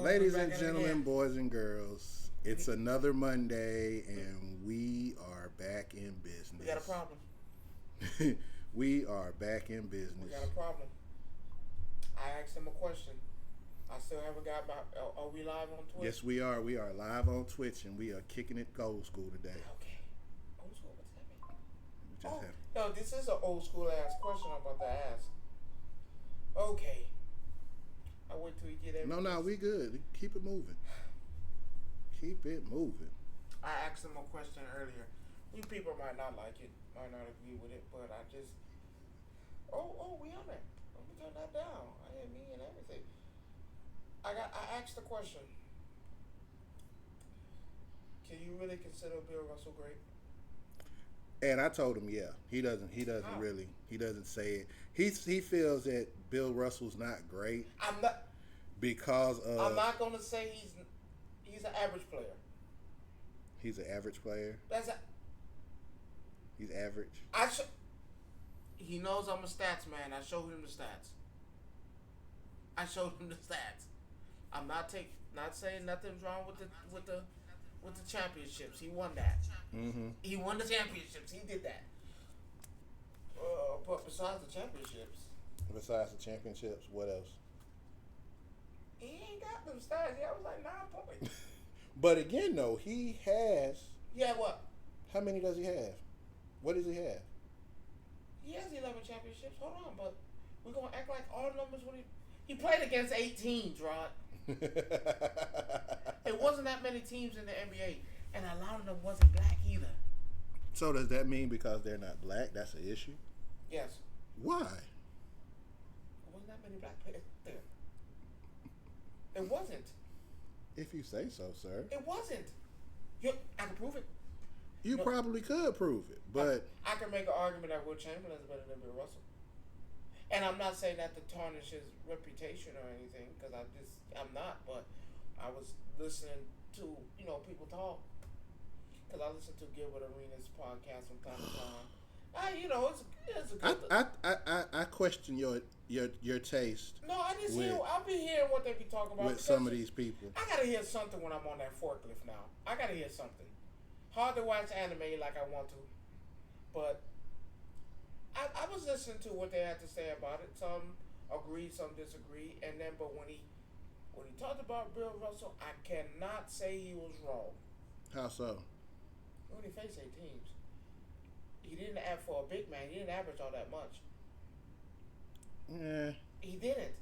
Ladies and gentlemen, boys and girls, it's another Monday, and we are back in business. We got a problem. We are back in business. We got a problem. I asked him a question. I still haven't got back. Are we live on Twitch? Yes, we are. We are live on Twitch, and we are kicking it old school today. Okay. Old school? What's that mean? Oh, no, this is an old school ass question I'm about to ask. Okay. I wait till we get everything. No, we good. Keep it moving. Keep it moving. I asked him a question earlier. You people might not like it, might not agree with it, but I just... Oh, we on there. Let me turn that down. I had me and everything. I asked the question. Can you really consider Bill Russell great? And I told him, yeah. He doesn't really. He doesn't say it. He feels that Bill Russell's not great. I'm not going to say he's an average player. He's an average player. He's average. He knows I'm a stats man. I showed him the stats. I'm not saying nothing's wrong with the championships. He won that. Mm-hmm. He won the championships. He did that. But besides the championships. What else? He ain't got them stats. He was like 9 points. But again, though, he has. Yeah, what? How many does he have? What does he have? He has 11 championships. Hold on, but we're gonna act like all numbers when he played against 8 teams, Rod. It wasn't that many teams in the NBA, and a lot of them wasn't black either. So does that mean because they're not black, that's an issue? Yes. Why? There wasn't that many black players there. It wasn't. If you say so, sir. It wasn't. I can prove it. You probably could prove it, but... I can make an argument that Will Chamberlain is better than Bill Russell. And I'm not saying that to tarnish his reputation or anything, because I'm not, but I was listening to, people talk. Because I listen to Gilbert Arenas' podcast from time to time. It's a good... I question your taste. No, I just I'll be hearing what they be talking about. With some of these people. I gotta hear something when I'm on that forklift now. I gotta hear something. Hard to watch anime like I want to. But I was listening to what they had to say about it. Some agreed, some disagreed. But when he talked about Bill Russell, I cannot say he was wrong. How so? He only faced 8 teams. He didn't for a big man. He didn't average all that much. Yeah. He didn't.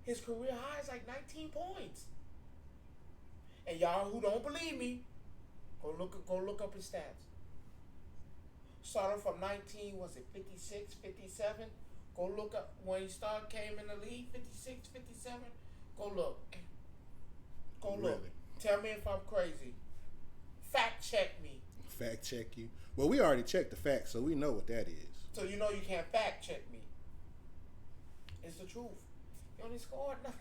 His career high is like 19 points. And y'all who don't believe me, go look up his stats. Started from 19, was it 56, 57? Go look up when he came in the league, 56, 57. Go look. Really? Tell me if I'm crazy. Fact check me. Fact check you? Well, we already checked the facts, so we know what that is. So you know you can't fact check me. It's the truth. He only scored 9.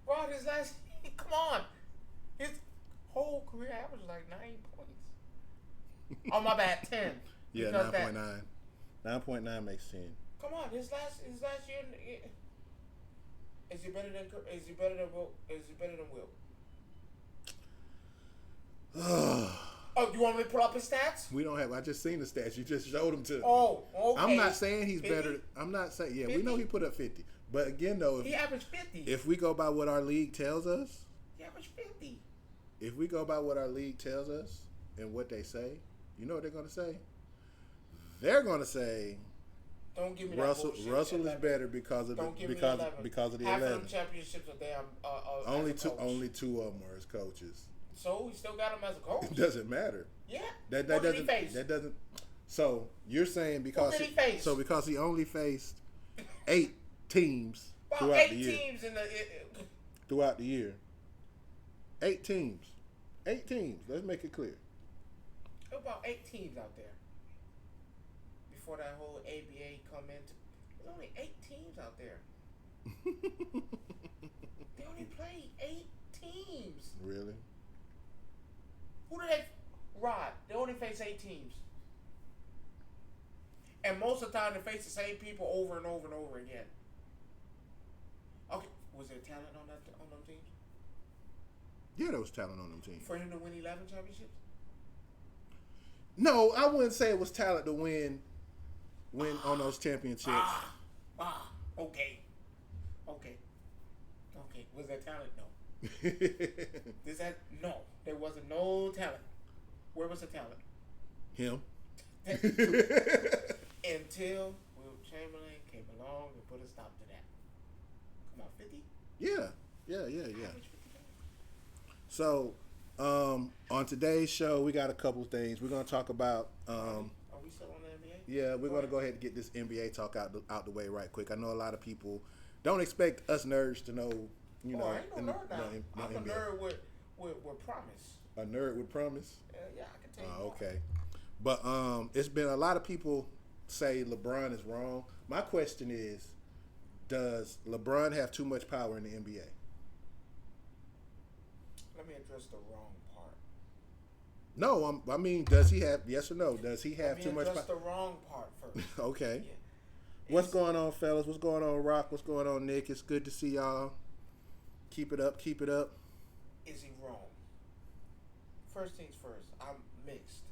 Bro, his last... Come on. His whole career average was like 9 points. Oh, my bad, 10. Yeah, 9.9. 9.9 makes 10. Come on, his last year... Is he better than Will? Oh, you want me to pull up his stats? We don't have. I just seen the stats. You just showed them to me. Oh, okay. I'm not saying he's 50? better. I'm not saying. Yeah, 50? we know he put up 50. But again, though, he averaged 50. If we go by what our league tells us, he averaged 50. If we go by what our league tells us and what they say, you know what they're going to say? They're going to say, don't give me Russell. That Russell 11. is better because of because of the Half 11. of them championships are damn. Only two of them are as coaches. So we still got him as a coach. It doesn't matter. Yeah. That doesn't. So you're saying because he only faced 8 teams throughout the year. Teams throughout the year. 8 teams. 8 teams. Let's make it clear. About 8 teams out there. Before that whole ABA come in, there's only 8 teams out there. They only play 8 teams. Really? Who do they? Rod. They only face 8 teams. And most of the time, they face the same people over and over and over again. Okay, was there talent on them teams? Yeah, there was talent on them teams. For him to win 11 championships? No, I wouldn't say it was talent to win on those championships. Okay. Was there talent? No. No. There wasn't no talent. Where was the talent? Him. Until Will Chamberlain came along and put a stop to that. Come on, 50? Yeah. So, on today's show, we got a couple of things. We're going to talk about... Are we still on the NBA? Yeah, we're going to go ahead and get this NBA talk out the way right quick. I know a lot of people don't expect us nerds to know, I ain't no nerd now. I'm a nerd with promise. A nerd with promise? Yeah, I can tell you. Okay. But it's been a lot of people say LeBron is wrong. My question is, does LeBron have too much power in the NBA? Let me address the wrong part. No, I mean, does he have, yes or no, does he have too much power? Address the wrong part first. Okay. Yeah. What's going on, fellas? What's going on, Rock? What's going on, Nick? It's good to see y'all. Keep it up. Is he wrong? First things first, I'm mixed.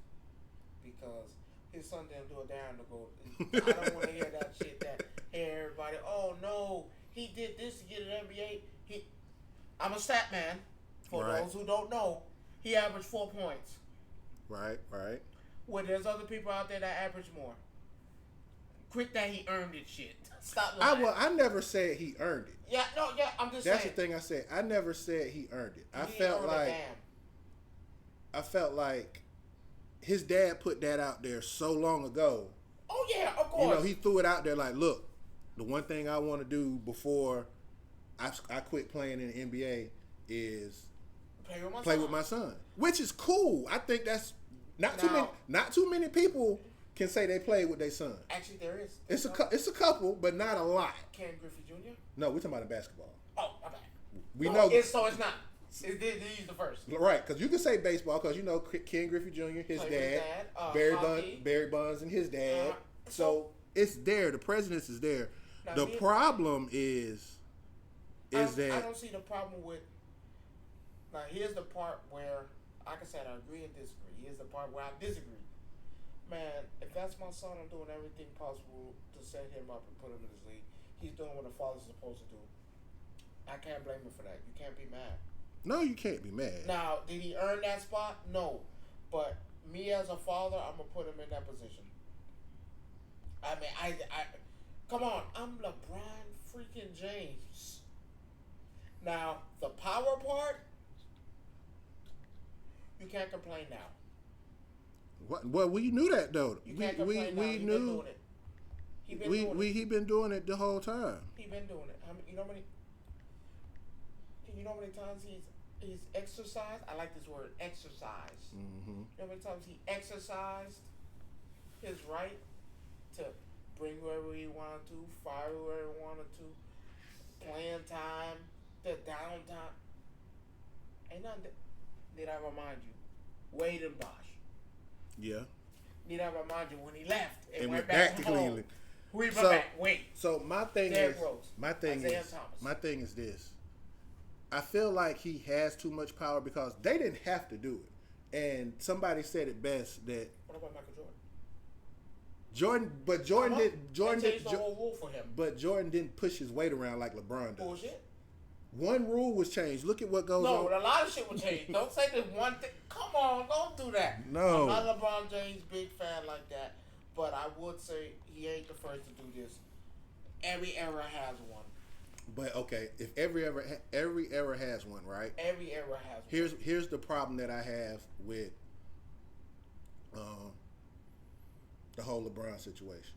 Because his son didn't do a damn to go. I don't want to hear that shit that, hey, everybody, oh no, he did this to get an NBA. I'm a stat man. For those who don't know, he averaged 4 points. Right. Well, there's other people out there that average more. Quit that he earned it shit. Stop lying. I never said he earned it. I'm just saying. That's the thing I said. I never said he earned it. I felt like his dad put that out there so long ago. Oh yeah, of course. He threw it out there like, look, the one thing I want to do before I quit playing in the NBA is play with my son, which is cool. I think that's not too many people can say they played with their son. Actually, there is. It's a couple, but not a lot. Ken Griffey Jr.? No, we're talking about basketball. Oh, my bad. We know. So it's not. He's the first. Right, because you can say baseball because you know Ken Griffey Jr., his dad, Barry Bonds, and his dad. So it's there. The presence is there. Now, the problem is that I don't see the problem with. Now here's the part where, like I said, I agree and disagree. Here's the part where I disagree. Man, if that's my son, I'm doing everything possible to set him up and put him in this league. He's doing what a father's supposed to do. I can't blame him for that. You can't be mad. No, you can't be mad. Now, did he earn that spot? No. But me as a father, I'm going to put him in that position. I mean, I come on. I'm LeBron freaking James. Now, the power part, you can't complain now. Well, we knew that though. You can't complain now. He knew. He been doing it the whole time. He been doing it. You know how many times he's exercised? I like this word, exercise. Mm-hmm. You know how many times he exercised his right to bring whoever he wanted to, fire whoever he wanted to, playing time, the downtime. Ain't nothing. Did I remind you? Wade and Bosch. Yeah. Need I remind you when he left and went back to Cleveland. We went back. Wait. So my thing is this. I feel like he has too much power because they didn't have to do it, and somebody said it best that. What about Michael Jordan changed the whole rule for him. But Jordan didn't push his weight around like LeBron does. Bullshit. One rule was changed. Look at what goes on. No, a lot of shit was changed. Don't say this one thing. Come on, don't do that. No. I'm not LeBron James big fan like that, but I would say he ain't the first to do this. Every era has one. But okay, if every era has one, right? Every era has one. Here's the problem that I have with the whole LeBron situation.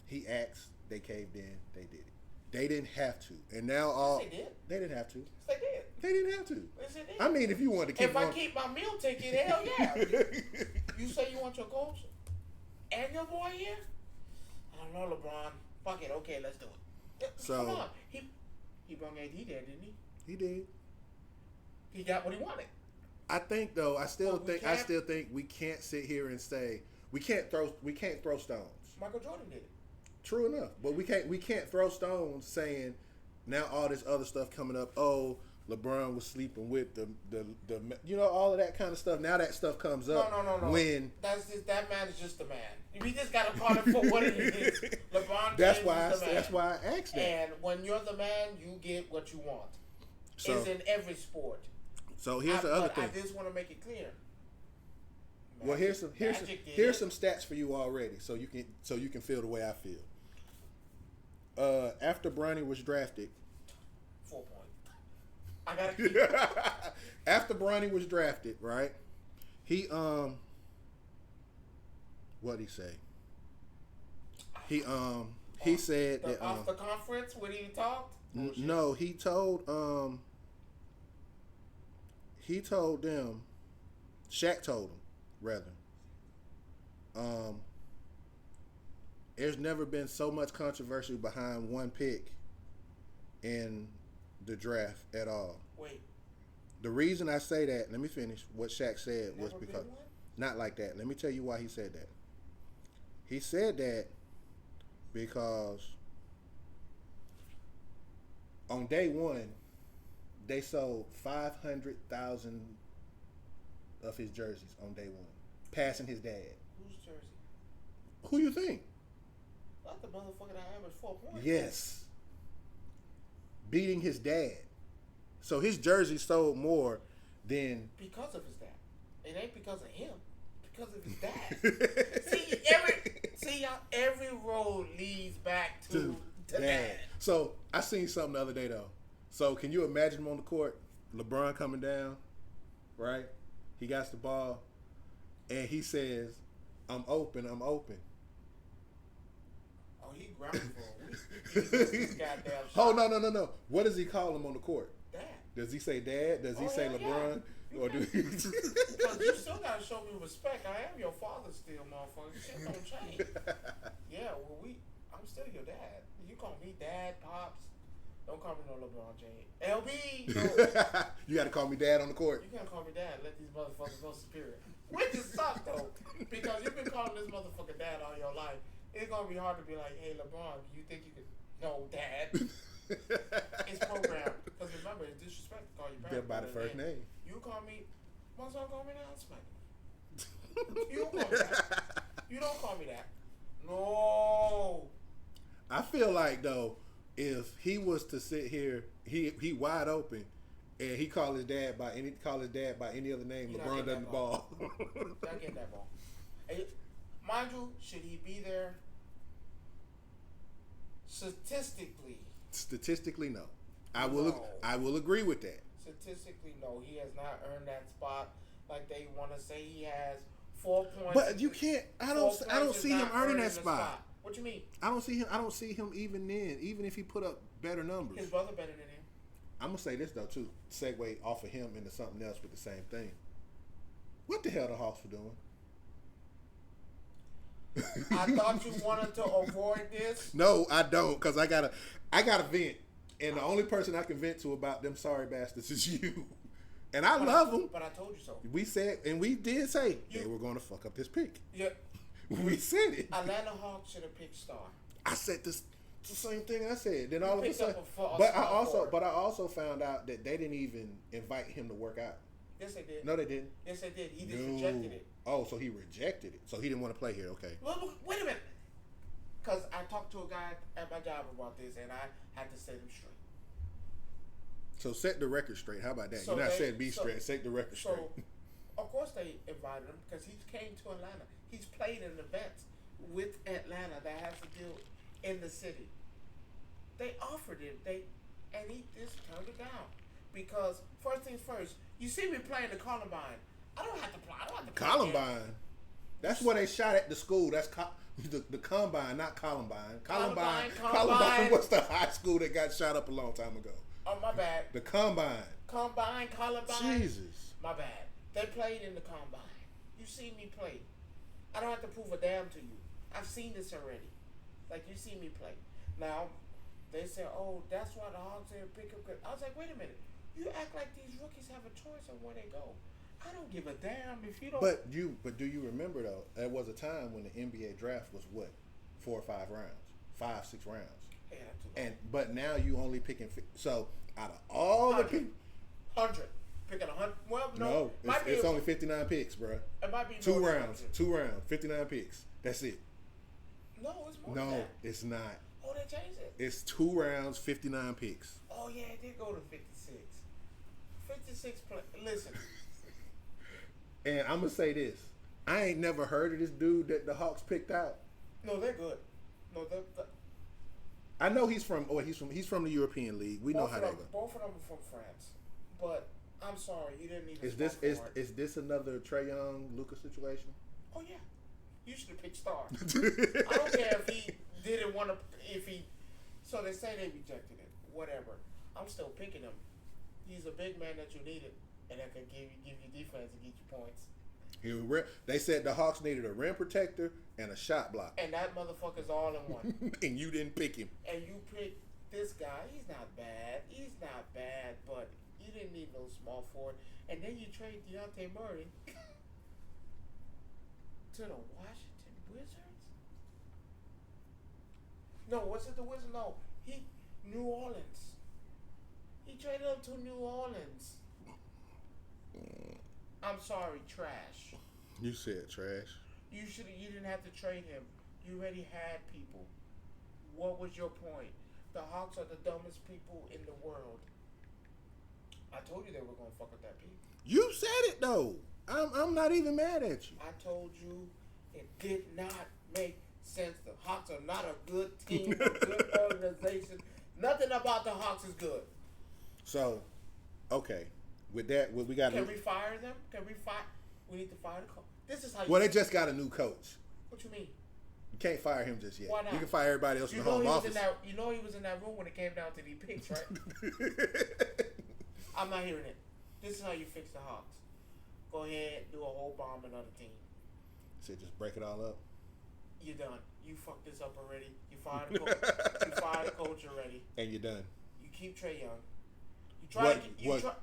He asked, they caved in, they did it. They didn't have to, and now yes, they did. They didn't have to. Yes, they did. They didn't have to. Yes, they did. I mean, if you wanted to keep. If I keep my meal ticket, hell yeah. You say you want your coach and your boy here? I don't know, LeBron. Fuck it. Okay, let's do it. So come on. He brought AD there, didn't he? He did. He got what he wanted. I think though. I still think we can't sit here and say we can't throw stones. Michael Jordan did it. True enough, but we can't throw stones saying now all this other stuff coming up. Oh, LeBron was sleeping with the all of that kind of stuff. Now that stuff comes up. No. When that man is just a man. We just gotta call it for what it is. LeBron James is the man. That's why I asked that. And when you're the man, you get what you want. So, it's in every sport. So here's the other thing. I just want to make it clear. Well, here's some stats for you already, so you can feel the way I feel. After Bronny was drafted, 4 points. I gotta keep. After Bronny was drafted, right? He what'd he say? He said that off the conference when he talked. No, he told them. Shaq told him rather. There's never been so much controversy behind one pick in the draft at all. Wait. The reason I say that, let me finish. What Shaq said was Never because been one? not like that. Let me tell you why he said that. He said that because on day one, they sold 500,000 of his jerseys on day one, passing his dad. Whose jersey? Who you think? Not the motherfucker that averaged 4 points. Yes. Beating his dad. So his jersey sold more than... Because of his dad. It ain't because of him. Because of his dad. Every road leads back to dad. So I seen something the other day though. So can you imagine him on the court? LeBron coming down, right? He got the ball, and he says, "I'm open. I'm open." Oh, he grounded for a week. He goddamn oh no! What does he call him on the court? Dad. Does he say dad? Does he say LeBron? Yeah. Or do he? Because you still gotta show me respect. I am your father still, motherfucker. Shit don't change. Yeah, well I'm still your dad. You call me dad, pops. Don't call me no LeBron James. LB. No. You got to call me dad on the court. You can't call me dad. Let these motherfuckers know spirit. Which is suck though, because you've been calling this motherfucker dad all your life. It's gonna be hard to be like, hey LeBron, you think you could? No, dad. It's programmed. Because remember, it's disrespect to call you back by the first name. You call me. My son call me now. Smack. You don't call me that. You don't call me that. No. I feel like though, if he was to sit here, he wide open, and he call his dad by any other name, LeBron doesn't ball. Not getting that ball. Hey, mind you, should he be there? Statistically, no. I will agree with that. Statistically, no. He has not earned that spot like they want to say he has. 4 points. But you can't. I don't see him earning that spot. What you mean? I don't see him even if he put up better numbers. His brother better than him. I'm gonna say this though too. Segue off of him into something else with the same thing. What the hell the Hawks were doing? I thought you wanted to avoid this. No, I don't, cause I gotta vent, and the only person I can vent to about them sorry bastards is you. And I love them. But I told you so. We said, and we did say they were going to fuck up this pick. Yeah. We said it. Atlanta Hawks should have picked Star. I said this. It's the same thing I said. Then all of a sudden, but I also found out that they didn't even invite him to work out. Yes, they did. No, they didn't. Yes, they did. He just rejected it. Oh, so he rejected it. So he didn't want to play here. Okay. Well, wait a minute. Because I talked to a guy at my job about this, and I had to set him straight. So set the record straight. How about that? You're not saying be straight. Set the record straight. So, of course they invited him because he came to Atlanta. He's played in events with Atlanta that has to do in the city. They offered him. And he just turned it down. Because, first things first, you see me playing the Columbine. I don't have to play. Columbine? That's where they shot at the school. That's the Combine, not Columbine. Columbine was the high school that got shot up a long time ago. Oh, my bad. The Combine. Columbine. Jesus. My bad. They played in the Combine. You see me play. I don't have to prove a damn to you. I've seen this already. Like, you see me play. Now, they say, oh, that's why the Hawks didn't pick up. I was like, wait a minute. You act like these rookies have a choice on where they go. I don't give a damn if you don't. But do you remember, though, there was a time when the NBA draft was what? 4 or 5 rounds. 5, 6 rounds. Yeah, but now you only picking. So out of all the people, 100. Picking 100. Well, No, it's only 59 picks, bro. It might be two rounds, 59 picks. That's it. No, it's more than that. No, it's not. Oh, they changed it. It's 2 rounds, 59 picks. Oh yeah, it did go to 56. 56 play. Listen. And I'm gonna say this: I ain't never heard of this dude that the Hawks picked out. No, they're good. No, they're I know he's from the European League. We know how they go. Both of them are from France, but I'm sorry, you didn't need. Is this another Trae Young Luka situation? Oh yeah, you should have picked Star. I don't care if he didn't want to. So they say they rejected it. Whatever. I'm still picking him. He's a big man that you needed, and that can give you defense and get you points. They said the Hawks needed a rim protector and a shot blocker. And that motherfucker's all in one. And you didn't pick him. And you picked this guy. He's not bad. But you didn't need no small forward. And then you trade Dejounte Murray to the Washington Wizards? No, was it the Wizards? No. New Orleans. He traded him to New Orleans. I'm sorry, trash. You said trash. You didn't have to trade him. You already had people. What was your point? The Hawks are the dumbest people in the world. I told you they were gonna fuck up that pick. You said it though. I'm not even mad at you. I told you it did not make sense. The Hawks are not a good team, a good organization. Nothing about the Hawks is good. So, okay. With that, we got. Can we fire them? We need to fire the coach. This is how. Well, they just got a new coach. What you mean? You can't fire him just yet. Why not? You can fire everybody else in the home office. You know he was in that room when it came down to these picks, right? I'm not hearing it. This is how you fix the Hawks. Go ahead, do a whole bomb another team. So just break it all up. You're done. You fucked this up already. You fired the coach. You fired the coach already. And you're done. You keep Trae Young.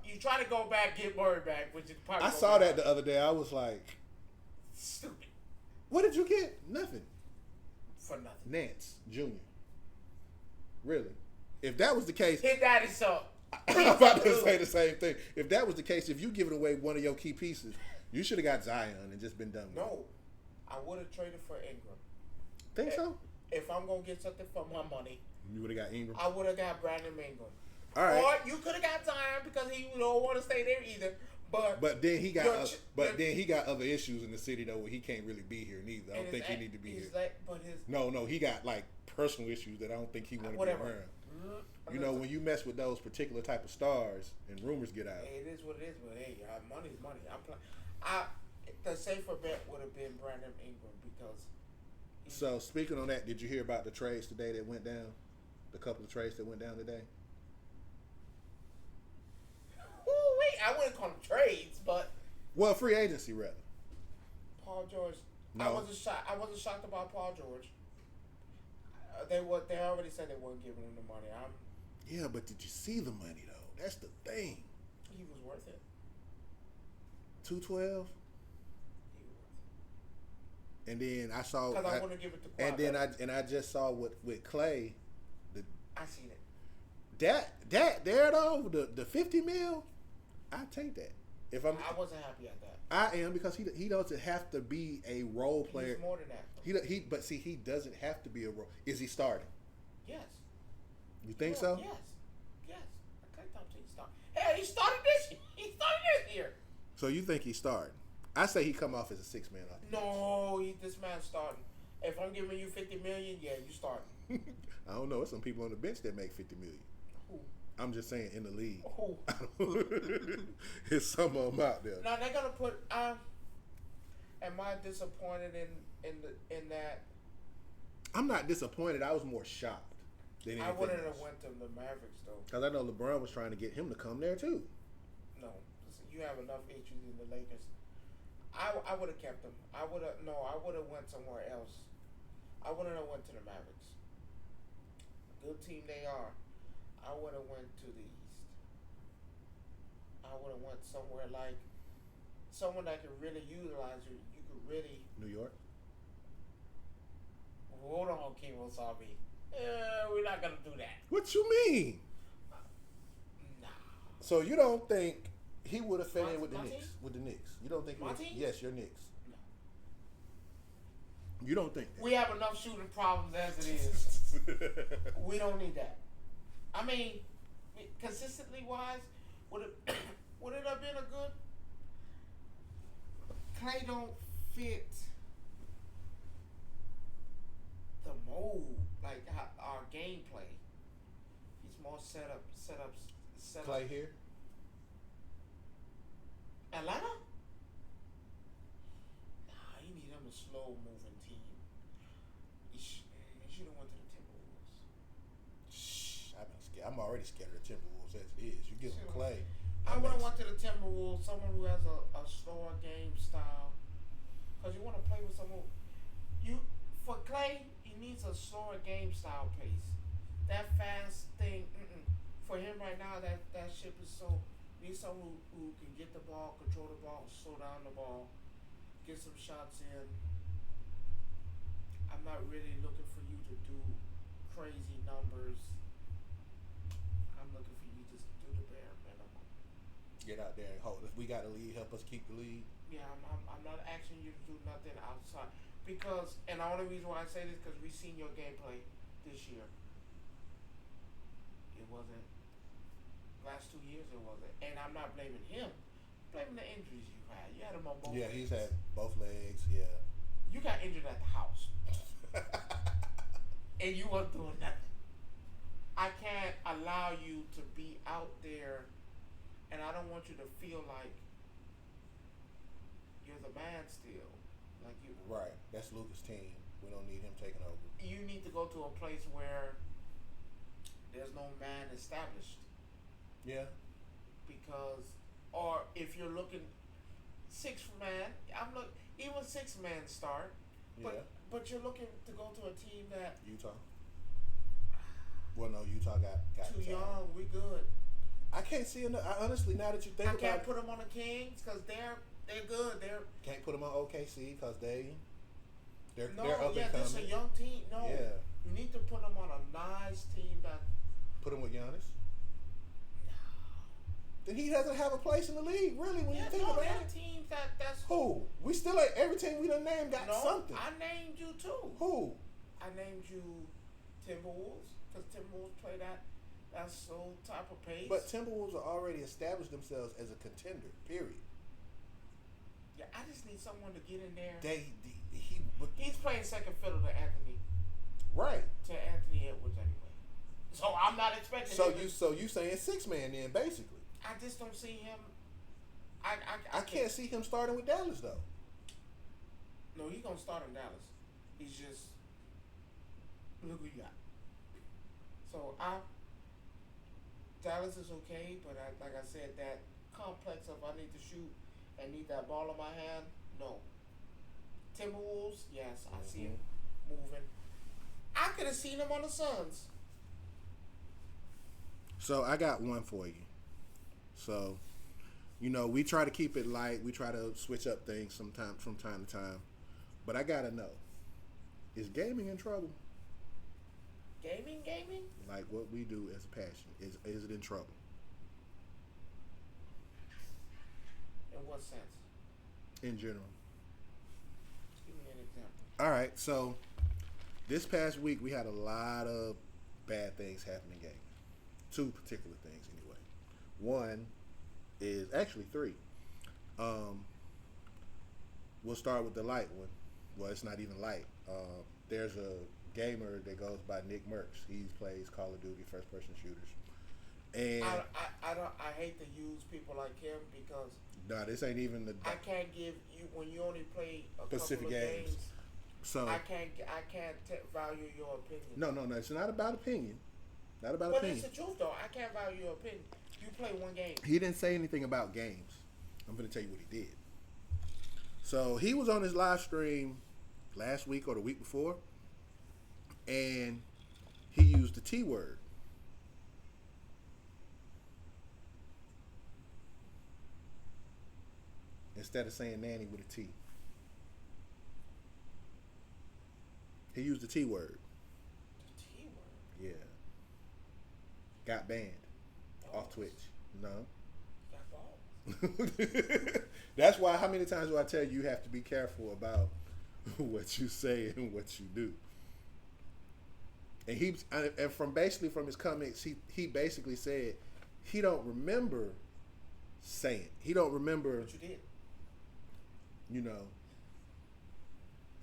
You try to go back, get Murray back, which is probably. I saw that the other day. I was like, stupid. What did you get? Nothing. For nothing. Nance Jr. Really? If that was the case, his daddy sucked. I'm about to say the same thing. If that was the case, if you giving away one of your key pieces, you should have got Zion and just been done with it. No, I would have traded for Ingram. Think so? If I'm gonna get something for my money, you would have got Ingram. I would have got Brandon Ingram. All right. Or you could have got Zion because he don't want to stay there either. But then he got other issues in the city though where he can't really be here neither. I don't think he need to be here. No, he got like personal issues that I don't think he want to be around. You know, when you mess with those particular type of stars and rumors get out. Hey, it is what it is, but hey, money's money. The safer bet would have been Brandon Ingram because. So speaking on that, did you hear about the trades today that went down? The couple of trades that went down today. I wouldn't call them trades, but free agency rather. Paul George. No. I wasn't shocked about Paul George. They already said they weren't giving him the money. Yeah, but did you see the money though? That's the thing. He was worth it. 212. He was worth it. And then I saw. Because I want to give it to. And then I just saw with Clay. I seen it. That there though the 50 mil. I take that. I wasn't happy at that. I am because he doesn't have to be a role player. He's more than that. He doesn't have to be a role. Is he starting? Yes. You think so? Yes. Okay, Thompson started. Hey, he started this year. So you think he's starting? I say he come off as a 6-man off. No, this man's starting. If I'm giving you $50 million, yeah, you starting. I don't know. There's some people on the bench that make $50 million. Who? I'm just saying in the league. Who? There's some of them out there. Now they're gonna put. Am I disappointed in that? I'm not disappointed. I was more shocked than anything. I wouldn't have went to the Mavericks though. Because I know LeBron was trying to get him to come there too. No, listen, you have enough issues in the Lakers. I would have kept him. I would have went somewhere else. I wouldn't have went to the Mavericks. Good team they are. I would have went to the East. I would have went somewhere like someone that could really utilize you. You could really. New York. Hold on, King Wasabi. We're not gonna do that. What you mean? Nah. So you don't think he would have fit in with the My Knicks? team? With the Knicks, you don't think? My team? Yes, your Knicks. No. You don't think that? We have enough shooting problems as it is. We don't need that. I mean, consistently wise, would it would it have been a good? Clay don't fit the mold like our gameplay. He's more set up. Clay here. Atlanta? Nah, you need him a slow moving team. He should have went to the Timberwolves. Shh, I've been scared. I'm already scared of the Timberwolves as it is. You give him Clay. I would have went to the Timberwolves, someone who has a slower game style. Because you want to play with someone. For Clay, he needs a slower game style pace. That fast thing, for him right now, that ship is so. Need someone who can get the ball, control the ball, slow down the ball, get some shots in. I'm not really looking for you to do crazy numbers. I'm looking for you to do the bare minimum. Get out there and hold. If we got a lead, help us keep the lead. Yeah, I'm not asking you to do nothing outside because, and the only reason why I say this because we've seen your gameplay this year. It wasn't. Last 2 years it wasn't, and I'm not blaming him. I'm blaming the injuries you had. You had him on both. Yeah, legs. he's had both legs. Yeah. You got injured at the house, and you wasn't doing nothing. I can't allow you to be out there, and I don't want you to feel like you're the man still. Like you. Right. That's Luka's team. We don't need him taking over. You need to go to a place where there's no man established. Yeah. Because, or if you're looking six man, even 6 man start. But you're looking to go to a team that Utah. Well, no, Utah got too young. We good. I can't see enough. Honestly, now that you think about it, I can't put them on the Kings because they're good. Can't put them on OKC because they're up and coming. This is a young team. No, yeah. You need to put them on a nice team that. Put them with Giannis. Then he doesn't have a place in the league, really, when you think about it. Teams that's who? We still like every team we done named got something. I named you too. Who? I named you Timberwolves because Timberwolves play that slow type of pace. But Timberwolves are already established themselves as a contender. Period. Yeah, I just need someone to get in there. He's playing second fiddle to Anthony. Right. To Anthony Edwards anyway. So I'm not expecting. So you saying 6 man then basically? I just don't see him. I can't see him starting with Dallas though. No, he's gonna start in Dallas. He's just look who you got. So Dallas is okay, but like I said, that complex of I need to shoot and need that ball in my hand. No. Timberwolves, yes, I see him moving. I could have seen him on the Suns. So I got one for you. So, we try to keep it light. We try to switch up things from time to time. But I gotta know: is gaming in trouble? Gaming. Like what we do as a passion, is it in trouble? In what sense? In general. Give me an example. All right. So this past week we had a lot of bad things happen in gaming. 2 particular things anyway. One is actually 3. We'll start with the light one. Well, it's not even light. There's a gamer that goes by Nick Merckx. He plays Call of Duty first-person shooters. And I hate to use people like him because this ain't even the. I can't give you when you only play a specific couple of games. So I can't value your opinion. No. It's not about opinion. Not about opinion. But it's the truth though. I can't value your opinion. You play one game. He didn't say anything about games. I'm going to tell you what he did. So he was on his live stream last week or the week before, and he used the T word. Instead of saying nanny with a T. He used the T word. The T word? Yeah. Got banned off Twitch. No. Got balls. That's why. How many times do I tell you you have to be careful about what you say and what you do? And from his comments, he basically said he don't remember saying. He don't remember. What you did. You know.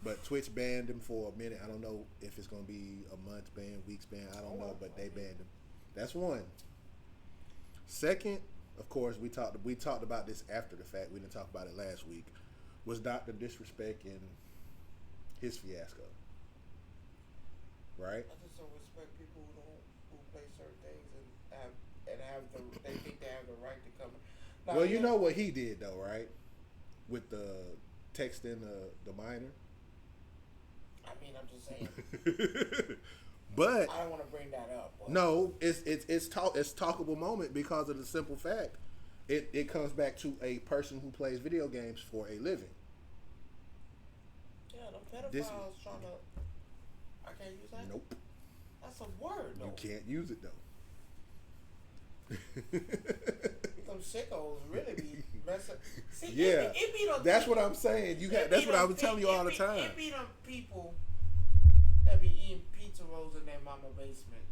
But Twitch banned him for a minute. I don't know if it's gonna be a month ban, weeks ban. I don't know, but they banned him. That's one. Second, of course, we talked about this after the fact. We didn't talk about it last week. Was Dr. Disrespect and his fiasco, right? I just don't respect people who play certain things and they think they have the right to come. Now, well, you know what he did though, right? With the texting the minor. I mean, I'm just saying. But I don't want to bring that up. But. No, it's talkable moment because of the simple fact it comes back to a person who plays video games for a living. Yeah, them pedophiles trying to. I can't use that. Nope. That's a word. Though. You can't use it though. Them sickos really be messing. See, yeah, it be them that's people, what I'm saying. That's what I was telling you all the time. It be them people that be eating pizza rolls in their mama basement.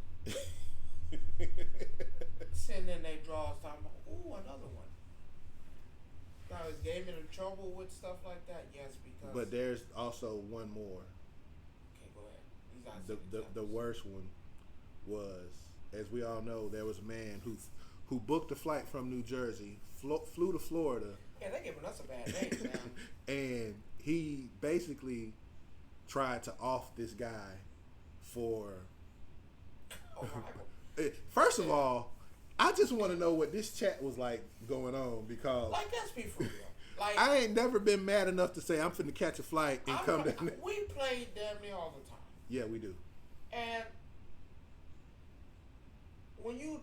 Sitting in their drawers talking about, ooh, another one. Now, is gaming in trouble with stuff like that? Yes, because... But there's also one more. Okay, go ahead. The worst one was, as we all know, there was a man who booked a flight from New Jersey, flew to Florida. Yeah, they're giving us a bad name, man. And he basically tried to off this guy for... Oh, First of all, I just want to know what this chat was like going on because... Like, let's be for real. Like, I ain't never been mad enough to say I'm finna catch a flight and come down there. We play damn near all the time. Yeah, we do. And when you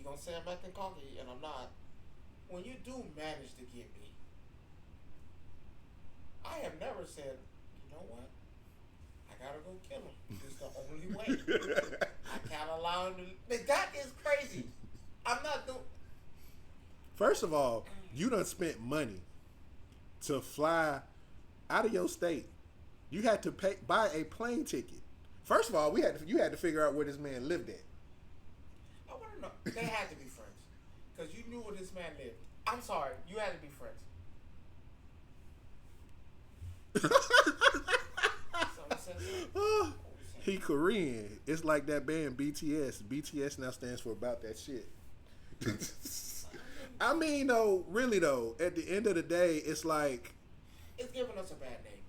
gonna say I'm acting cocky, and I'm not. When you do manage to get me, I have never said, you know what? I gotta go kill him. It's the only way. I can't allow him to. That is crazy. I'm not doing. First of all, you done spent money to fly out of your state. You had to buy a plane ticket. First of all, you had to figure out where this man lived at. I want to know. They had to be friends because you knew where this man lived. I'm sorry, you had to be friends. He Korean. It's like that band BTS. BTS now stands for about that shit. I mean, though, really though, at the end of the day, it's like it's giving us a bad name.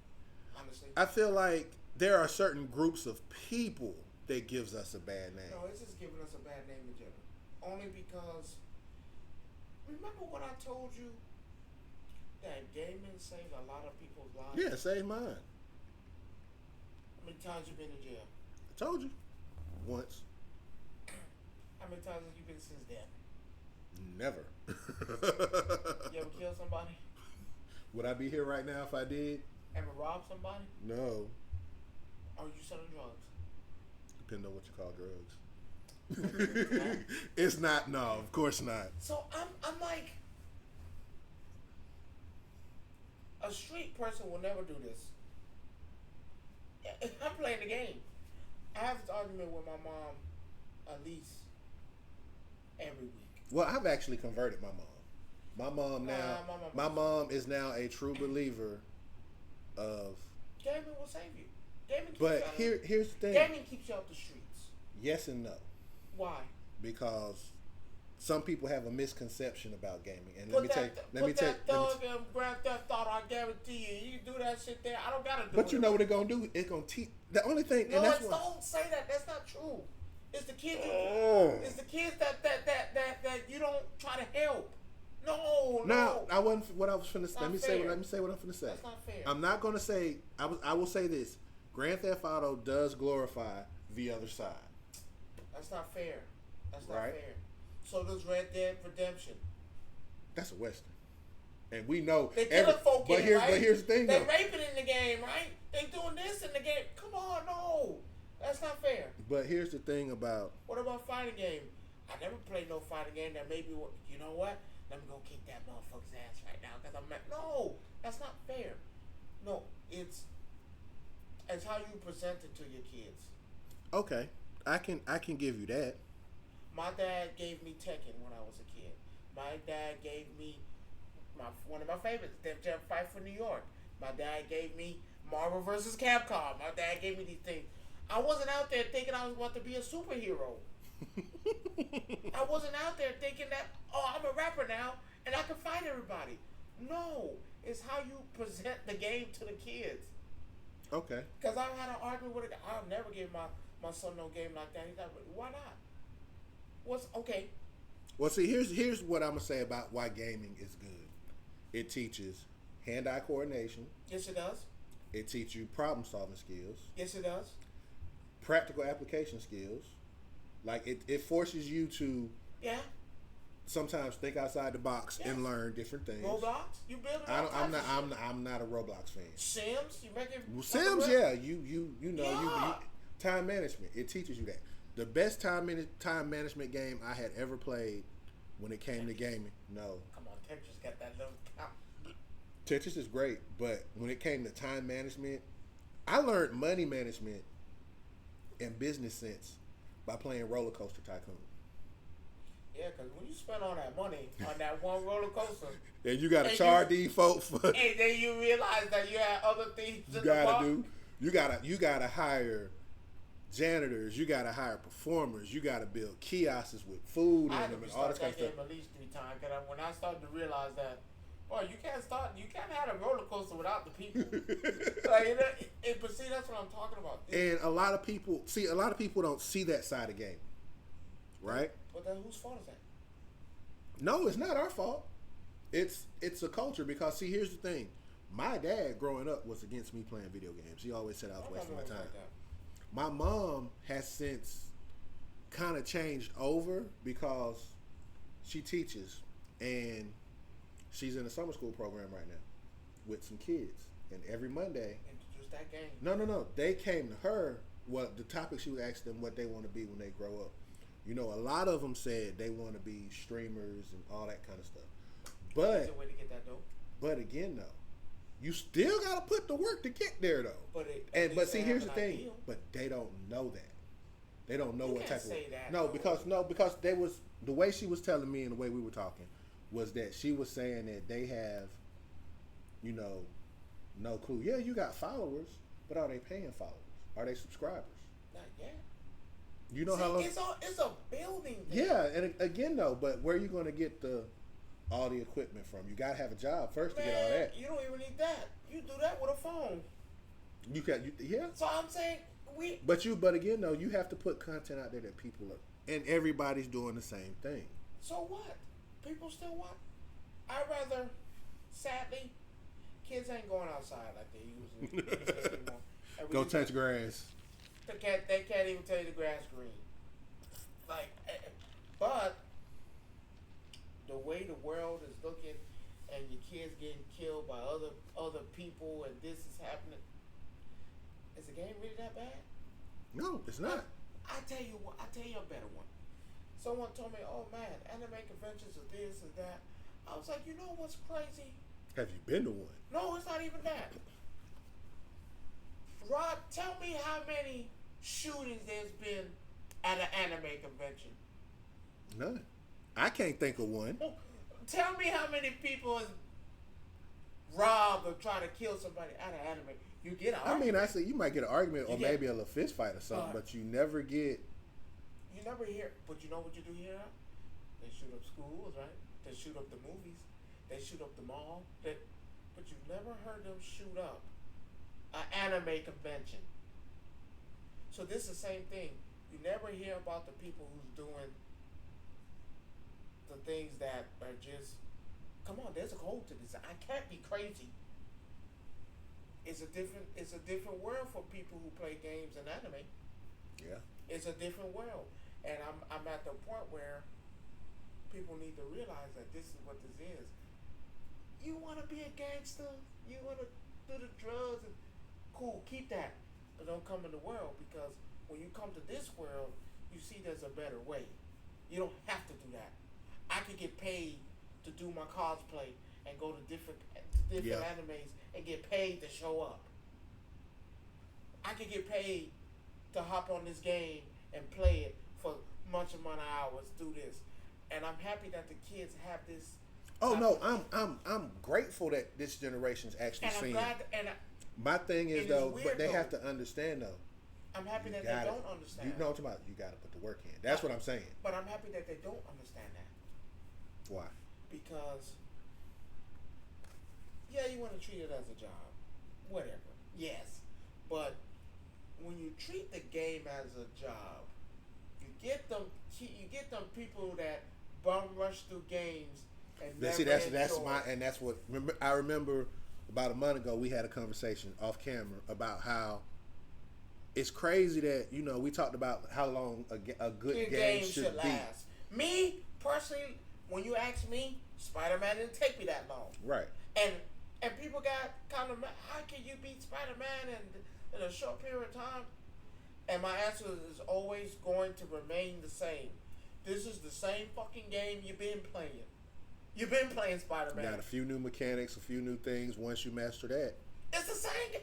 Honestly, I feel like there are certain groups of people that gives us a bad name. No, it's just giving us a bad name in general. Only because remember what I told you that gaming saved a lot of people's lives. Yeah, saved mine. How many times you been in jail? I told you. Once. How many times have you been since then? Never. You ever killed somebody? Would I be here right now if I did? Ever robbed somebody? No. Are you selling drugs? Depends on what you call drugs. It's not. No, of course not. So I'm like, a street person will never do this. I'm playing the game. I have this argument with my mom at least every week. Well, I've actually converted my mom. My mom now. My mom is now a true believer of. Gaming will save you. Gaming keeps but here's the thing. Gaming keeps you off the streets. Yes and no. Why? Because some people have a misconception about gaming, and Grand Theft Auto, I guarantee you, you do that shit there. I don't gotta do it. But you know what it's gonna do? It's gonna teach. The only thing. No, and that's don't say that. That's not true. It's the kids. It's the kids that you don't try to help. No. Now, I wasn't. What I was finna say. Let me say what I'm finna say. That's not fair. I'm not gonna say. I will say this. Grand Theft Auto does glorify the other side. That's not fair. That's not right? fair. So does Red Dead Redemption. That's a Western. And we know they killing folk but in here's, it, right? But here's the thing they though. raping in the game, right? They doing this in the game. Come on, no. That's not fair. But here's the thing about... What about fighting game? I never played no fighting game that maybe, you know what? Let me go kick that motherfucker's ass right now because I'm mad. No, that's not fair. No, it's how you present it to your kids. Okay, I can give you that. My dad gave me Tekken when I was a kid. My dad gave me one of my favorites, Def Jam Fight for New York. My dad gave me Marvel vs. Capcom. My dad gave me these things. I wasn't out there thinking I was about to be a superhero. I wasn't out there thinking that, oh, I'm a rapper now and I can fight everybody. No, it's how you present the game to the kids. Okay. Because I've had an argument with it. I'll never give my son no game like that. He's like, why not? What's okay? Well, see, here's what I'm gonna say about why gaming is good. It teaches hand-eye coordination. Yes, it does. It teaches you problem-solving skills. Yes, it does. Practical application skills. Like it forces you to sometimes think outside the box and learn different things. Roblox, you build it. I'm not a Roblox fan. Sims, you make it. Sims, yeah. You know you time management. It teaches you that. The best time management game I had ever played when it came to gaming. No. Come on, Tetris got that little count. Tetris is great, but when it came to time management, I learned money management and business sense by playing Roller Coaster Tycoon. Yeah, because when you spend all that money on that one roller coaster, and you got to charge these folks for, and then you realize that you had other things you gotta hire janitors, you gotta hire performers, you gotta build kiosks with food in them and all this kind of stuff. At least 3 times. Cause when I started to realize that, boy, you can't have a roller coaster without the people. But see, that's what I'm talking about. And a lot of people don't see that side of gaming, right? But then whose fault is that? No, it's not our fault. It's a culture because see, here's the thing. My dad growing up was against me playing video games. He always said I was wasting my time. My mom has since kind of changed over because she teaches and she's in a summer school program right now with some kids. And every Monday, introduce that game. No. They came to her. What the topic she would ask them what they want to be when they grow up. You know, a lot of them said they want to be streamers and all that kind of stuff. But there's a way to get that though. But again, though, you still gotta put the work to get there, though. But see, here's the thing. Ideal. But they don't know that. They don't know what type of. Because they was the way she was telling me and the way we were talking was that she was saying that they have, no clue. Yeah, you got followers, but are they paying followers? Are they subscribers? Not yet. You know how long? It's a building thing. Yeah, and again, though, but where are you going to get all the equipment from? You got to have a job first to get all that. You don't even need that. You do that with a phone. Yeah. So I'm saying But again, though, you have to put content out there that people are, and everybody's doing the same thing. So what? People still want. I'd rather, sadly, kids ain't going outside like they used to anymore. Go touch grass. They can't even tell you the grass green. But the way the world is looking, and your kids getting killed by other people, and this is happening. Is the game really that bad? No, it's not. I tell you a better one. Someone told me, "Oh man, anime conventions are this and that." I was like, you know what's crazy? Have you been to one? No, it's not even that. Rod, tell me how many shootings there's been at an anime convention. None. I can't think of one. Tell me how many people has robbed or tried to kill somebody at an anime. You get an argument. I say you might get an argument or maybe a little fist fight or something, but you never get. You never hear. But you know what you do hear? They shoot up schools, right? They shoot up the movies. They shoot up the mall. But you never heard them shoot up an anime convention. So this is the same thing. You never hear about the people who's doing the things that are just, come on, there's a code to this. I can't be crazy. It's a different world for people who play games and anime. Yeah. It's a different world. And I'm at the point where people need to realize that this is what this is. You want to be a gangster? You want to do the drugs? And cool, keep that. But don't come in the world, because when you come to this world, you see there's a better way. You don't have to do that. I could get paid to do my cosplay and go to different animes and get paid to show up. I could get paid to hop on this game and play it for much amount of hours, do this. And I'm happy that the kids have this. Oh no, I'm grateful that this generation's actually seeing. My thing is though, but they have to understand though. I'm happy that they don't understand. You know what I'm talking about? You got to put the work in. That's what I'm saying. But I'm happy that they don't understand that. Why? Because you want to treat it as a job, whatever. Yes, but when you treat the game as a job, you get them people that bum rush through games and never I remember about a month ago we had a conversation off camera about how it's crazy that we talked about how long a good game should last. Me personally, when you ask me, Spider-Man didn't take me that long. Right. And people got kind of, how can you beat Spider-Man in a short period of time? And my answer is always going to remain the same. This is the same fucking game you've been playing. You've been playing Spider-Man. Got a few new mechanics, a few new things. Once you master that, it's the same game.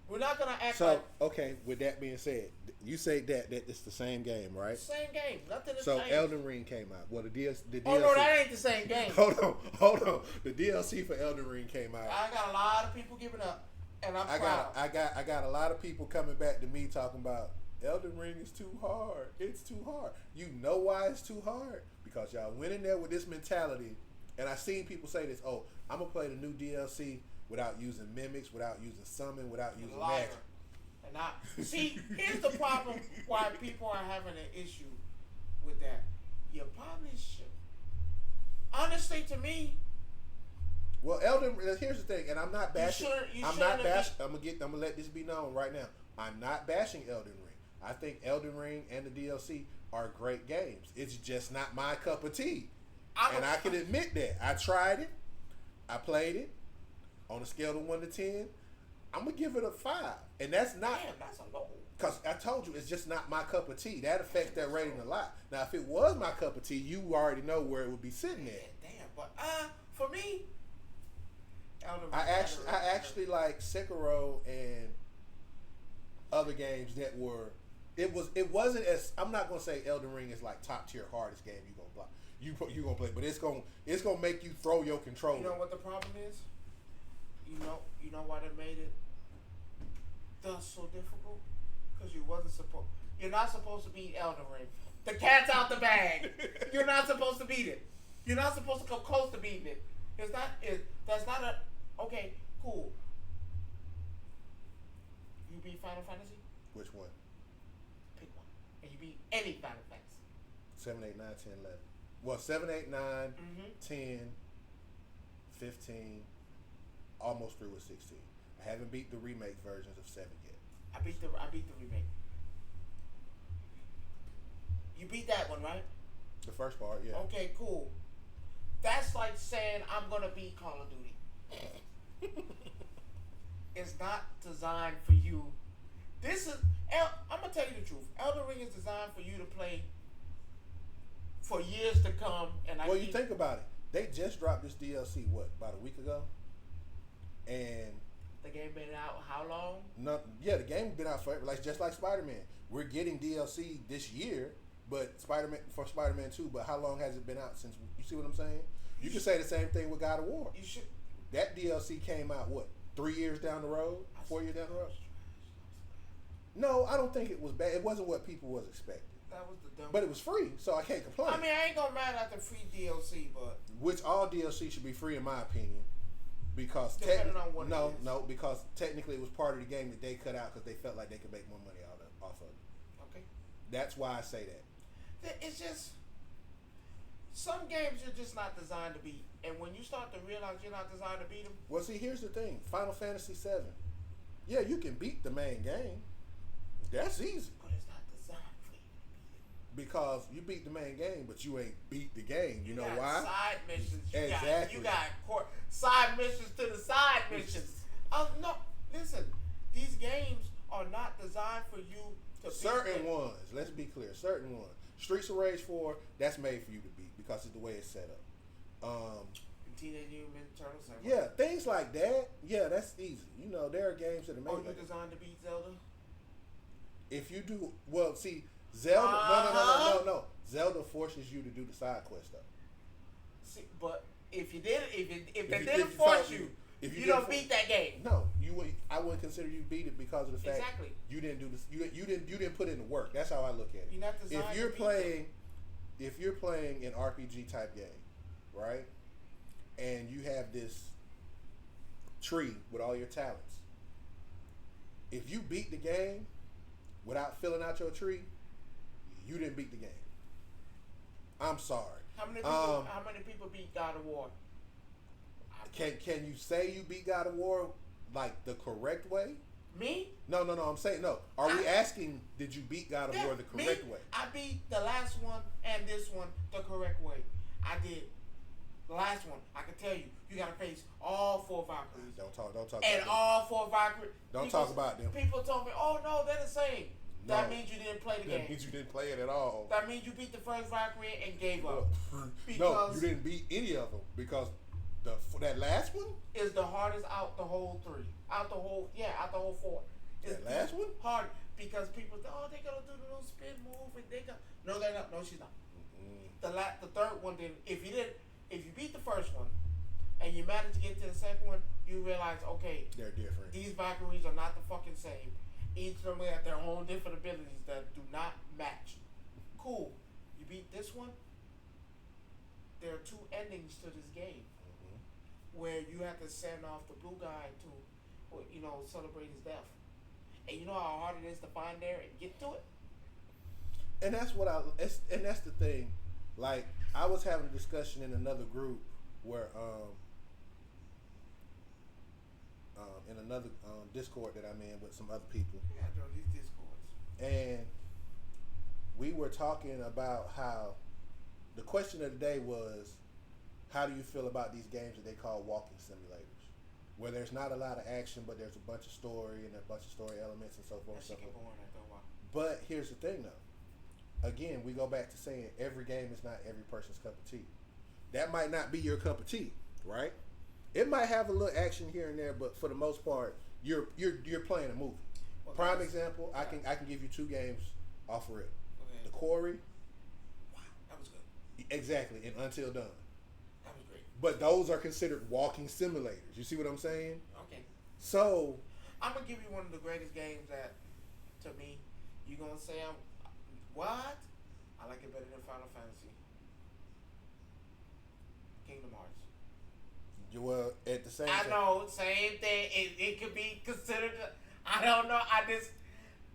We're not gonna act okay. With that being said, you say that it's the same game, right? Same game. Nothing has changed. So Elden Ring came out. Well, the DLC. Oh no, that ain't the same game. Hold on. The DLC for Elden Ring came out. I got a lot of people giving up, and I'm proud. I got a lot of people coming back to me talking about Elden Ring is too hard. It's too hard. You know why it's too hard? Because y'all went in there with this mentality, and I seen people say this. Oh, I'm gonna play the new DLC. Without using mimics, without using summon, without using magic. And see, here's the problem why people are having an issue with that. You probably should. Honestly, to me. Well, here's the thing, and I'm not bashing. I'm gonna let this be known right now. I'm not bashing Elden Ring. I think Elden Ring and the DLC are great games. It's just not my cup of tea, and I can admit that. I tried it. I played it. On a scale of 1 to 10, I'm gonna give it a 5, and that's not. Damn, that's a low. Cause I told you it's just not my cup of tea. That affects that rating a lot. Now, if it was my cup of tea, you already know where it would be sitting at. Damn, but for me, I actually like Sekiro and other games that were. It wasn't as. I'm not gonna say Elden Ring is like top tier hardest game you gonna play. You gonna play, but it's gonna make you throw your controller. You know what the problem is? You know why they made it thus so difficult? Because you're not supposed to beat Elden Ring. The cat's out the bag. You're not supposed to beat it. You're not supposed to come close to beating it. That's not a, okay, cool. You beat Final Fantasy? Which one? Pick one. And you beat any Final Fantasy. 7, 8, 9, 10, 11. Well, 7, 8, 9, 10, 15, almost through with 16. I haven't beat the remake versions of 7 yet. I beat the remake. You beat that one, right? The first part, yeah. Okay, cool. That's like saying I'm gonna beat Call of Duty. It's not designed for you. I'm gonna tell you the truth. Elden Ring is designed for you to play for years to come. And you think about it. They just dropped this DLC. About a week ago? And the game been out how long? No, yeah, the game been out forever. Just like Spider-Man, we're getting DLC this year, but Spider-Man 2. But how long has it been out since? You see what I'm saying? You can say the same thing with God of War. You should. That DLC came out 3 years down the road, 4 years down the road. No, I don't think it was bad. It wasn't what people was expecting. That was the dumb. But it was free, so I can't complain. I mean, I ain't gonna mad at the free DLC, but which all DLC should be free in my opinion. Because because technically it was part of the game that they cut out because they felt like they could make more money off of it. Okay. That's why I say that. It's just some games you're just not designed to beat, and when you start to realize you're not designed to beat them. Well, see, here's the thing: Final Fantasy VII. Yeah, you can beat the main game. That's easy. But it's not designed for you to beat it. Because you beat the main game, but you ain't beat the game. You know got why? Side missions. Exactly. You got side missions to the side missions. No, listen. These games are not designed for you to certain ones. Let's be clear. Certain ones. Streets of Rage 4, that's made for you to beat because of the way it's set up. Teenage Mutant Ninja Turtles. Yeah, things like that. Yeah, that's easy. You know, there are games that are made. Oh, you designed to beat Zelda? If you do, well, see, Zelda. No. Zelda forces you to do the side quest though. See, but if you did, if they didn't force you, if you don't beat that game. No, I wouldn't consider you beat it because of the fact exactly you didn't do this. You didn't put in the work. That's how I look at it. You're not designed if you're playing an RPG type game, right, and you have this tree with all your talents, if you beat the game without filling out your tree, you didn't beat the game. I'm sorry. How many people beat God of War? Can you say you beat God of War like the correct way? Me? No. I'm saying no. Are we asking? Did you beat God of War the correct way? I beat the last one and this one the correct way. I did. The last one, I can tell you, you gotta face all 4 Valkyries. Don't talk. And about all 4 Valkyries. Don't talk about them. People told me, oh no, they're the same. No, that means you didn't play the game. That means you didn't play it at all. That means you beat the first Valkyrie and gave up. No, you didn't beat any of them because that last one is the hardest out the whole 3. Out the whole 4. That last one? Hard because people think, oh, they're gonna do the little spin move and they got no, they're not. No, she's not. Mm-hmm. The third one didn't. If you beat the first one and you manage to get to the second one, you realize, okay, they're different. These Valkyries are not the fucking same. Each of them have their own different abilities that do not match. Cool. You beat this one. There are 2 endings to this game, where you have to send off the blue guy to, celebrate his death. And you know how hard it is to find there and get to it. And that's and that's the thing. Like, I was having a discussion in another group where in another Discord that I'm in with some other people. Yeah, these Discords. And we were talking about how the question of the day was, how do you feel about these games that they call walking simulators, where there's not a lot of action, but there's a bunch of story and a bunch of story elements and so forth and so forth. But here's the thing, though. Again, we go back to saying every game is not every person's cup of tea. That might not be your cup of tea, right? It might have a little action here and there, but for the most part, you're playing a movie. Well, prime example, I can give you 2 games off of it. Okay. The Quarry. Wow, that was good. Exactly, and Until Dawn. That was great. But those are considered walking simulators. You see what I'm saying? Okay. So I'm gonna give you one of the greatest games that, to me, you're gonna say what? I like it better than Final Fantasy. Kingdom Hearts. Well, at the same time. I know, same thing. It could be considered. I don't know.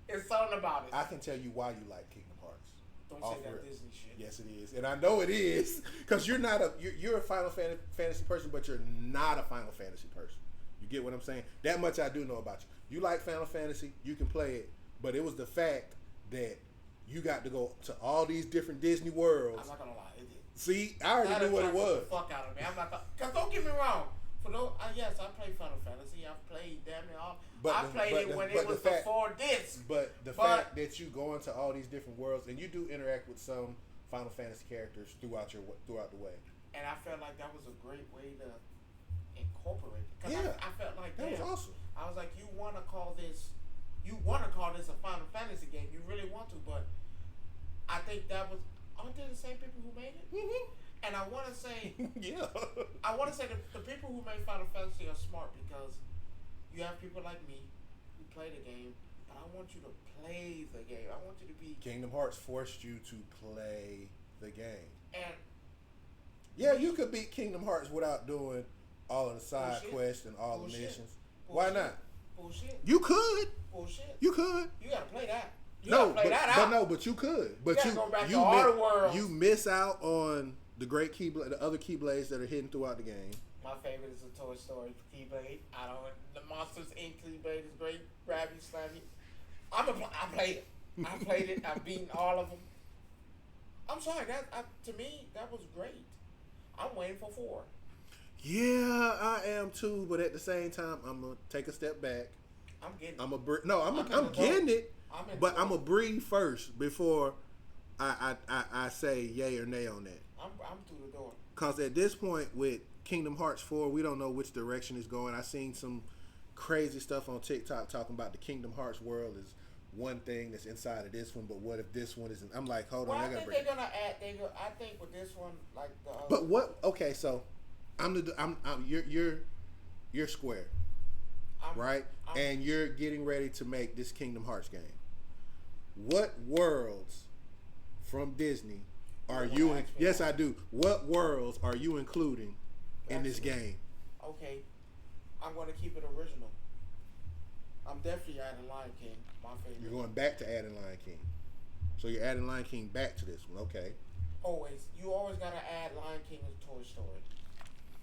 It's something about it. I can tell you why you like Kingdom Hearts. Don't say that Disney shit. Yes, it is, and I know it is because you're a Final Fantasy person, but you're not a Final Fantasy person. You get what I'm saying? That much I do know about you. You like Final Fantasy, you can play it, but it was the fact that you got to go to all these different Disney worlds. I'm not gonna lie, it did. See, I already knew what it was. The fuck out of me. I'm not gonna, cause don't get me wrong. Yes, I played Final Fantasy. I've played damn near all. I played it when it was before this. But the fact that you go into all these different worlds and you do interact with some Final Fantasy characters throughout the way. And I felt like that was a great way to incorporate it. Cause yeah, I felt like that was awesome. I was like, you want to call this a Final Fantasy game? You really want to, but I think aren't they the same people who made it? Mm-hmm. And I want to say, yeah. I want to say the people who made Final Fantasy are smart because you have people like me who play the game, but I want you to play the game. I want you to be. Kingdom Hearts forced you to play the game. And yeah, you could beat Kingdom Hearts without doing all of the side quests and all the missions. Why not? Bullshit. You could. Bullshit. You could. You gotta play that. But you could. But you miss out on the great the other Keyblades that are hidden throughout the game. My favorite is the Toy Story Keyblade. The Monsters Inc. Keyblade is great. Grab you, slam you. I played it. I played it. I've beaten all of them. I'm sorry. To me, that was great. I'm waiting for 4. Yeah, I am too. But at the same time, I'm gonna take a step back. I'm getting. I'm getting it. But I'm gonna breathe first before I say yay or nay on that. I'm through the door. Cause at this point with Kingdom Hearts 4, we don't know which direction it's going. I seen some crazy stuff on TikTok talking about the Kingdom Hearts world is one thing that's inside of this one, but what if this one isn't? I'm like, hold on, I think they're gonna add. I think with this one, like the. But what? Okay, so you're Square, right? And you're getting ready to make this Kingdom Hearts game. What worlds from Disney are you in? Yes, I do. What worlds are you including in this game? Okay, I'm going to keep it original. I'm definitely adding Lion King, my favorite. You're going back to adding Lion King. So you're adding Lion King back to this one, okay? Always. You always got to add Lion King and Toy Story.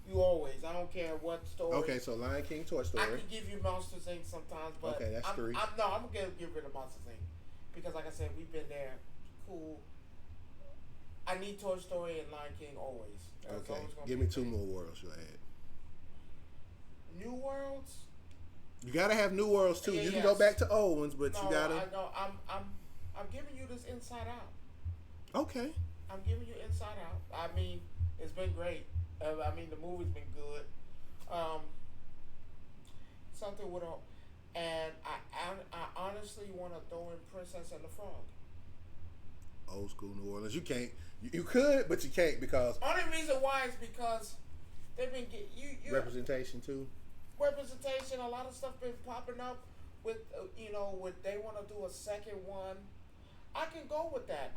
You always. I don't care what story. Okay, so Lion King, Toy Story. I can give you Monsters Inc. sometimes, but okay, that's three. I'm going to get rid of Monsters Inc. Because like I said, we've been there. Cool. I need Toy Story and Lion King always. Okay. Give me two more worlds you'll add. New worlds? You gotta have new worlds too. You can go back to old ones, but you gotta. I'm giving you this Inside Out. Okay. I'm giving you Inside Out. I mean, it's been great. I mean, the movie's been good. Something with a, and I honestly want to throw in Princess and the Frog. Old school New Orleans. You can't. You could, but you can't because. Only reason why is because they've been you representation too. Representation. A lot of stuff been popping up with with they want to do a second one. I can go with that.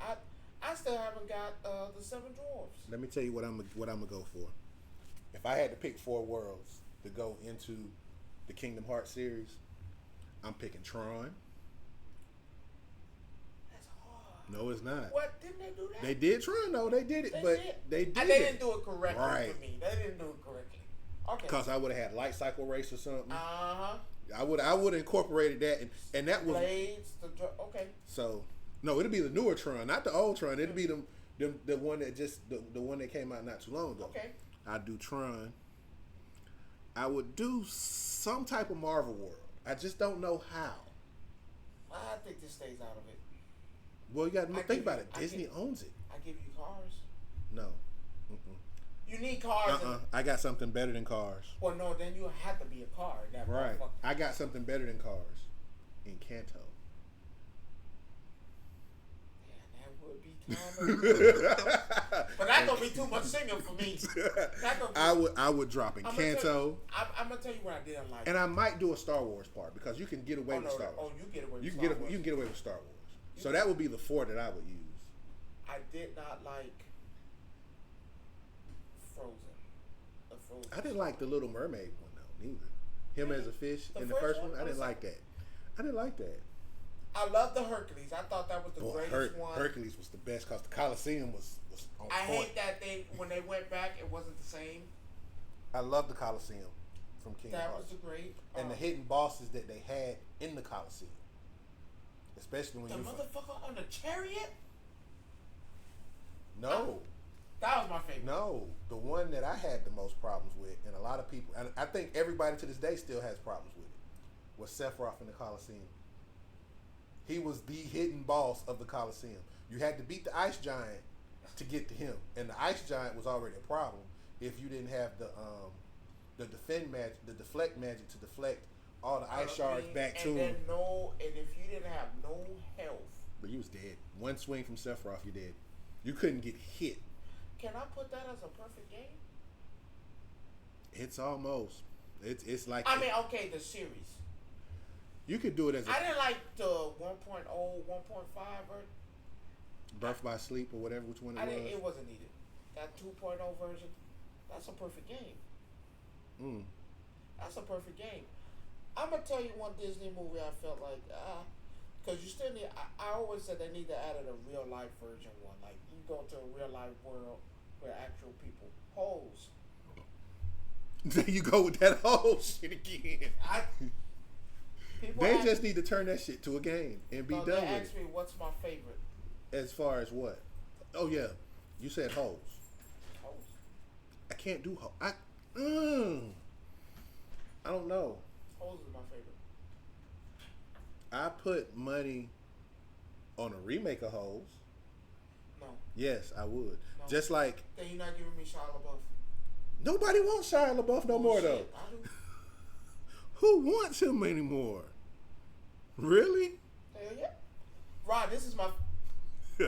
I still haven't got the Seven Dwarfs. Let me tell you what I'm gonna go for. If I had to pick 4 worlds to go into the Kingdom Hearts series, I'm picking Tron. That's hard. No, it's not. What? Didn't they do that? They did Tron. No, they did it, they did. And they didn't do it correctly right. for me. They didn't do it correctly. Okay. Because I would have had Light Cycle Race or something. Uh-huh. I would have incorporated that, and that was Blades. Okay. So no, it'll be the newer Tron, not the old Tron. It'll be the one that just the one that came out not too long ago. Okay. I'd do Tron. I would do some type of Marvel world. I just don't know how. I think this stays out of it. Well, you got to think about it. Disney owns it. I give you Cars. No. You need Cars. I got something better than Cars. Well, no, then you have to be a car. Right. I got something better than Cars. Encanto. But that's gonna be too much singing for me. I would drop Encanto. I'm gonna tell you what I didn't like. And I might do a Star Wars part because you can get away with Star Wars. Oh, you get away with you Star Wars. You can get away with Star Wars. So that would be the 4 that I would use. I did not like Frozen. The Frozen. I didn't like the Little Mermaid one though, neither. Him as a fish in the first one, I didn't like that. I didn't like that. I love the Hercules. I thought that was the greatest one. Hercules was the best because the Coliseum was on point. I hate that when they went back, it wasn't the same. I love the Coliseum from King Hearts. That was great. And the hidden bosses that they had in the Coliseum. Especially when the motherfucker on the chariot? No. That was my favorite. No. The one that I had the most problems with, and a lot of people, and I think everybody to this day still has problems with it, was Sephiroth in the Coliseum. He was the hidden boss of the Coliseum. You had to beat the ice giant to get to him, and the ice giant was already a problem if you didn't have the deflect magic to deflect all the ice shards back to him. And if you didn't have no health, but you was dead. One swing from Sephiroth, you're dead. You couldn't get hit. Can I put that as a perfect game? It's almost. It's like. I mean, okay, the series. You could do it as I didn't like the 1.0, 1.5 or Birth by Sleep or whatever, which one it was. It wasn't needed. That 2.0 version, that's a perfect game. That's a perfect game. I'm going to tell you one Disney movie I felt like, because you still need, I always said they need to add a real life version one. Like, you go to a real life world where actual people pose. There you go with that whole shit again. They just need to turn that shit to a game and be done with it. They asked me what's my favorite. As far as what? Oh yeah, you said hoes. Hoes. I can't do hoes. I don't know. Hoes is my favorite. I put money on a remake of Hoes. No. Yes, I would. No. Just like Then you're not giving me Shia LaBeouf. nobody wants Shia LaBeouf no more though. I do. Who wants him anymore? Really? Hell yeah. Rod, this is my.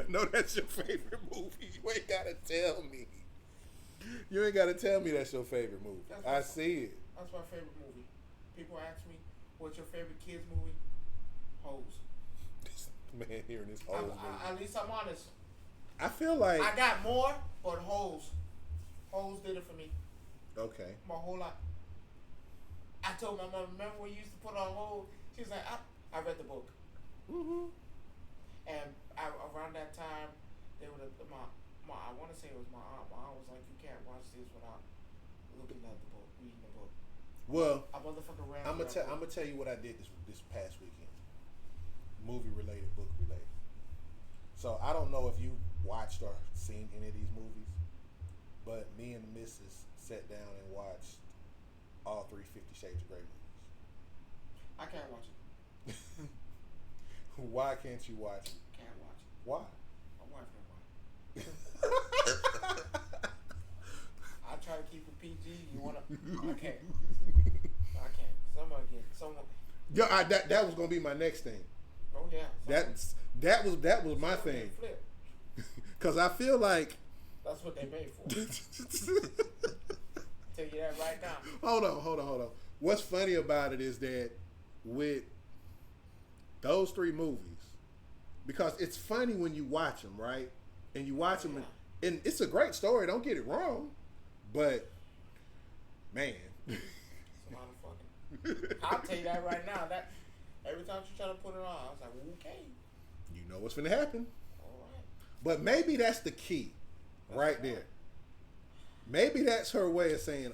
No, that's your favorite movie. You ain't gotta tell me. You ain't gotta tell me that's your favorite movie. I see it. That's my favorite movie. People ask me, "What's your favorite kids movie?" Hose. This man hearing this Hose movie. At least I'm honest. I feel like I got more, but Hose did it for me. Okay. My whole life. I told my mom, remember when you used to put on Hose? She was like, I read the book. Mm-hmm. And around that time, they would have I want to say it was my aunt. My aunt was like, you can't watch this without looking at the book, reading the book. Well, I motherfucker ran. I'm gonna tell you what I did this past weekend. Movie related, book related. So I don't know if you watched or seen any of these movies, but me and the missus sat down and watched all 3 50 Shades of Grey movies. I can't watch it. Why can't you watch it? Can't watch it. Why? My wife don't watch it. I try to keep it PG. You wanna? I can't. I can't. Someone. Yeah, that was gonna be my next thing. Oh yeah. That was my thing. Cause I feel like that's what they paid for. Tell you that right now. Hold on. What's funny about it is that with those 3 movies, because it's funny when you watch them, right? And you watch them, and it's a great story. Don't get it wrong, but man, it's a lot of fucking. I'll tell you that right now. That every time she try to put it on, I was like, okay. You know what's gonna happen. All right. But maybe that's the key, right there. Maybe that's her way of saying,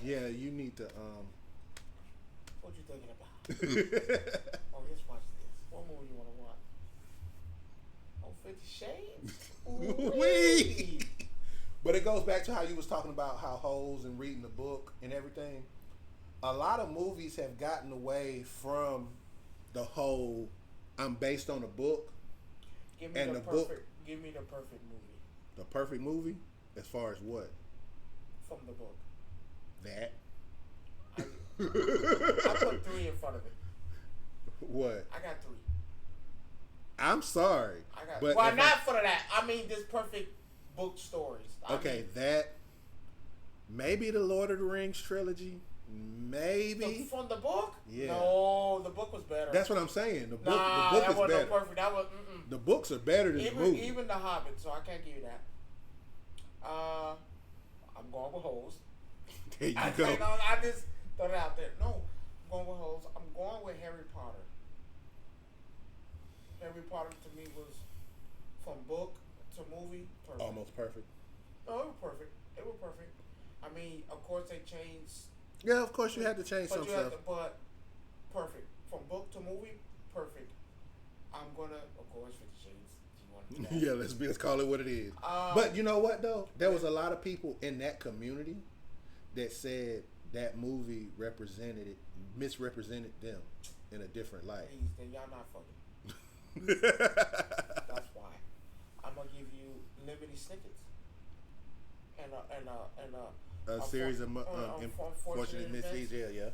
yeah, you need to, What you thinking about? Oh, let's watch this. What movie you want to watch? Oh, 50 Shades? Wee! But it goes back to how you was talking about how hoes and reading the book and everything. A lot of movies have gotten away from the whole, I'm based on a book. Give me the perfect movie. The perfect movie? As far as what? From the book. That. I put 3 in front of it. What? I got 3. I'm sorry. But well, not for that. I mean, this perfect book stories. That. Maybe the Lord of the Rings trilogy. Maybe. From the book? Yeah. No, the book was better. That's what I'm saying. The book that is wasn't better. Perfect. That was. The books are better than the movie. Even The Hobbit, so I can't give you that. I'm going with Holes. There you go. I just throw it out there. No, I'm going with Holes. I'm going with Harry Potter. Harry Potter to me was from book to movie perfect. Almost perfect. No, it was perfect. It was perfect. I mean, of course they changed. Yeah, of course you had to change some stuff. But perfect. From book to movie, perfect. I'm gonna, of course, 50 Shades. Yeah, let's call it what it is. But you know what though? There was a lot of people in that community that said that movie misrepresented them in a different light. Please, then y'all not fucking. That's why. I'm gonna give you limited snippets and a series of unfortunate misdeeds. Yeah.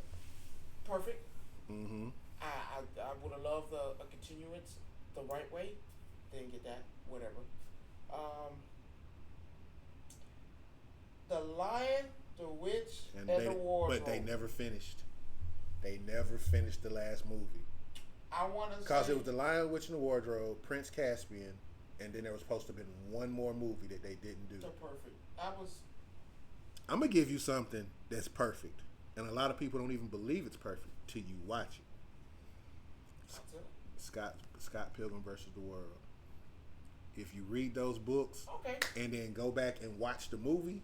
Perfect. Mm-hmm. I would have loved a continuance the right way. Didn't get that. Whatever. The Lion, the Witch, and the Wardrobe. But they never finished. They never finished the last movie. I want to because it was The Lion, Witch, and the Wardrobe, Prince Caspian, and then there was supposed to have been one more movie that they didn't do. So perfect. That was. I'm gonna give you something that's perfect, and a lot of people don't even believe it's perfect till you watch it. That's it. Scott Pilgrim versus the World. If you read those books, okay, and then go back and watch the movie,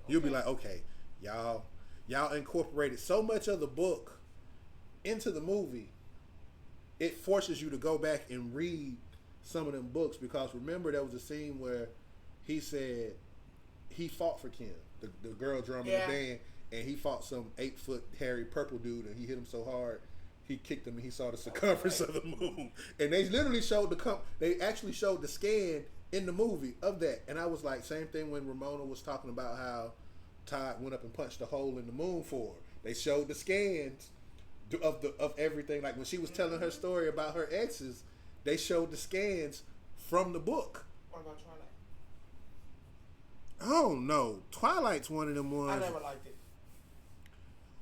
you'll be like, okay, y'all incorporated so much of the book into the movie. It forces you to go back and read some of them books, because remember there was a scene where he said he fought for Kim, the girl drummer in the band, and he fought some 8-foot hairy purple dude, and he hit him so hard he kicked him and he saw the circumference of the moon. And they literally showed they actually showed the scan in the movie of that. And I was like, same thing when Ramona was talking about how Todd went up and punched a hole in the moon for her. They showed the scans of everything. Like when she was telling her story about her exes, they showed the scans from the book. What about Twilight? I don't know. Twilight's one of them ones. I never liked it.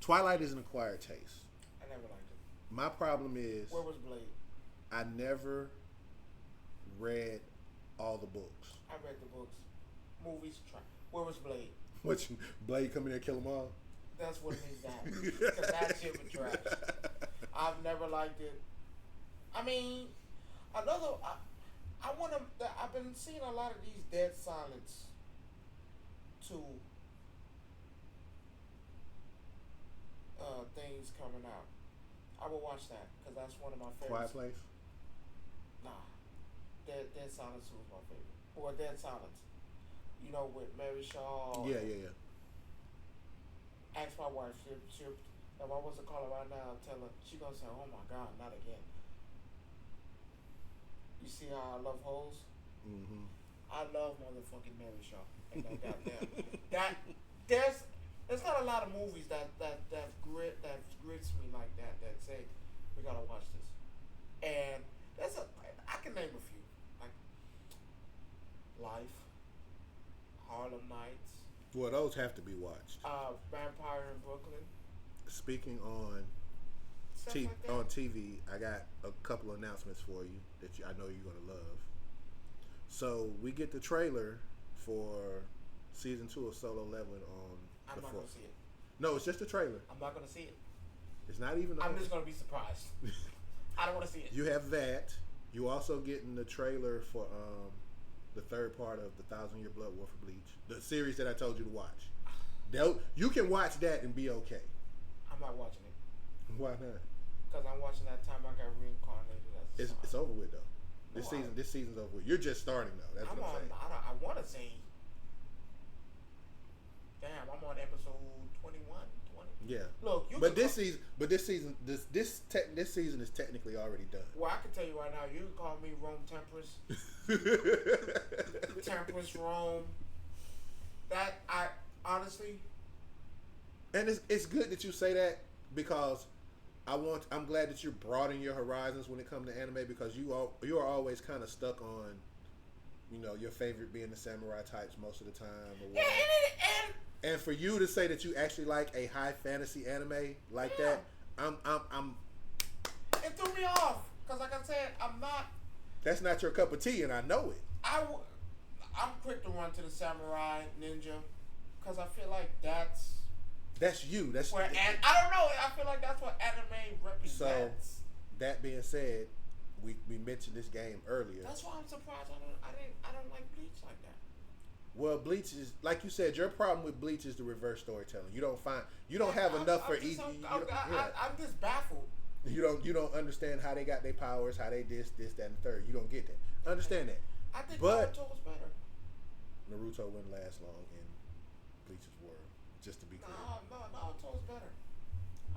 Twilight is an acquired taste. I never liked it. My problem is, where was Blade? I never read all the books. I read the books. Movies, where was Blade? What, Blade come in there and kill them all? That's what it needs to happen. Because that shit was trash. I've never liked it. I mean, I want to. I've been seeing a lot of these Dead Silence 2 things coming out. I will watch that because that's one of my favorites. Quiet Place? Nah. Dead Silence 2 is my favorite. Or Dead Silence. You know, with Mary Shaw. Yeah. Ask my wife. If I was to call her right now, I'll tell her. She gonna say, "Oh my God, not again." You see how I love hoes? Mm-hmm. I love motherfucking Mary Shaw. And that goddamn there's not a lot of movies that grits me like that say we gotta watch this. And I can name a few like Life, Harlem Nights. Well, those have to be watched. Vampire in Brooklyn. Speaking on on TV, I got a couple of announcements for you that I know you're gonna love. So we get the trailer for season 2 of Solo Leveling on I'm the not 4th. gonna see it. No, it's just a trailer. I'm not gonna see it. It's not even. I'm just gonna be surprised. I don't want to see it. You have that. You also getting the trailer for the third part of the 1,000-Year Blood War for Bleach, the series that I told you to watch. You can watch that and be okay. I'm not watching it. Why not? Because I'm watching that time I got reincarnated as a It's over with though. This No, season's over with. You're just starting though. That's what I'm saying. I want to say. Damn, I'm on episode 21, 20. Yeah. Look, this season is technically already done. Well, I can tell you right now, you can call me Rome Temperance. Temperance Rome. That I honestly. And it's good that you say that because I'm glad that you're broadening your horizons when it comes to anime because you are always kind of stuck on, your favorite being the samurai types most of the time. Or whatever. And for you to say that you actually like a high fantasy anime like that, I'm. It threw me off because, like I said, I'm not. That's not your cup of tea, and I know it. I'm quick to run to the samurai ninja because I feel like that's you. That's where, and I don't know. I feel like that's what anime represents. So, that being said, we mentioned this game earlier. That's why I'm surprised. I don't like Bleach like that. Well, Bleach is like you said. Your problem with Bleach is the reverse storytelling. You don't have enough for each. I'm just baffled. You don't understand how they got their powers, how they this, that, and the third. You don't get that. Understand that. I think Naruto was better. Naruto wouldn't last long in Bleach's world. Just to be clear. No, Naruto's better.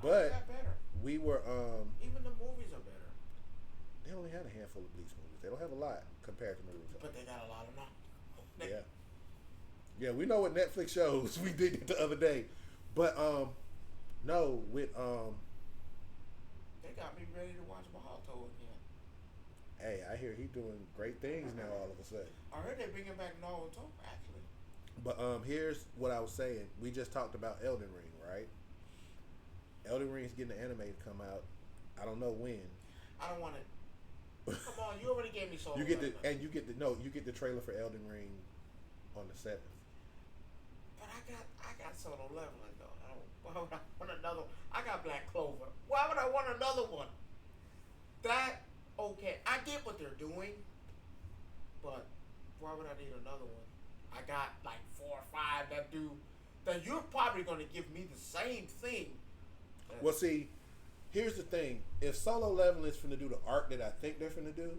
But better. We were even the movies are better. They only had a handful of Bleach movies. They don't have a lot compared to Naruto. But they got a lot of them. Yeah. Yeah, we know what Netflix shows. We did it the other day. But no, with they got me ready to watch Mahito again. Hey, I hear he's doing great things now all of a sudden. I heard they're bringing back Naruto, actually. But here's what I was saying. We just talked about Elden Ring, right? Elden Ring's getting the anime to come out. I don't know when. I don't want it. Come on, you already gave me so. You get the trailer for Elden Ring on the 7th. But I got solo leveling though. Why would I want another? I got Black Clover. Why would I want another one? Okay, I get what they're doing, but why would I need another one? I got like 4 or 5 that do. That you're probably going to give me the same thing. Well, see, here's the thing. If Solo Leveling is finna do the arc that I think they're finna do,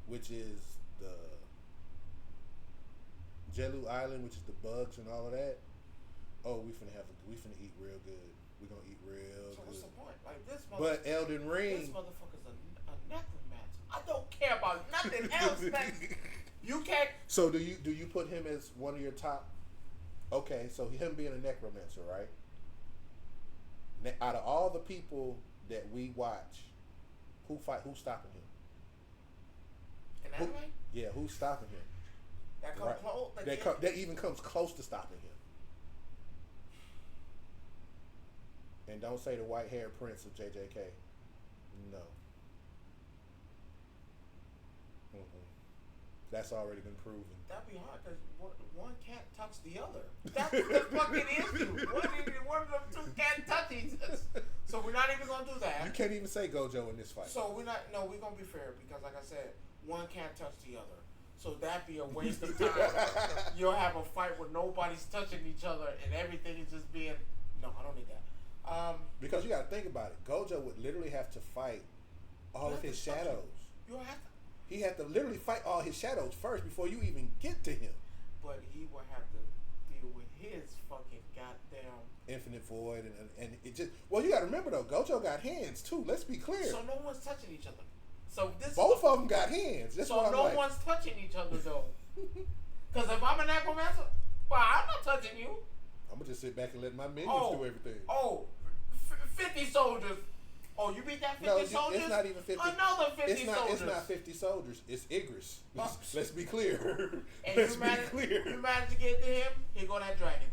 which is the Jelu Island, which is the bugs and all of that, we finna eat real good. We're gonna eat real good. So what's the point? Like this But Elden Ring, this motherfucker's a necromancer. I don't care about nothing else, man. You can't. So do you put him as one of your top? Okay, so him being a necromancer, right? Out of all the people that we watch, who's stopping him? In anime? Yeah, who's stopping him? That comes close. That even comes close to stopping him. And don't say the white-haired prince of JJK. No. That's already been proven. That'd be hard because one can't touch the other. That's the fucking issue. One of them two can't touch each other. So we're not even gonna do that. You can't even say Gojo in this fight. So we're not. No, we're gonna be fair because, like I said, one can't touch the other. So that'd be a waste of time. You'll have a fight where nobody's touching each other and everything is just being. No, I don't need that. Because you got to think about it. Gojo would literally have to fight all of his shadows. You have to. He had to literally fight all his shadows first before you even get to him. But he will have to deal with his fucking goddamn infinite void and it just. Well, you got to remember though, Gojo got hands too. Let's be clear. So no one's touching each other. So this both of them got hands. That's so no one's touching each other though. Because if I'm a necromancer, well, I'm not touching you. I'm gonna just sit back and let my minions do everything. 50 soldiers. Oh, you beat that 50 soldiers? It's not even 50. Another 50 soldiers. It's not 50 soldiers. It's Igris. Let's be clear. And you managed to get to him, here go that dragon.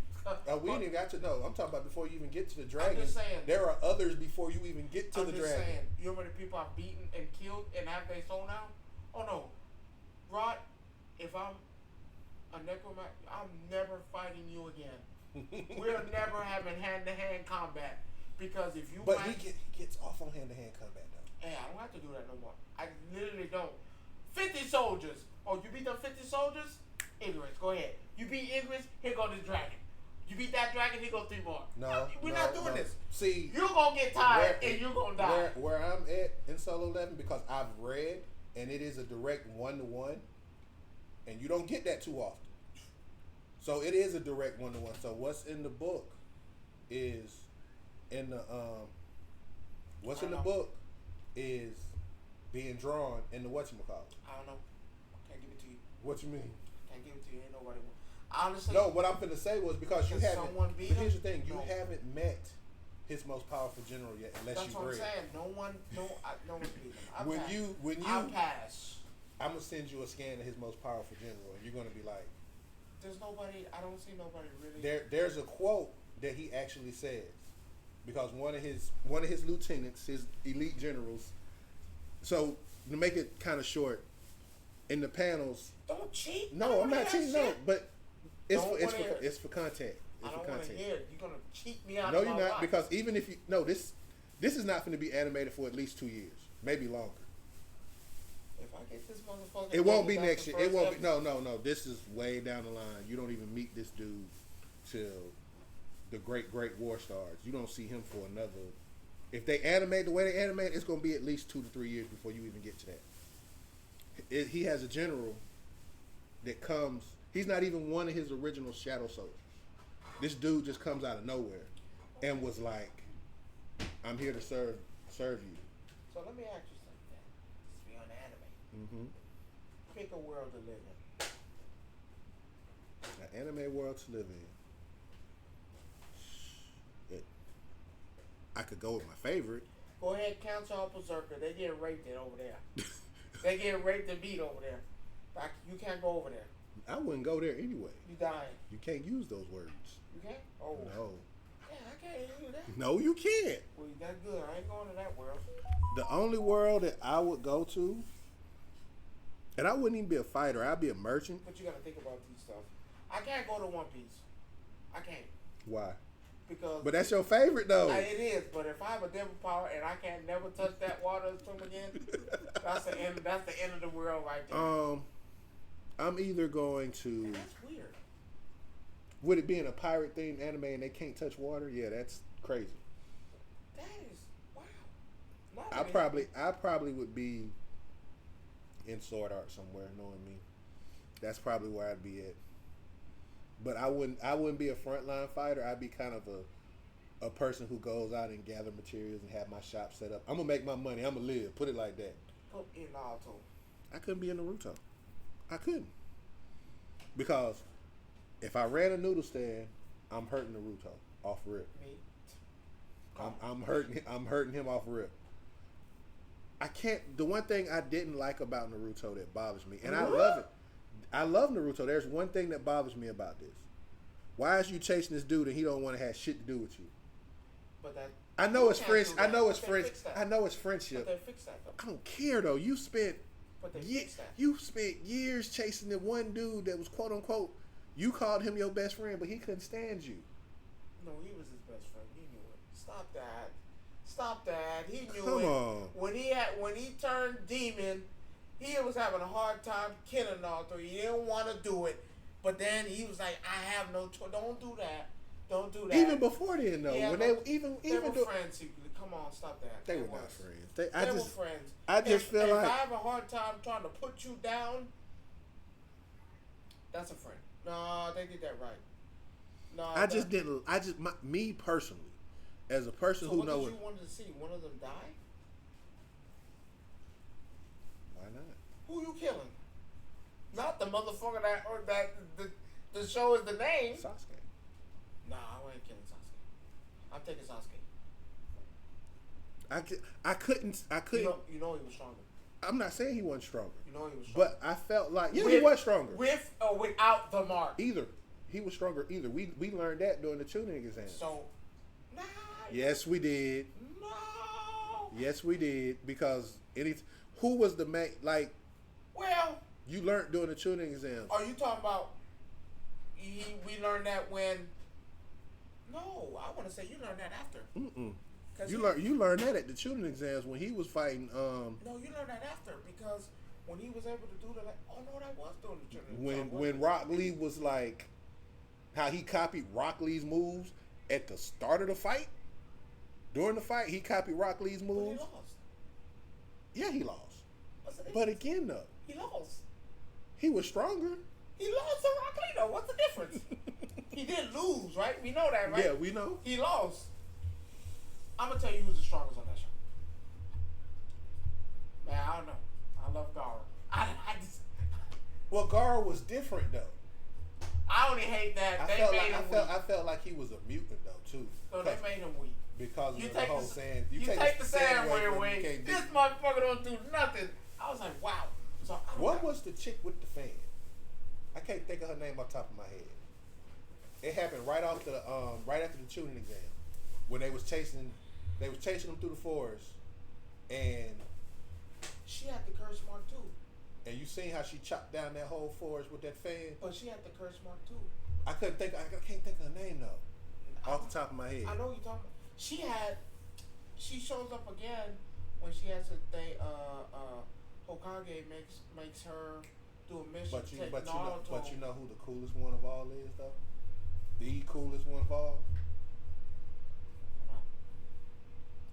We ain't even got to know. I'm talking about before you even get to the dragon. I'm just saying. There are others before you even get to the dragon. I'm just saying. You know how many people I've beaten and killed and have their soul now? Oh no. Rod, if I'm a necromancer, I'm never fighting you again. We're never having hand-to-hand combat. Because if you But he gets off on hand-to-hand combat though. Hey, I don't have to do that no more. I literally don't. 50 soldiers. Oh, you beat them 50 soldiers? Ignorance, go ahead. You beat Ignorance, here go this dragon. You beat that dragon, here go 3 more. We're not doing this. See, you're gonna get tired and you're gonna die. Where I'm at in Solo 11, because I've read and it is a direct 1-to-1, and you don't get that too often. So it is a direct 1-to-1. So what's in the book is in the what's in the book is being drawn in the whatchamacallit. I don't know. Can't give it to you. What you mean? Can't give it to you. Ain't nobody. Honestly. No, what I'm finna say was because you haven't. Here's the thing: you haven't met his most powerful general yet, unless you've read. That's what I'm saying. No one beat him. When you I'll pass. I'm gonna send you a scan of his most powerful general, and you're gonna be like, "There's nobody. I don't see nobody really." There's a quote that he actually says. Because one of his lieutenants, his elite generals. So to make it kind of short, in the panels. Don't cheat. No, I'm not cheating. No, but it's for content. I don't want to hear it. You're gonna cheat me out. No, you're not. Because even if you this is not going to be animated for at least 2 years, maybe longer. If I get this motherfucker, it won't be next year. It won't be. No. This is way down the line. You don't even meet this dude till the great war stars. You don't see him for another. If they animate the way they animate, it's going to be at least 2 to 3 years before you even get to that. He has a general that comes. He's not even one of his original shadow soldiers. This dude just comes out of nowhere and was like, "I'm here to serve you." So let me ask you something. Just be on anime. Mm-hmm. Pick a world to live in. An anime world to live in. I could go with my favorite. Go ahead, count y'all Berserker. They get raped over there. They get raped and beat over there. You can't go over there. I wouldn't go there anyway. You dying. You can't use those words. You can't? Oh. No. Yeah, I can't use that. No, you can't. Well, that's good. I ain't going to that world. The only world that I would go to, and I wouldn't even be a fighter. I'd be a merchant. But you got to think about these stuff. I can't go to One Piece. I can't. Why? Because but that's your favorite though. It is, but if I have a devil power and I can't never touch that water and swim again, that's the end. That's the end of the world right there. I'm either going to. And that's weird. Would it be in a pirate themed anime and they can't touch water? Yeah, that's crazy. That is wow. I probably would be in sword art somewhere, knowing me. That's probably where I'd be at. But I wouldn't be a frontline fighter. I'd be kind of a person who goes out and gather materials and have my shop set up. I'm gonna make my money. I'm gonna live. Put it like that. Put in Naruto. I couldn't be in Naruto. I couldn't. Because if I ran a noodle stand, I'm hurting Naruto off rip. Me. I'm hurting him off rip. I can't. The one thing I didn't like about Naruto that bothers me, and I love it. I love Naruto. There's one thing that bothers me about this. Why is you chasing this dude and he don't want to have shit to do with you? But that I know it's French. I know it's French. French. I know it's friendship. But they fix that though. I don't care though. You spent Fix that. you spent years chasing the one dude that was quote unquote. You called him your best friend, but he couldn't stand you. No, he was his best friend. He knew it. Stop that. Stop that. He knew Come it. on. When he turned demon, he was having a hard time killing Naruto. He didn't want to do it, but then he was like, "I have no choice. Don't do that. Don't do that." Even before then, though, when they were friends secretly. Come on, stop that. They were not friends. They were friends. I just feel like if I have a hard time trying to put you down, that's a friend. No, they did that right. No, me personally, as a person who knows. What did you want to see? One of them die? Why not? Who you killing? Not the motherfucker that the show is the name. Sasuke. Nah, I ain't killing Sasuke. I'm taking Sasuke. I couldn't. You know he was stronger. I'm not saying he wasn't stronger. You know he was stronger. But I felt like he was stronger. With or without the mark. Either. He was stronger either. We learned that during the tuning exam. So, nah. Yes, we did. No. Yes, we did. Because who was the main, like, well, you learned during the tuning exam. Are you talking about we learned that when, no, I want to say you learned that after. Mm-mm. You learned that at the tuning exams when he was fighting. No, you learned that after because when he was able to do that. Oh no, that was during the tuning. When Rock Lee was like, how he copied Rock Lee's moves at the start of the fight. During the fight, he copied Rock Lee's moves. But he lost. Yeah, he lost. But again, though, he lost. He was stronger. He lost to Rock Lee, though. What's the difference? He didn't lose, right? We know that, right? Yeah, we know. He lost. I'm gonna tell you who's the strongest on that show. Man, I don't know. I love Gara. I just. Well, Gara was different though. I only hate that they made him weak. I felt like he was a mutant though too. So they made him weak because of the whole sand. You take the sand away. This motherfucker don't do nothing. I was like, wow. So what was the chick with the fan? I can't think of her name off the top of my head. It happened right after the tuning exam when they was chasing them through the forest, and she had the curse mark too. And you seen how she chopped down that whole forest with that fan? But she had the curse mark too. I can't think of her name though. Off the top of my head. I know you're talking about. She shows up again when she has Hokage makes her do a mission. But you know who the coolest one of all is though? The coolest one of all?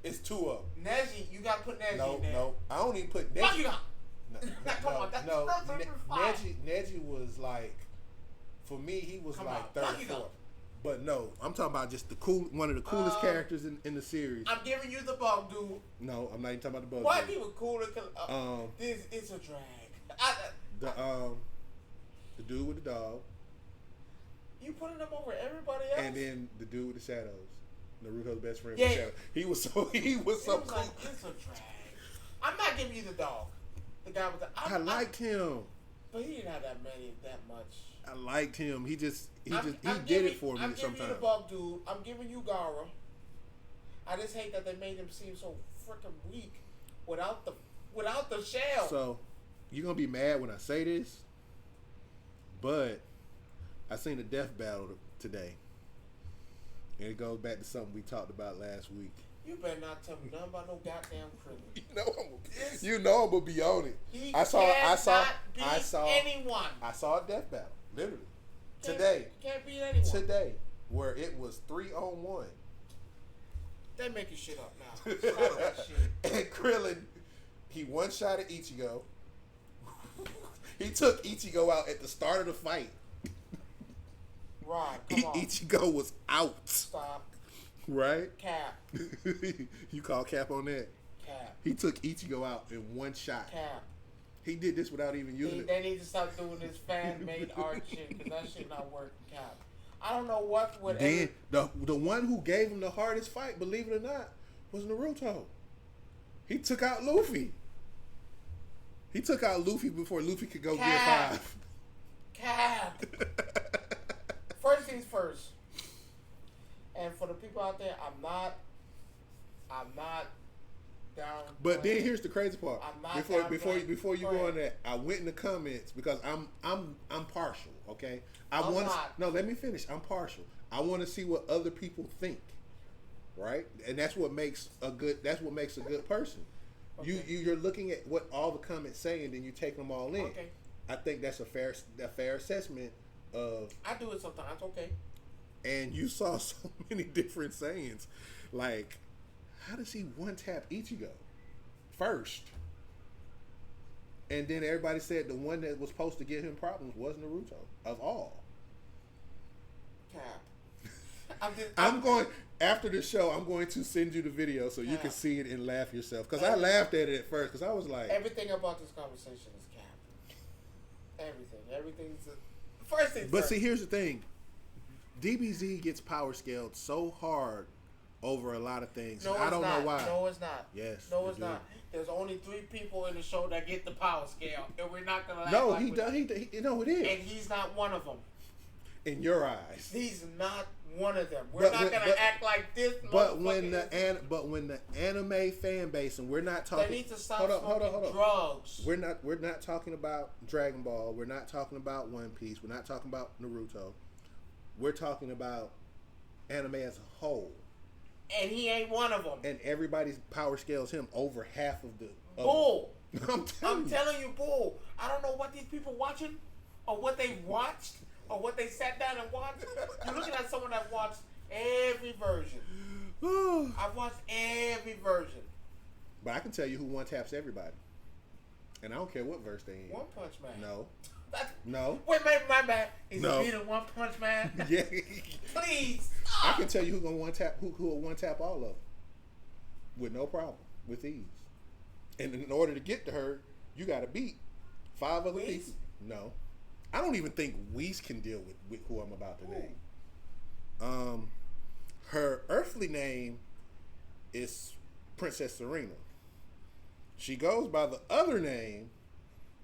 It's two of them. Neji, you gotta put Neji in there. No, I don't even put Neji. What you got? No, Neji was like, for me, he was like third or fourth. But no, I'm talking about just one of the coolest characters in the series. I'm giving you the bug, dude. No, I'm not even talking about the bug. Why he was cooler? This is a drag. The dude with the dog. You putting them over everybody else. And then the dude with the shadows. Naruto's best friend with the shadows. He was so cool. Like, it's a drag. I'm not giving you the dog. The guy with the. I liked him. But he didn't have that much. I liked him. He did it for me sometimes. I'm giving you the bug, dude. I'm giving you Gara. I just hate that they made him seem so freaking weak without the shell. So, you're gonna be mad when I say this, but I seen the death battle today, and it goes back to something we talked about last week. You better not tell me nothing about no goddamn Krillin. You know I'm gonna be on it. I saw anyone. I saw a death battle, literally. Today. Can't beat anyone. Today, where it was 3-on-1. They making shit up now. Stop that shit. And Krillin, he one-shot at Ichigo. He took Ichigo out at the start of the fight. Right, come on. Ichigo was out. Stop. Right? Cap. You call cap on that? Cap. He took Ichigo out in one shot. Cap. He did this without even using it. They need to stop doing this fan-made art shit because that shit not working, Cap. I don't know what would. Then the one who gave him the hardest fight, believe it or not, was Naruto. He took out Luffy. He took out Luffy before Luffy could go get 5. Cap. First things first. And for the people out there, I'm not down. But then here's the crazy part. Before you go on that, I went in the comments because I'm partial. Okay, let me finish. I'm partial. I want to see what other people think, right? And that's what makes a good person. Okay. You're looking at what all the comments saying, then you take them all in. Okay. I think that's a fair assessment of. I do it sometimes. Okay. And you saw so many different sayings, like, how does he one tap Ichigo first? And then everybody said the one that was supposed to give him problems was Naruto of all. Cap. I'm going after the show. I'm going to send you the video so you can see it and laugh yourself. Because I laughed at it at first. Because I was like, everything about this conversation is cap. Everything's first thing. But see, here's the thing. DBZ gets power scaled so hard over a lot of things. No, I don't know why. No, it's not. Yes. No, it's not. There's only 3 people in the show that get the power scale, and we're not gonna. No, he does. No, it is. And he's not one of them. In your eyes, he's not one of them. We're not gonna act like this. But when the anime fan base, and we're not talking. They need to stop smoking drugs. We're not talking about Dragon Ball. We're not talking about One Piece. We're not talking about Naruto. We're talking about anime as a whole. And he ain't one of them. And everybody's power scales him over half of the... Bull. I'm telling you, bull. I don't know what these people watching or what they watched or what they sat down and watched. You're looking at someone that watched every version. I've watched every version. But I can tell you who one taps everybody. And I don't care what verse they in. One Punch Man. No. No. Wait, my bad. Is he beating One Punch Man? Yeah. Please. I can tell you who gonna one tap who will one tap all of them with no problem, with ease. And in order to get to her, you got to beat 5 other people. No, I don't even think Whis can deal with who I'm about to name. Her earthly name is Princess Serena. She goes by the other name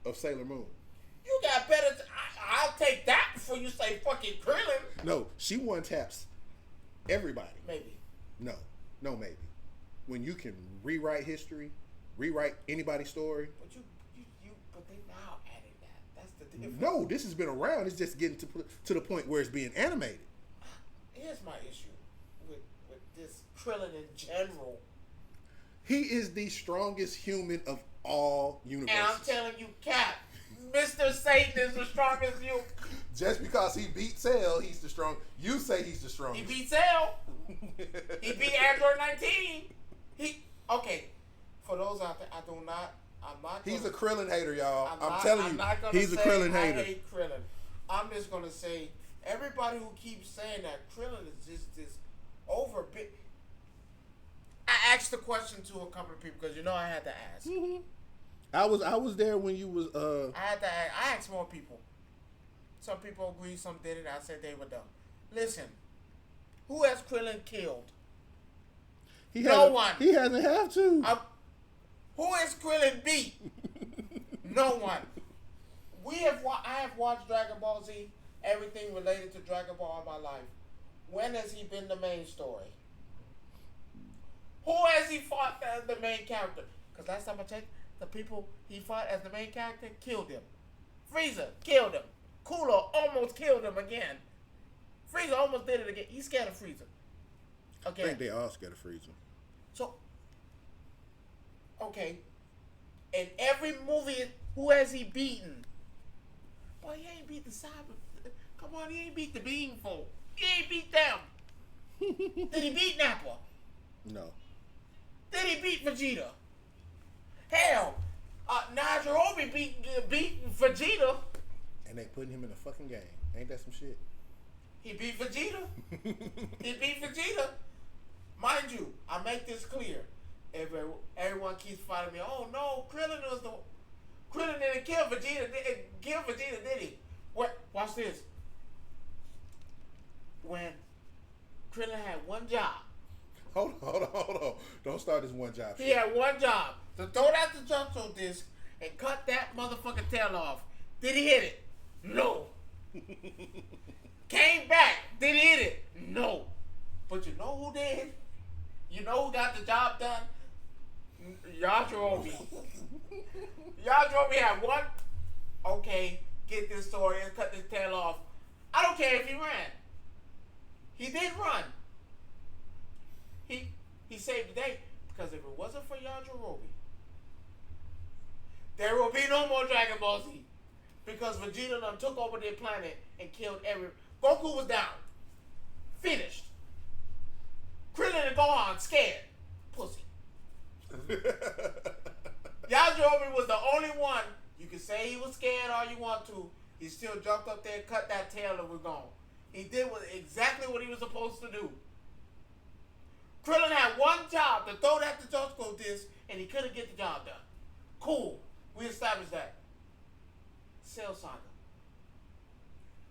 of Sailor Moon. You got better. I'll take that before you say fucking Krillin. No, she one taps everybody. Maybe. No, maybe. When you can rewrite history, rewrite anybody's story. But they now adding that. That's the difference. No, this has been around. It's just getting to the point where it's being animated. Here's my issue with this Krillin in general. He is the strongest human of all universes. And I'm telling you, Cap, Mr. Satan is the strongest you. Just because he beat Cell, he's the strong. You say he's the strongest. He beat Cell. He beat Android 19. Okay. For those out there, I'm not. He's a Krillin hater, y'all. I'm telling you, he's a Krillin hater. I hate Krillin. I'm just gonna say everybody who keeps saying that Krillin is just this over bit. I asked the question to a couple of people because I had to ask. Mm-hmm. I was there when you was. I had to ask. I asked more people. Some people agreed, some didn't. I said they were dumb. Listen, who has Krillin killed? No one. He hasn't have to. Who has Krillin beat? No one. I have watched Dragon Ball Z, everything related to Dragon Ball in my life. When has he been the main story? Who has he fought as the main character? Because last time I checked, the people he fought as the main character killed him. Frieza killed him. Cooler almost killed him again. Frieza almost did it again. He's scared of Frieza. Okay. I think they all scared of Frieza. So, okay. In every movie, who has he beaten? Boy, he ain't beat the Cyber. Come on, he ain't beat the Bean folk. He ain't beat them. Did he beat Nappa? No. Did he beat Vegeta? Hell, Najirobe beat Vegeta. And they putting him in a fucking game. Ain't that some shit? He beat Vegeta. He beat Vegeta. Mind you, I make this clear. If everyone keeps fighting me, oh no, Krillin was the... Krillin didn't kill Vegeta. Did he? What? Watch this. When Krillin had one job. Hold on. Don't start this one job. He had one job to throw that the Junko disc and cut that motherfucking tail off. Did he hit it? No. Came back. Did he hit it? No. But you know who did? You know who got the job done? Yajirobe. Yajirobe had one. Okay, get this story and cut this tail off. I don't care if he ran. He did run. He saved the day because if it wasn't for Yajirobe, there will be no more Dragon Ball Z because Vegeta done took over their planet and killed every. Goku was down, finished. Krillin and Gohan scared, pussy. Yajirobe was the only one. You can say he was scared all you want to. He still jumped up there, cut that tail, and was gone. He did exactly what he was supposed to do. Krillin had one job to throw that to Josko disc, and he couldn't get the job done. Cool. We established that. Cell Saga.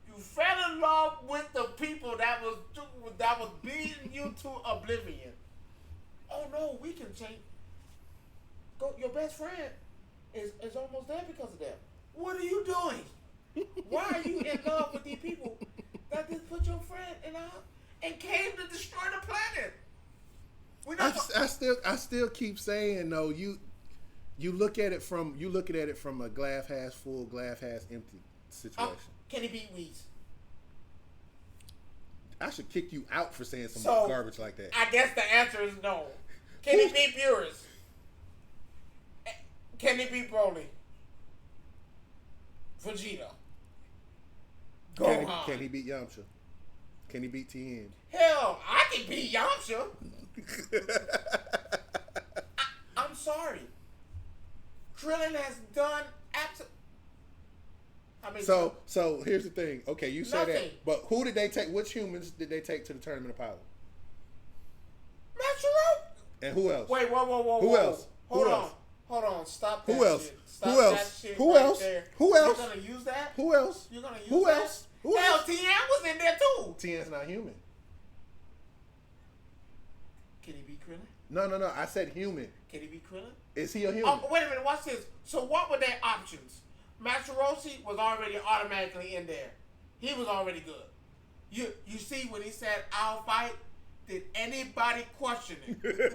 You fell in love with the people that was beating you to oblivion. Oh no, we can change. Go. Your best friend is almost there because of them. What are you doing? Why are you in love with these people that just put your friend in out and came to destroy the planet? I still keep saying though, you look at it from a glass half full, glass half empty situation. Can he beat Whis? I should kick you out for saying some garbage like that. I guess the answer is no. Can he beat Beerus? Can he beat Broly? Vegeta? Gohan? Can he beat Yamcha? Can he beat Tien? Hell, I can beat Yamcha. I'm sorry. Krillin has done absolutely. So here's the thing. Okay, you say Nothing. that, but who did they take? Which humans did they take to the Tournament of Power? Natural. And who else? Wait, whoa. Who else? Hold on. Stop that Who else? shit. Stop Who else? that shit Who right else? there. Who else? You're gonna use that? Who else? You're gonna use Who that? else? Who Hell, else? Tien was in there too. Tien's not human. Can he beat Krillin? No. I said human. Can he beat Krillin? Is he a human? Oh, wait a minute. Watch this. So what were their options? Masaroshi was already automatically in there. He was already good. You see when he said, "I'll fight," did anybody question it?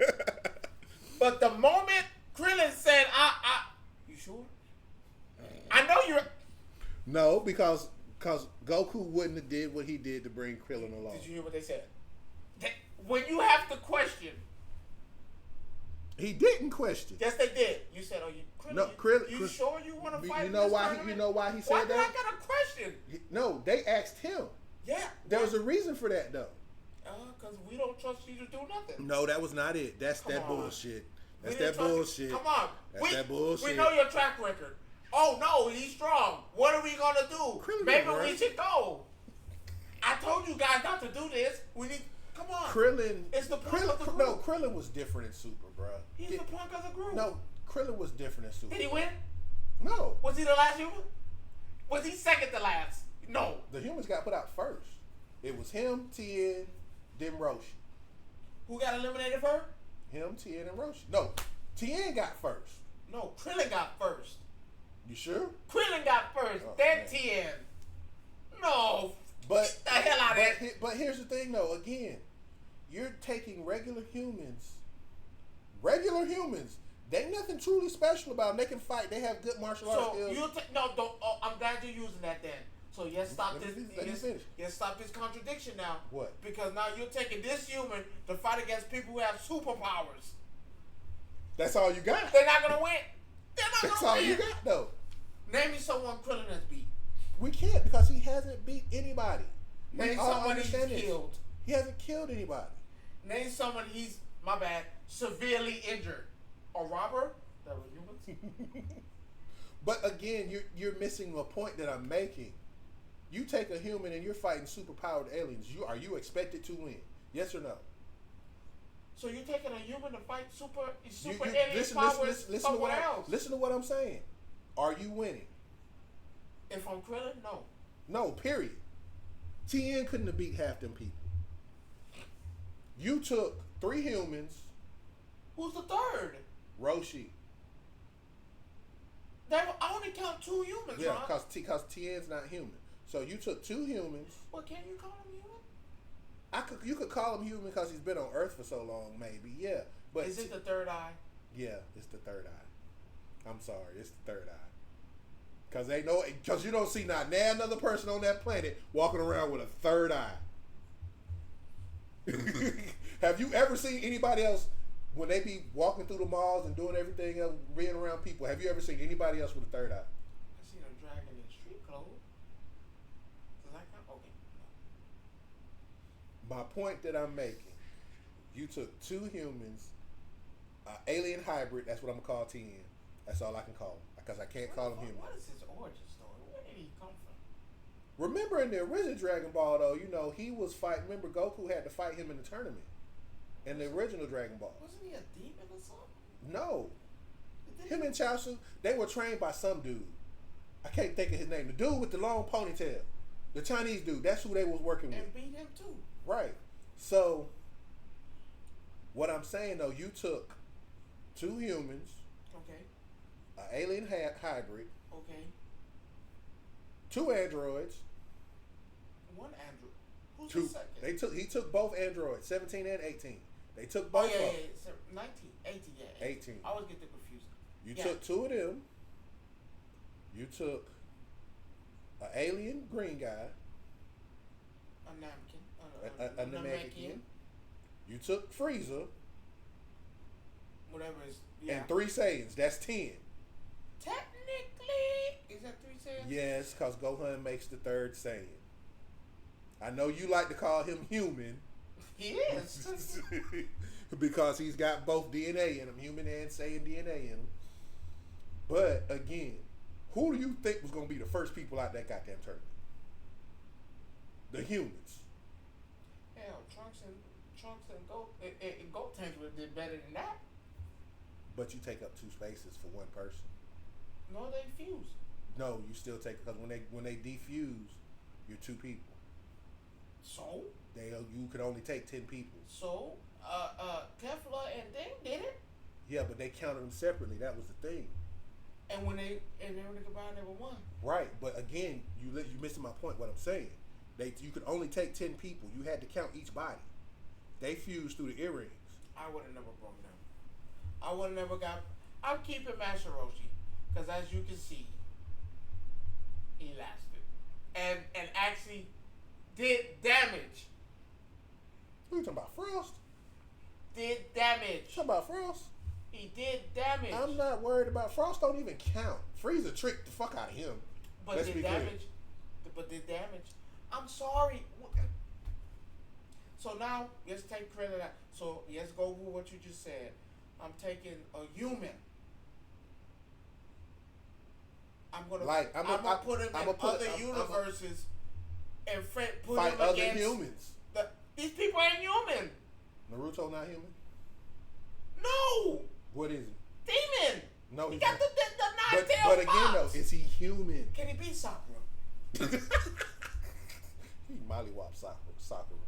But the moment Krillin said, you sure? I know you're. No, because Goku wouldn't have did what he did to bring Krillin along. Did you hear what they said? When you have to question. He didn't question. Yes, they did. You said, "Oh, Krillin, no, Krillin. You sure you want to fight?" You know why? You know why he said that? Why did I got a question? No, they asked him. Yeah. There was a reason for that though. Because we don't trust you to do nothing. No, that was not it. That's that bullshit. That's that bullshit. Come on. That's that bullshit. We know your track record. Oh no, he's strong. What are we gonna do? Maybe we should go. I told you guys not to do this. We need. Come on. Krillin. It's the punk of the group. No, Krillin was different in Super, bro. He's the punk of the group. No, Krillin was different in Super. Did he win? No. Was he the last human? Was he second to last? No. The humans got put out first. It was him, Tien, then Roshi. Who got eliminated first? Him, Tien, and Roshi. No, Tien got first. No, Krillin got first. You sure? Krillin got first, then Tien. No. Get the hell out of here. But here's the thing, though. Again, you're taking regular humans. Regular humans. There ain't nothing truly special about them. They can fight. They have good martial arts skills. I'm glad you're using that then. So yes, stop this. Let me finish. Yes, stop this contradiction now. What? Because now you're taking this human to fight against people who have superpowers. That's all you got. They're not gonna win. They're not That's gonna all win. you got, though. Name me someone Krillin has beat. We can't because he hasn't beat anybody. Name someone he's killed. He hasn't killed anybody. Name someone he's, my bad, severely injured. A robber? That was humans. But again, you're missing a point that I'm making. You take a human and you're fighting superpowered aliens. Are you expected to win? Yes or no? So you're taking a human to fight super alien powers somewhere else? Listen to what I'm saying. Are you winning? If I'm Krillin, no. No, period. TN couldn't have beat half them people. You took 3 humans. Who's the third? Roshi. I only count 2 humans, Yeah, Ron. because TN's not human. So you took 2 humans. Well, can you call him human? You could call him human because he's been on Earth for so long, maybe. Yeah, but is it the third eye? Yeah, it's the third eye. I'm sorry, it's the third eye. Because you don't see not another person on that planet walking around with a third eye. Have you ever seen anybody else when they be walking through the malls and doing everything else, being around people? Have you ever seen anybody else with a third eye? I see them dragging in street clothes. Okay. My point that I'm making, you took 2 humans, alien hybrid. That's what I'm gonna call TN. That's all I can call him because I can't call him human. What is his origin story? Where did he come from? Remember in the original Dragon Ball, though, he was fighting. Remember, Goku had to fight him in the tournament. In the original Dragon Ball. Wasn't he a demon or something? No. Him and Chaozu, they were trained by some dude. I can't think of his name. The dude with the long ponytail. The Chinese dude. That's who they was working with. And beat him too. Right. So, what I'm saying, though, you took 2 humans. Okay. An alien hybrid. Okay. 2 androids. 1 android. Who's the second? He took both androids, 17 and 18. They took both of them. So 19, 18, yeah. 18. I always get them confused. You took 2 of them. You took an alien green guy. A Namekian. A Namekian. You took Frieza. Whatever is, yeah. And 3 Saiyans. That's 10. Technically, is that 3 Saiyans? Yes, because Gohan makes the 3rd Saiyan. I know you like to call him human. He is. Because he's got both DNA in him, human and Saiyan DNA in him. But, again, who do you think was going to be the first people out that goddamn tournament? The humans. Hell, Trunks and Gotenks would have did better than that. But you take up 2 spaces for 1 person. No, they fuse. No, you still take, because when they defuse, you're 2 people. So? You could only take 10 people. So, Kefla and them did it. Yeah, but they counted them separately. That was the thing. And when they combined, they were 1. Right, but again, you missing my point. What I'm saying, you could only take 10 people. You had to count each body. They fused through the earrings. I would have never broke them. I would have never got. I'm keeping Master Roshi because, as you can see, he lasted and actually did damage. Who you talking about? Frost? Did damage. You talking about Frost? He did damage. I'm not worried about Frost. Don't even count. Frieza tricked the fuck out of him. But did damage. But did damage. I'm sorry. So now let's take credit out. So let's go with what you just said. I'm taking a human. I'm gonna put him in other universes and put fight him other against humans. These people ain't human. Naruto not human? No. What is he? Demon. No, he got the nine-tailed But again, though, is he human? Can he beat Sakura? He mollywop Sakura.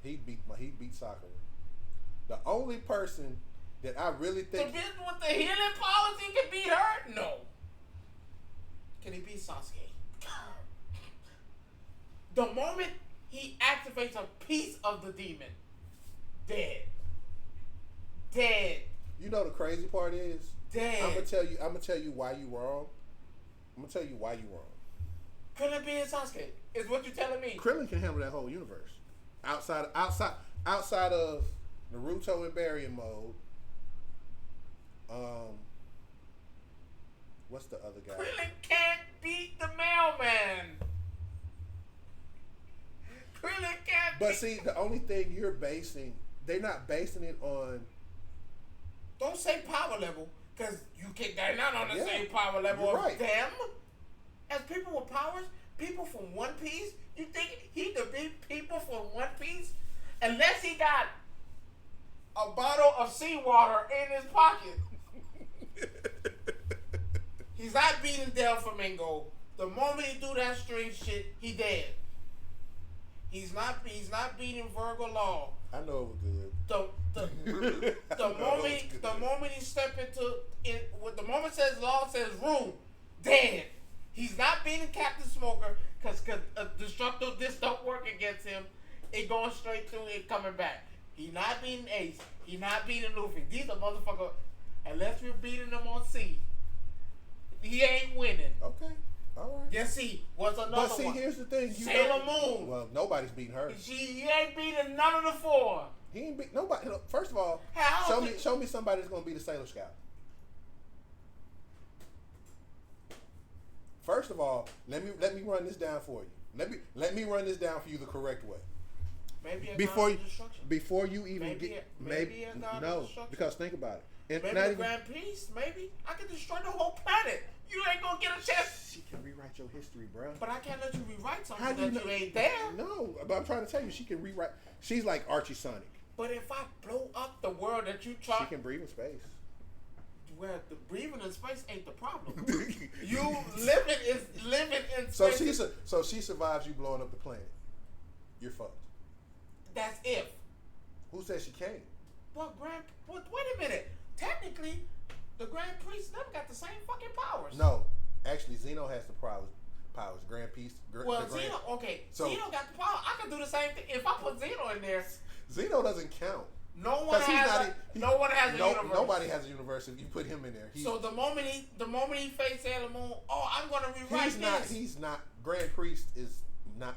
He beat Sakura. The only person that I really think with the healing powers he can beat her? No. Can he beat Sasuke? The moment he activates a piece of the demon, dead. You know the crazy part is? Dead. I'm gonna tell you why you wrong. Krillin being Sasuke is what you're telling me. Krillin can handle that whole universe. Outside of Naruto and Baryon mode. What's the other guy? Krillin can't beat the mailman. Krillin can't. But see, the only thing they're not basing it on. Don't say power level, because they're not on the same power level as them. As people with powers, people from One Piece, you think he could beat people from One Piece? Unless he got a bottle of seawater in his pocket. He's not beating Del Flamingo. The moment he do that string shit, he dead. He's not beating Virgo Law. I know it was good. The moment he step into it, with the moment says Law says room, dead. He's not beating Captain Smoker because Destructo this don't work against him. It going straight through it coming back. He not beating Ace. He not beating Luffy. These are motherfuckers. Unless we're beating them on C, he ain't winning. Okay. All right. Yes, he was another one. But see, here's the thing. Sailor Moon. Well, nobody's beating her. He ain't beating none of the four. He ain't beat nobody. Look, first of all, show me somebody that's gonna be the Sailor Scout. First of all, let me run this down for you. Let me run this down for you the correct way. Maybe a before God of destruction. Before you even maybe a God of destruction. Because think about it. And maybe the Grand Peace. Maybe I could destroy the whole planet. You ain't gonna get a chance. She can rewrite your history, bro. But I can't let you rewrite something you ain't there. No, but I'm trying to tell you, she can rewrite. She's like Archie Sonic. But if I blow up the world that you try, she can breathe in space. Well, the breathing in space ain't the problem. You living in space. So she survives you blowing up the planet. You're fucked. That's if. Who says she can't? Well, wait a minute. Technically, the Grand Priest never got the same fucking powers. No, actually, Zeno has the powers. Grand Priest. Zeno. Okay, so Zeno got the power. I can do the same thing if I put Zeno in there. Zeno doesn't count. No one has a universe. Nobody has a universe if you put him in there. So the moment he faced Sailor Moon, I'm gonna rewrite this. He's not. Grand Priest is not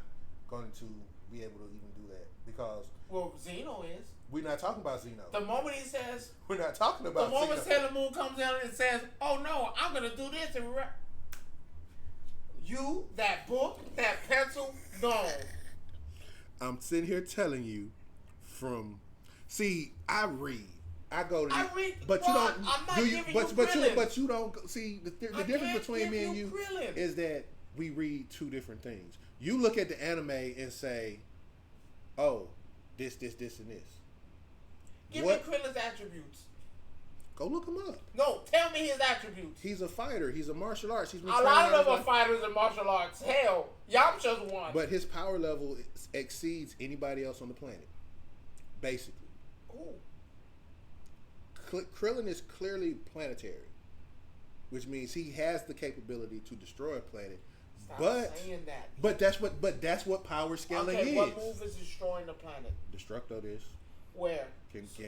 going to be able to even do that because. Well, Zeno is. We're not talking about Zeno. The moment he says. We're not talking about Zeno. The moment Sailor Moon comes out and says, "Oh no, I'm gonna do this," and you, that book, that pencil, no. I'm sitting here telling you from. See, I read. I go to. I read, but you don't. I'm not do you? giving But you but Krillin. you but you don't see the difference between me and you Krillin. is that we read two different things. You look at the anime and say, "Oh, this, and this." Give me Krillin's attributes. Go look him up. No, tell me his attributes. He's a fighter. He's a martial arts. He's been a lot of them are fighters in martial arts. Hell, Yamcha's one. But his power level exceeds anybody else on the planet, basically. Ooh. Krillin is clearly planetary, which means he has the capability to destroy a planet. Stop saying that. But that's what power scaling is. What move is destroying the planet? Destructo this. Where?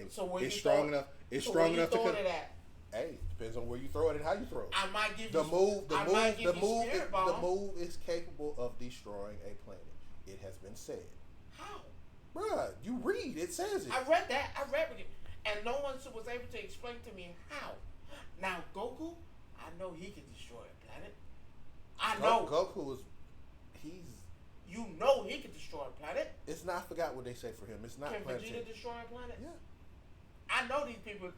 So where it's you strong enough. It's so strong where enough you to. It at? Hey, depends on where you throw it and how you throw it. I might give the you move. The move is capable of destroying a planet. It has been said. How? Bruh, you read. It says it. I read that. I read it, and no one was able to explain to me how. Now Goku, I know he can destroy a planet. I know Goku is. He's. You know he can destroy a planet. It's not. I forgot what they say for him. It's not. Can planetary. Vegeta destroy a planet? Yeah. I know these people.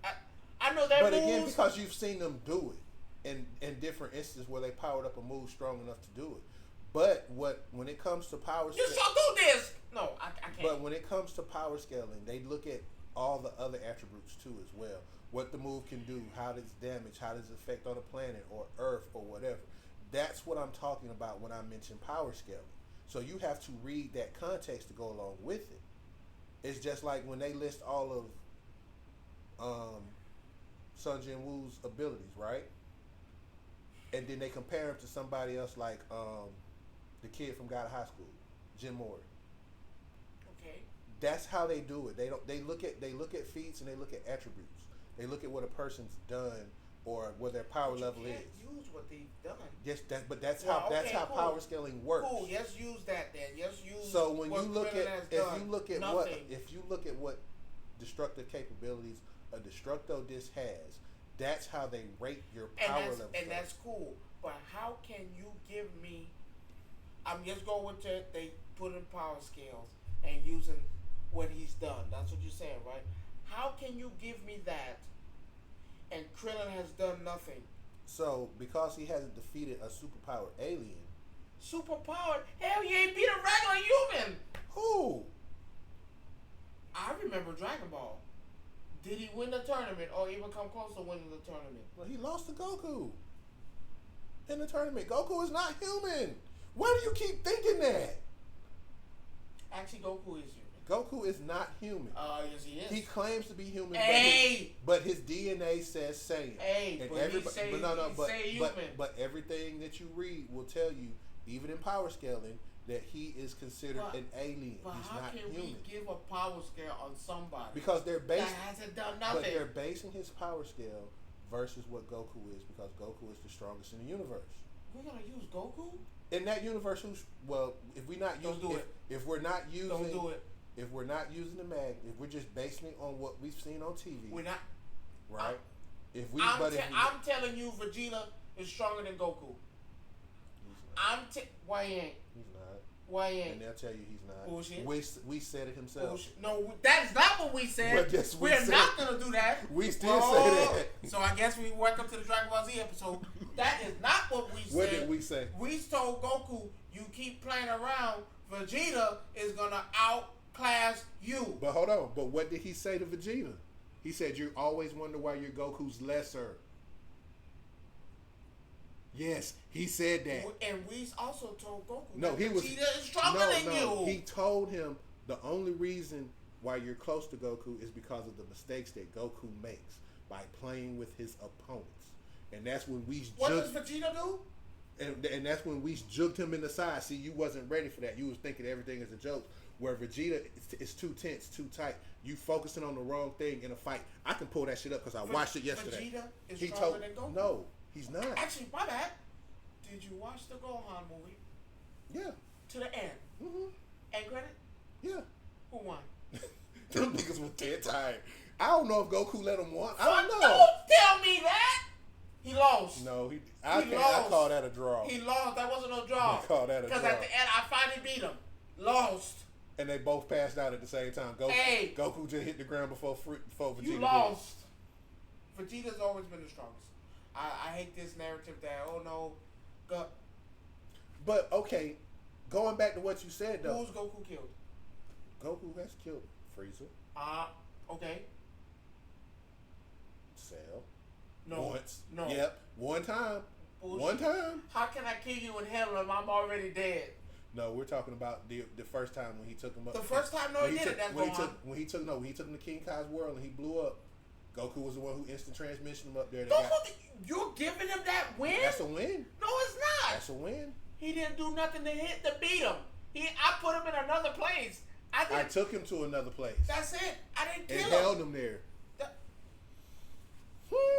I know their But moves. again, because you've seen them do it in different instances where they powered up a move strong enough to do it. But when it comes to power, you shall do this. No, I can't. But when it comes to power scaling, they look at all the other attributes too as well. What the move can do, how does it damage, how does it affect on a planet or Earth or whatever. That's what I'm talking about when I mention power scaling. So you have to read that context to go along with it. It's just like when they list all of Sun Jin Woo's abilities, right? And then they compare him to somebody else like the kid from God of High School, Jim Mori. Okay. That's how they do it. They look at feats and they look at attributes. They look at what a person's done or what their power level is. Use what they've done. Yes, that's how power scaling works. Cool. Yes, use that then. Yes, use. So when you look at nothing. if you look at what destructive capabilities a Destructo disc has, that's how they rate your power level. And that's cool. But how can you give me? I'm just going with that. They put in power scales and using what he's done. That's what you're saying, right? How can you give me that? And Krillin has done nothing. So because he hasn't defeated a superpowered alien. Superpowered? Hell, he ain't beat a regular human. Who? I remember Dragon Ball. Did he win the tournament or even come close to winning the tournament? Well, he lost to Goku. in the tournament. Goku is not human. Why do you keep thinking that? Actually, Goku is human. Goku is not human. Yes, he is. He claims to be human, hey! but his DNA says Saiyan. Hey, and but everything that you read will tell you, even in power scaling, that he is considered an alien. But he's how not can human. we give a power scale on somebody because they're basing, that hasn't done nothing? But they're basing his power scale versus what Goku is, because Goku is the strongest in the universe. We're gonna use Goku in that universe. If we're not using, if we're not using, don't do it. If we're not using the mag, if we're just basing it on what we've seen on TV, we're not right. I'm telling you, Vegeta is stronger than Goku. Why he ain't? He's not. Why he ain't? And they'll tell you he's not. Bullshit. We said it himself. Bullshit. No, that's not what we said. We're not gonna do that. We still say that. So I guess we welcome to the Dragon Ball Z episode. That is not what we said. What did we say? We told Goku, you keep playing around, Vegeta is gonna outclass you. But hold on. But what did he say to Vegeta? He said, you always wonder why your Goku's lesser. Yes, he said that. And we also told Goku Vegeta is stronger than you. He told him the only reason why you're close to Goku is because of the mistakes that Goku makes by playing with his opponents. And that's when we What does Vegeta do? And that's when we juked him in the side. See, you wasn't ready for that. You was thinking everything is a joke. Where Vegeta is too tense, too tight. You focusing on the wrong thing in a fight. I can pull that shit up because I watched it yesterday. Vegeta is stronger than Goku? No, he's not. Actually, my bad. Did you watch the Gohan movie? Yeah. To the end? Mm-hmm. End credit? Yeah. Who won? Them niggas was dead tired. I don't know if Goku let him win. I don't know. Don't tell me that. He lost. No, I call that a draw. He lost. That wasn't no draw. I call that a draw. Because at the end, I finally beat him. Lost. And they both passed out at the same time. Goku just hit the ground before Vegeta. You lost. Vegeta's always been the strongest. I hate this narrative that, oh no, But, okay, going back to what you said, though. Who's Goku killed? Goku has killed Frieza. Okay. Cell. No. Once. No. Yep. One time. Bullshit. One time. How can I kill you in hell if I'm already dead? No, we're talking about the first time when he took him up. The first time, no, he did it. That's when he took him to King Kai's world and he blew up. Goku was the one who instant transmission him up there. You're giving him that win? That's a win. No, it's not. That's a win. He didn't do nothing to beat him. I put him in another place. I took him to another place. That's it. I didn't kill him. And held him there.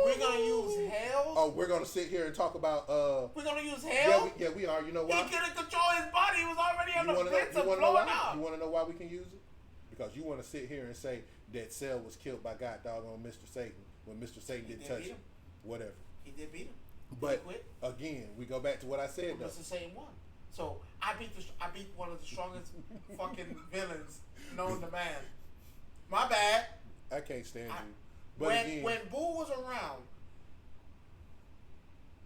We're gonna use hell. Oh, we're gonna sit here and talk about. We're gonna use hell. Yeah, we are. You know why? He couldn't control his body. He was already on the fence of blowing up. You want to know why we can use it? Because you want to sit here and say that Cell was killed by God doggone Mr. Satan when Mr. Satan didn't touch him. Whatever. He did beat him. But again, we go back to what I said. Well, Mr. Satan won. So I beat one of the strongest fucking villains known to man. My bad. I can't stand you. But when Boo was around,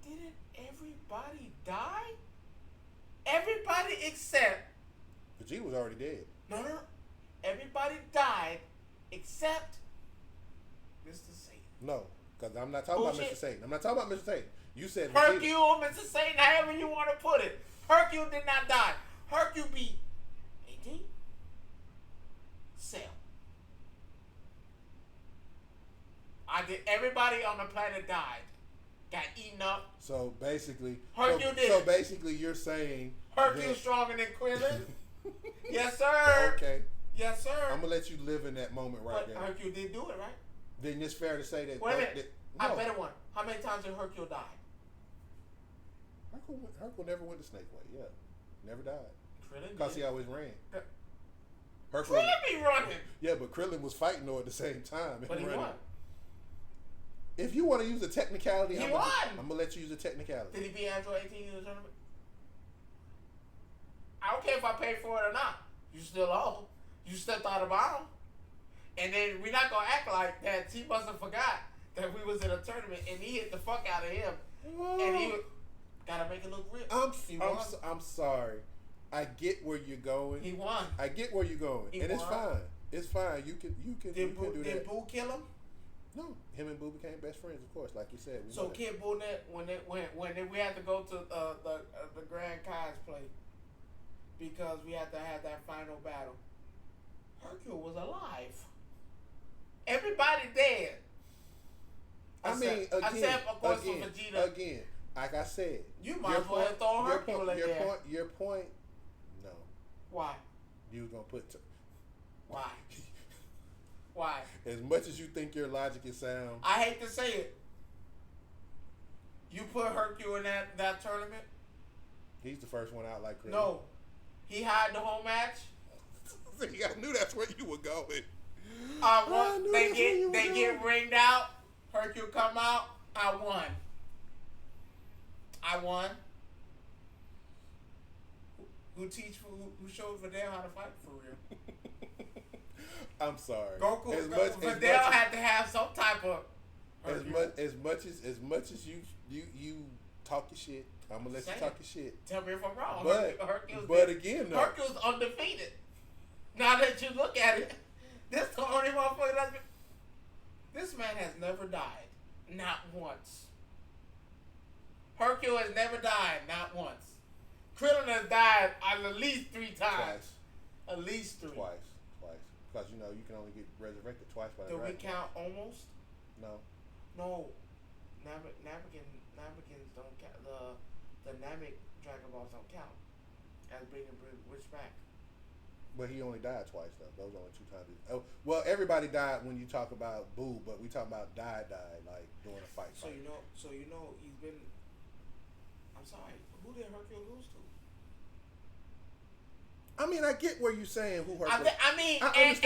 didn't everybody die? Everybody except Vegeta was already dead. No. Everybody died except Mr. Satan. No, because I'm not talking about Mr. Satan. I'm not talking about Mr. Satan. You said Hercule or Mr. Satan, however you want to put it. Hercule did not die. Hercule beat 18. Cell. Everybody on the planet died. Got eaten up. So basically, Hercule did. So basically, you're saying Hercule's stronger than Krillin. Yes, sir. Okay. Yes, sir. I'm gonna let you live in that moment right there. Hercule did do it, right? Then it's fair to say that. Wait a minute. I better one. How many times did Hercule die? Hercule never went to Snake Way. Yeah, never died. Krillin because he always ran. Krillin be running. Yeah, but Krillin was fighting though at the same time. But he won. If you want to use a technicality, I'm gonna let you use a technicality. Did he beat Android 18 in the tournament? I don't care if I paid for it or not. You still owe. You stepped out of bounds. And then we're not gonna act like that. He must have forgot that we was in a tournament and he hit the fuck out of him. And he gotta make it look real. I'm sorry. I get where you're going. He won. I get where you're going, and it's fine. It's fine. You can do that. Did Boo kill him? No, him and Boo became best friends, of course, like you said. So Kid Buu, when we had to go to the Grand Kai's place because we had to have that final battle, Hercule was alive. Everybody dead. Except of course for Vegeta. Again, like I said, you might as well have thrown Hercule in there. Your point, no. Why? You was gonna put. Why? Why? As much as you think your logic is sound, I hate to say it. You put Hercule in that tournament. He's the first one out, like Krillin. No, he had the whole match. See, I knew that's where you were going. They get ringed out. Hercule come out. I won. Who showed Videl how to fight for real? I'm sorry. Goku, Videl had to have some type of. As much as you talk your shit, I'm gonna let you talk your shit. Tell me if I'm wrong. But again, though, Hercule's undefeated. Now that you look at it, this the only motherfucker that's been. This man has never died, not once. Hercule has never died, not once. Krillin has died at least 3 times. Twice. At least 3. Twice. Because you can only get resurrected twice by the right. Do we count almost? No. Namekins don't count. The Namek Dragon Balls don't count as bringing Rich back. But he only died twice though. Those are only 2 times. Oh, well, everybody died when you talk about Boo, but we talk about died like during a fight. So you know he's been. I'm sorry. Who did Hercule lose to? I mean, I get where you're saying who Hercule. I hate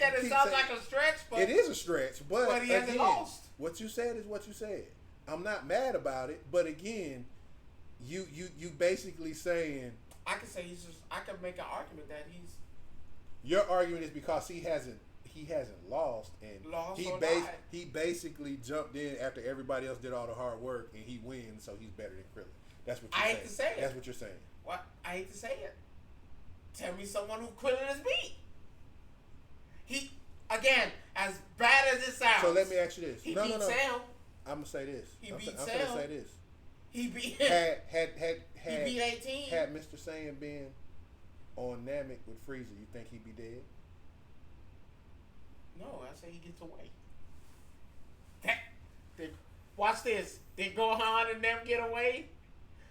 that it sounds like a stretch, but it is a stretch. But he hasn't lost. What you said is what you said. I'm not mad about it, but again, you basically saying. I can say I can make an argument that he's. Your argument is because he hasn't lost, and he basically jumped in after everybody else did all the hard work, and he wins, so he's better than Krillin. That's what you're saying. I hate to say it. That's what you're saying. What? I hate to say it. Tell me someone who Krillin has beat. He again, as bad as it sounds. So let me ask you this. He beat Cell. I'm gonna say this. I'm gonna say this. He beat. He beat 18. Had Mr. Saiyan been on Namek with Frieza, you think he'd be dead? No, I say he gets away. Watch this. Did Gohan and them get away?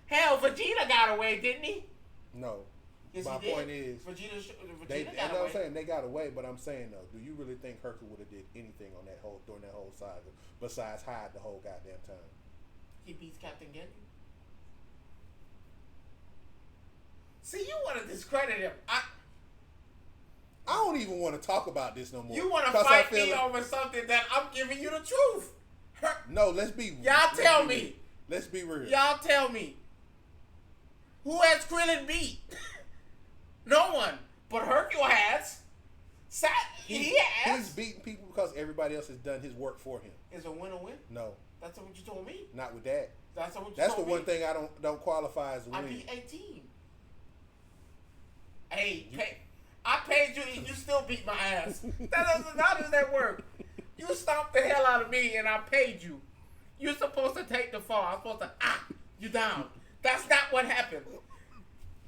Hell, Vegeta got away, didn't he? No. Yes, My point is, Vegeta got away. I'm saying they got away, but I'm saying though, do you really think Hercule would have did anything on during that whole saga besides hide the whole goddamn time? He beats Captain Ginyu. See, you want to discredit him. I don't even want to talk about this no more. You want to fight me over something that I'm giving you the truth. No, let's be. Y'all tell me. Let's be real. Y'all tell me. Who has Krillin beat? No one. But Hercule has. He has. He's beating people because everybody else has done his work for him. Is a win a win? No. That's what you told me. Not with that. That's what you That's told the me. one thing I don't qualify as a win. I beat 18. Hey, I paid you and you still beat my ass. How does that work? You stomped the hell out of me and I paid you. You're supposed to take the fall. I'm supposed to, you down. That's not what happened.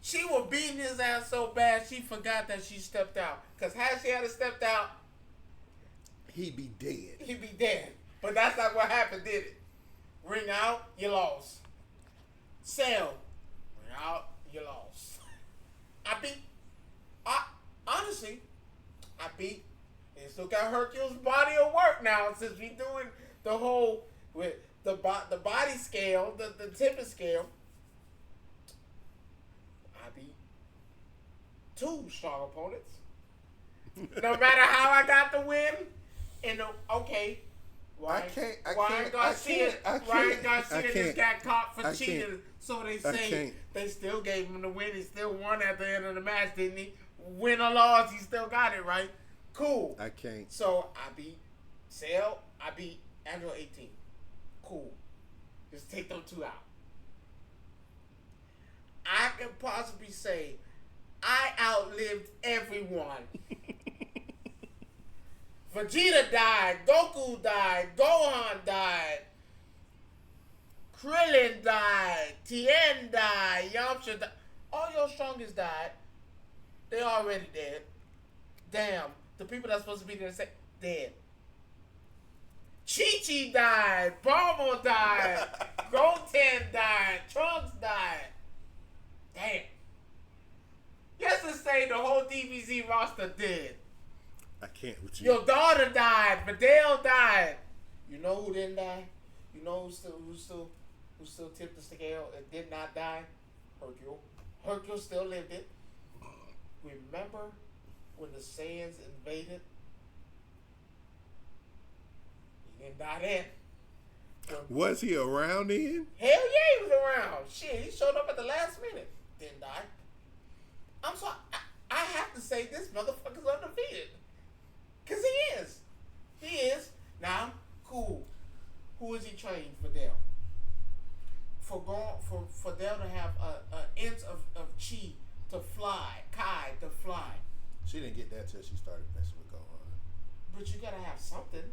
She was beating his ass so bad she forgot that she stepped out. Because had she had stepped out, he'd be dead. He'd be dead. But that's not what happened, did it? Ring out, you lost. Cell. Ring out, you lost. Honestly, I beat. And still got Hercule's body of work now since we doing the whole with the body scale, the tipping scale. I beat 2 strong opponents. No matter how I got the win, and Ryan Garcia just got caught for cheating, so they say they still gave him the win. He still won at the end of the match, didn't he? Win or loss, he still got it, right? Cool. I can't. So I beat Cell. I beat Android 18. Cool. Just take them 2 out. I can possibly say I outlived everyone. Vegeta died. Goku died. Gohan died. Krillin died. Tien died. Yamcha died. All your strongest died. They already dead. Damn. The people that's supposed to be there say dead. Chi-Chi died. Bulma died. Goten died. Trunks died. Damn. Let's just say the whole DBZ roster dead. I can't with you. Your daughter died. Videl died. You know who didn't die? You know who still tipped the scale and did not die? Hercule. Hercule still lived it. Remember when the Saiyans invaded? He didn't die then. Was he around then? Hell yeah, he was around. Shit, he showed up at the last minute. Didn't die. I'm sorry. I have to say this motherfucker's undefeated. Because he is. He is. Now, cool. Who is he training for Dell? For Dell to have an inch of chi to fly, Kai to fly. She didn't get that till she started messing with Gohan. But you gotta have something.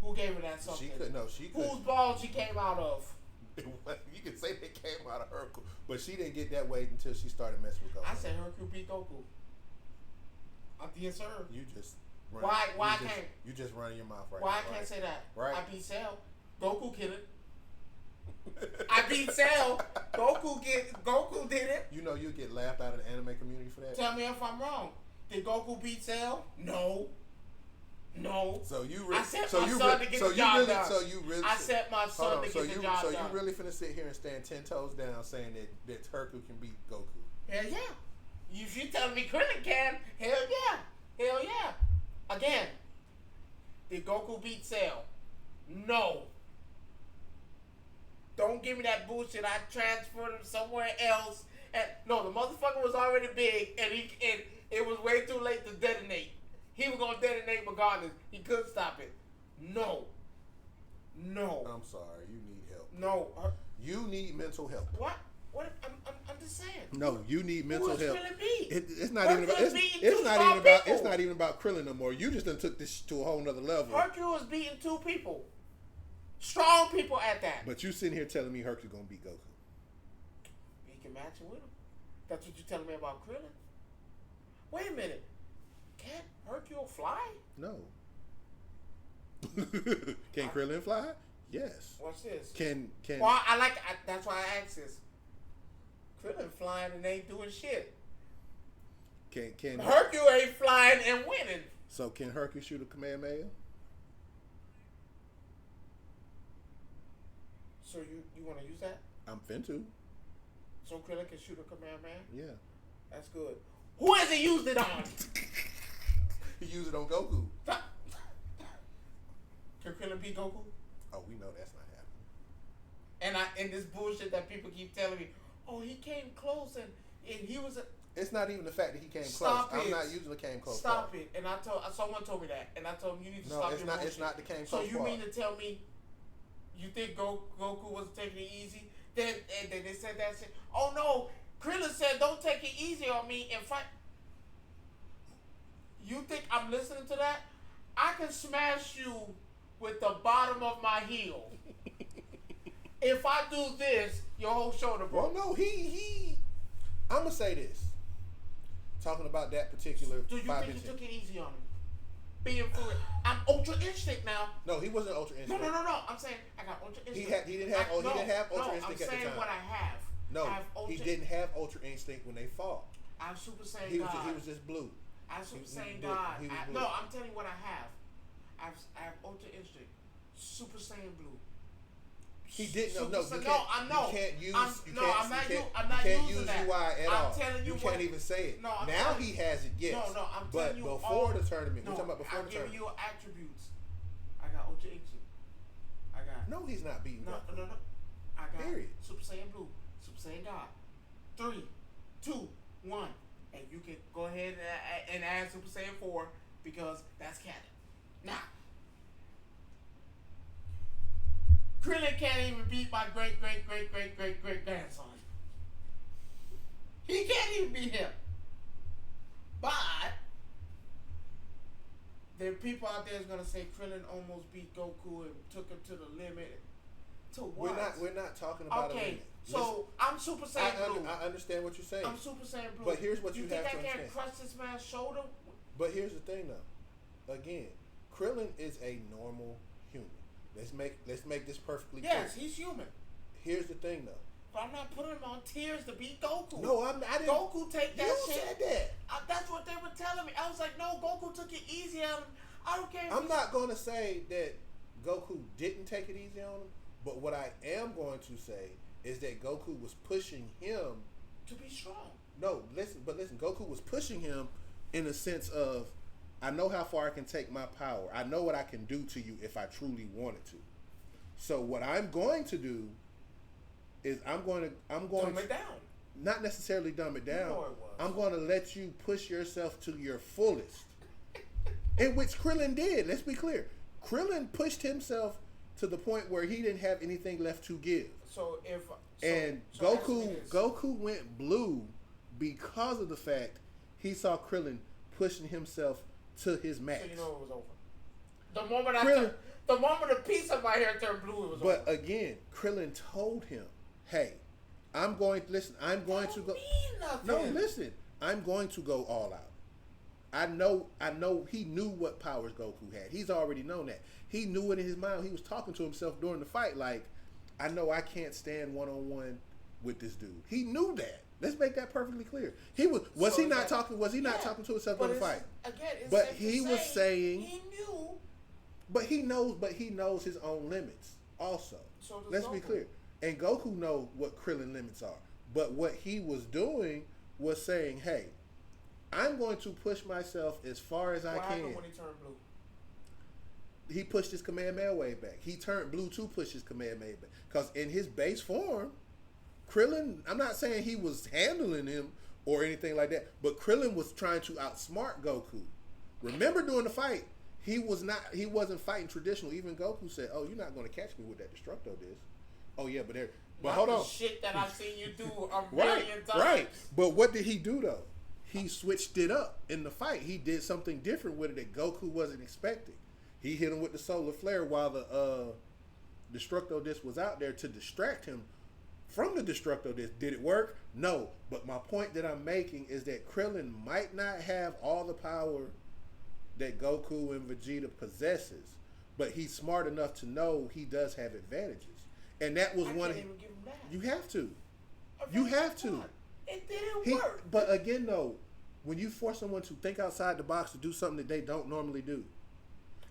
Who gave her that something? She couldn't. No, she couldn't. Whose ball she came out of? You can say they came out of Hercule, but she didn't get that way until she started messing with Gohan. I said Hercule beat Goku. Yes, sir. You just you just running your mouth right now. Why I can't say that? Right. I beat Cell. Goku killed it. I beat Cell. Goku did it. You know you get laughed out of the anime community for that. Tell me if I'm wrong. Did Goku beat Cell? No. So you I set my son to get the job done. I set my son to get the job done. So you really finna sit here and stand 10 toes down saying that Hercule can beat Goku? Hell yeah. If you telling me Krillin can, hell yeah. Hell yeah. Again, did Goku beat Cell? No. Don't give me that bullshit. I transferred him somewhere else. And no, the motherfucker was already big, and it was way too late to detonate. He was gonna detonate regardless. He couldn't stop it. No. I'm sorry. You need help. No. You need mental help. What? I'm just saying. No, you need mental help. Krillin beat? It's not even about. It's not even about Krillin no more. You just done took this to a whole nother level. Hercule is beating 2 people. Strong people at that. But you sitting here telling me Hercule gonna beat Goku. He can match it with him. That's what you telling me about Krillin? Wait a minute. Can't Hercule fly? No. Can Krillin fly? Yes. What's this? Can Well, that's why I asked this. Krillin flying and ain't doing shit. Can Hercule ain't flying and winning. So can Hercule shoot a Kamehameha? So you want to use that? I'm finna. So Krillin can shoot a Kamehameha? Yeah. That's good. Who has he used it on? He used it on Goku. Can Krillin beat Goku? Oh, we know that's not happening. And this bullshit that people keep telling me, oh, he came close and he was a... It's not even the fact that he came Stop close. it. I'm not using the came close. Stop it. And someone told me that. And I told him you need to stop your bullshit. It's not the came close. So you mean to tell me you think Goku wasn't taking it easy? Then they said that shit. Oh no, Krillin said don't take it easy on me and fight. You think I'm listening to that? I can smash you with the bottom of my heel. If I do this, your whole shoulder broke. Well, no, I'm gonna say this. Talking about that particular. Do you think you took it easy on him? Being for it, I'm Ultra Instinct now. No, he wasn't Ultra Instinct. No. I'm saying I got Ultra Instinct. He didn't have Ultra Instinct at the time. I'm saying what I have. No, he didn't have Ultra Instinct when they fought. I'm Super Saiyan God. He was just blue. I'm Super Saiyan God. No, I'm telling you what I have. I have Ultra Instinct, Super Saiyan Blue. He didn't. I'm You can't use. I'm not using that. UI at all. I'm telling you. You can't even say it. No, now he has it. Yes. No. I'm telling you. But before the tournament, we're talking about before the tournament. I'm giving you attributes. I got Ultra Instinct. I got. No, he's not beating. No. I got Period. Super Saiyan Blue, Super Saiyan God. 3, 2, 1, and you can go ahead and add Super Saiyan 4 because that's canon. Now. Krillin can't even beat my great grandson. He can't even beat him. But they're And people out there is gonna say Krillin almost beat Goku and took him to the limit. To what? We're not talking about. Okay, so I'm Super Saiyan Blue. I understand what you're saying. I'm Super Saiyan Blue. But here's what you have to understand. You think I can't understand. crush this man's shoulder? But here's the thing, though. Again, Krillin is a normal human. Let's make this perfectly clear. Yes, he's human. Here's the thing, though. But I'm not putting him on tears to beat Goku. No, I didn't. Goku take that shit. You said that. That's what they were telling me. I was like, no, Goku took it easy on him. I don't care. I'm not going to say that Goku didn't take it easy on him, but what I am going to say is that Goku was pushing him to be strong. No, listen, Goku was pushing him in the sense of, I know how far I can take my power. I know what I can do to you if I truly wanted to. So what I'm going to do is I'm going to dumb it down. Not necessarily dumb it down. You know it was. I'm going to let you push yourself to your fullest. In which Krillin did. Let's be clear. Krillin pushed himself to the point where he didn't have anything left to give. Goku went blue because of the fact he saw Krillin pushing himself to his max. So you know it was over. The moment a piece of my hair turned blue, it was over. But again, Krillin told him, "Hey, I'm going to go." No, listen. I'm going to go all out. I know he knew what powers Goku had. He's already known that. He knew it in his mind. He was talking to himself during the fight like, I know I can't stand one-on-one with this dude. He knew that. Let's make that perfectly clear. He not talking to himself during the fight? Again, he was saying he knew. But he knows his own limits also. So let's Goku. be clear. And Goku knows what Krillin limits are. But what he was doing was saying, hey, I'm going to push myself as far as I can. What happened when he turned blue? He pushed his Kamehameha wave back. He turned blue to push his Kamehameha back. Because in his base form, Krillin, I'm not saying he was handling him or anything like that, but Krillin was trying to outsmart Goku. Remember during the fight, he wasn't fighting traditional. Even Goku said, "Oh, you're not going to catch me with that Destructo disc." Oh yeah, but hold on. Shit that I've seen you do a million times. Right. But what did he do though? He switched it up in the fight. He did something different with it that Goku wasn't expecting. He hit him with the solar flare while the Destructo disc was out there to distract him from the Destructo disc. Did it work? No. But my point that I'm making is that Krillin might not have all the power that Goku and Vegeta possesses, but he's smart enough to know he does have advantages. And that was one. Can't even give him that. You have to. You have to. It didn't work. But again, though, when you force someone to think outside the box to do something that they don't normally do,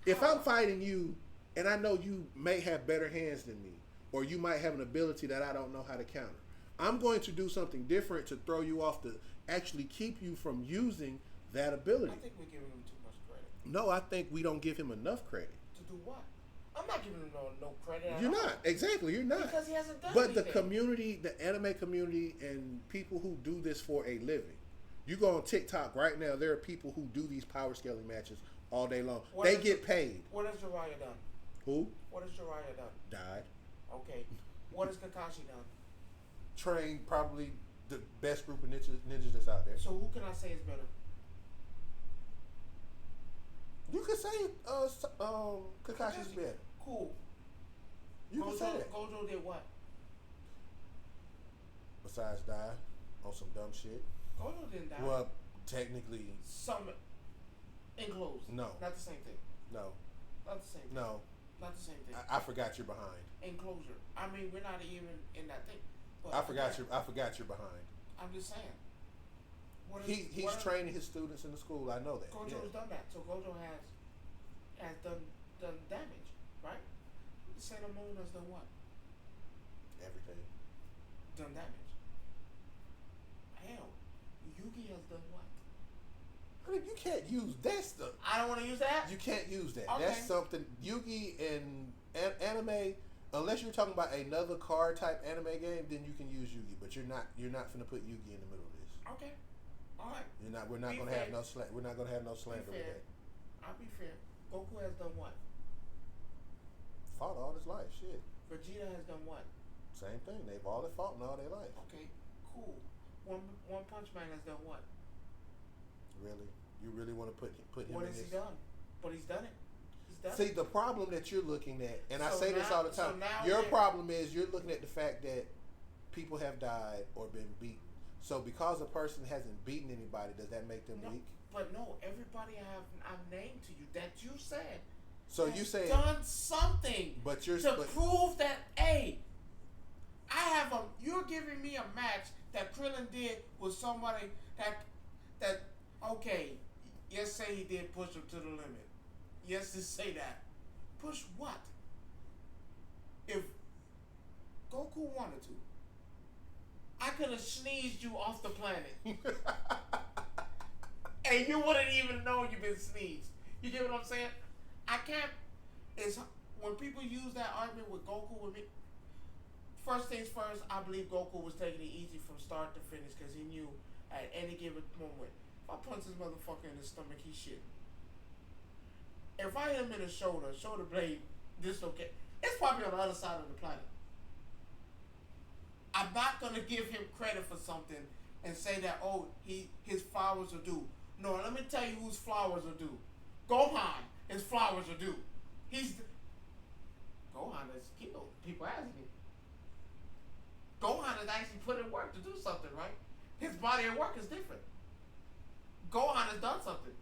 if I'm fighting you and I know you may have better hands than me, or you might have an ability that I don't know how to counter, I'm going to do something different to throw you off to actually keep you from using that ability. I think we're giving him too much credit. No, I think we don't give him enough credit. To do what? I'm not giving him no credit. You're not. Exactly, you're not. Because he hasn't done anything. anything. The community, the anime community, and people who do this for a living. You go on TikTok right now, there are people who do these power scaling matches all day long. They get paid. What has Jiraiya done? Who? What has Jiraiya done? Died. Okay. What has Kakashi done? Trained probably the best group of ninjas that's out there. So who can I say is better? You could say Kakashi's better. Cool. You can say that. Gojo did what? Besides die on some dumb shit. Gojo didn't die. Well, technically. Some enclosed. No. Not the same thing. No. Not the same thing. No. Not the same thing. I forgot you're behind. Enclosure. I mean, we're not even in that thing. But I forgot you're behind. I'm just saying. He's training his students in the school. I know that. Gojo's done that. So Gojo has done damage, right? Sailor Moon has done what? Everything. Done damage. Hell, Yugi has done what? I mean, you can't use that stuff. I don't want to use that? You can't use that. Okay. That's something Yugi in anime. Unless you're talking about another card type anime game, then you can use Yugi. But you're not finna put Yugi in the middle of this. Okay. All right. We're not gonna have no slander. We're not gonna have no slander with that. I'll be fair. Goku has done what? Fought all his life. Shit. Vegeta has done what? Same thing. They've all fought in all their life. Okay. Cool. One Punch Man has done what? Really? You really want to put him What in has this? he done? But he's done it. See, the problem that you're looking at, and I say this all the time, so your problem is you're looking at the fact that people have died or been beaten. So because a person hasn't beaten anybody, does that make them weak? But no, everybody I've named to you that you said. So you say done something, but prove that you're giving me a match that Krillin did with somebody that okay, yes, say he did push him to the limit. Yes, just say that. Push what? If Goku wanted to, I could have sneezed you off the planet. And you wouldn't even know you've been sneezed. You get what I'm saying? I can't. It's when people use that argument with Goku with me. First things first, I believe Goku was taking it easy from start to finish because he knew at any given moment, if I punch this motherfucker in the stomach, he's shit. If I hit him in the shoulder blade dislocate, it's probably on the other side of the planet. I'm not gonna give him credit for something and say that his flowers are due. No, let me tell you whose flowers are due. Gohan, his flowers are due. Gohan has killed people, hasn't he? Gohan has actually put in work to do something, right? His body of work is different. Gohan has done something.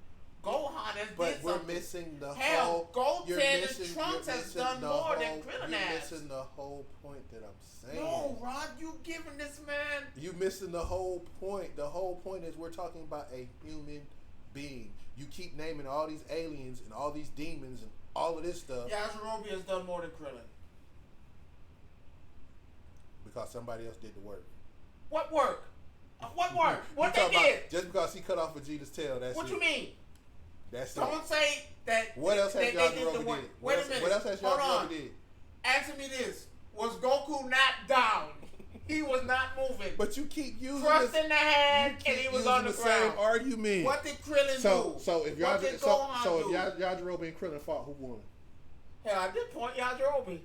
Gohan has did something. But we're missing the whole... Goten and Trunks has done more than Krillin has. You're missing the whole point that I'm saying. No, Rod, you giving this man... You missing the whole point. The whole point is we're talking about a human being. You keep naming all these aliens and all these demons and all of this stuff. Yajirobe has done more than Krillin. Because somebody else did the work. What work? What work? What they did? Just because he cut off Vegeta's tail, that's what it. You mean? That's Don't it. say that. What else has Yajirobe did? Wait a minute. What else has Yajirobe did? Answer me this. Was Goku not down? He was not moving. But you keep using thrust in the hand and he was on the ground. Same argument. What did Krillin do? So if Yajirobe and Krillin fought, who won? Hell, I did point Yajirobe.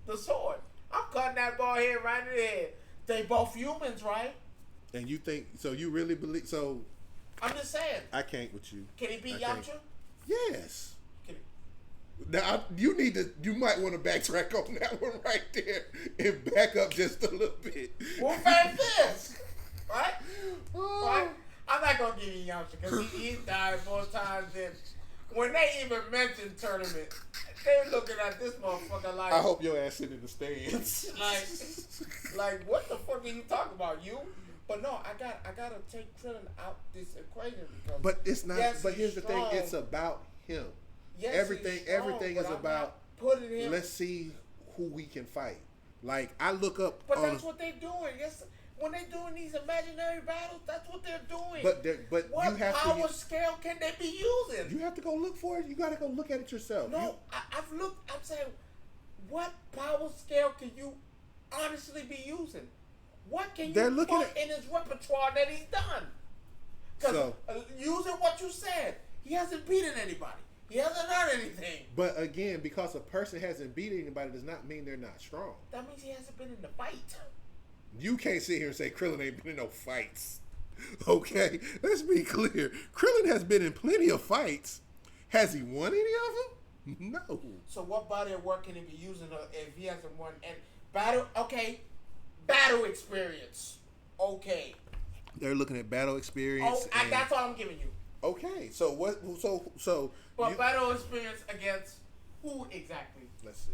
The sword. I'm cutting that ball head right in the head. They both humans, right? And you think so? You really believe so? I'm just saying. I can't with you. Can he beat Yamcha? Yes. Can he? Now you might want to backtrack on that one right there and back up just a little bit. We'll face this, right? Right? I'm not gonna give you Yamcha because he's died more times than when they even mentioned tournament. They're looking at this motherfucker like. I hope your ass sit in the stands. like what the fuck are you talking about, you? But no, I gotta take Krillin out this equation because. But it's not. Yes, but here's the strong. thing: it's about him. Yes, everything is about. Putting him. Let's see who we can fight. Like I look up. But that's what they're doing. Yes. When they're doing these imaginary battles, that's what they're doing. But what you have power scale can they be using? You have to go look for it. You got to go look at it yourself. No, I've looked. I'm saying, what power scale can you honestly be using? What can you put in his repertoire that he's done? Because using what you said, he hasn't beaten anybody. He hasn't done anything. But again, because a person hasn't beaten anybody does not mean they're not strong. That means he hasn't been in the fight. You can't sit here and say Krillin ain't been in no fights. Okay? Let's be clear. Krillin has been in plenty of fights. Has he won any of them? No. So what body of work can he be using if he hasn't won? And battle, okay. Battle experience. Okay. They're looking at battle experience. Oh, that's all I'm giving you. Okay. So what? So. But battle experience against who exactly? Let's see.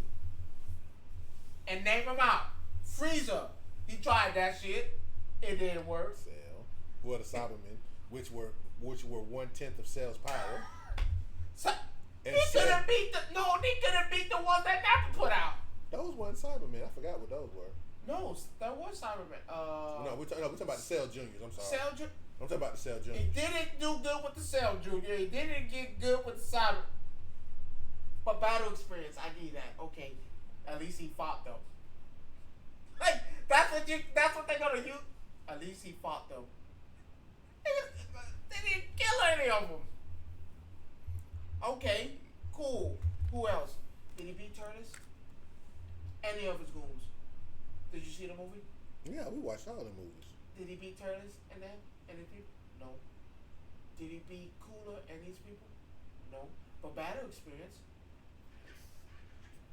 And name them out. Frieza. He tried that shit. It didn't work. Cell. Well, the Cybermen, which were 1/10 of Cell's power. So, he could have beat the ones that Nappa put out. Those weren't Cybermen. I forgot what those were. No, that was Cybermen. No, we're talking about the Cell Juniors. I'm sorry. I'm talking about the Cell Juniors. He didn't do good with the Cell Junior. He didn't get good with the Cyber. But battle experience, I give you that. Okay, at least he fought though. Like that's what they're gonna use. At least he fought though. They didn't kill any of them. Okay, cool. Who else? Did he beat Turnus? Any of his goons? Did you see the movie? Yeah, we watched all the movies. Did he beat Turnus and them and his people? No. Did he beat Cooler and these people? No. But battle experience,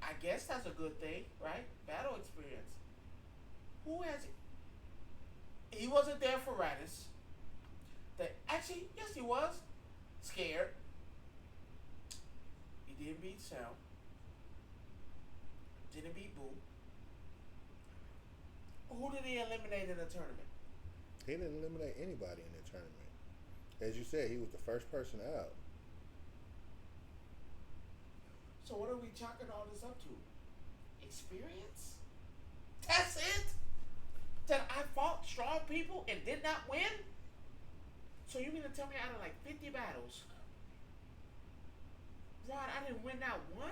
I guess that's a good thing, right? Battle experience. Who has it? He wasn't there for Raditz. Actually, yes, he was. Scared. He didn't beat Cell. Didn't beat Boo. Who did he eliminate in the tournament? He didn't eliminate anybody in the tournament. As you said, he was the first person out. So what are we chalking all this up to? Experience? That's it? That I fought strong people and did not win? So you mean to tell me out of like 50 battles, Rod, I didn't win not one?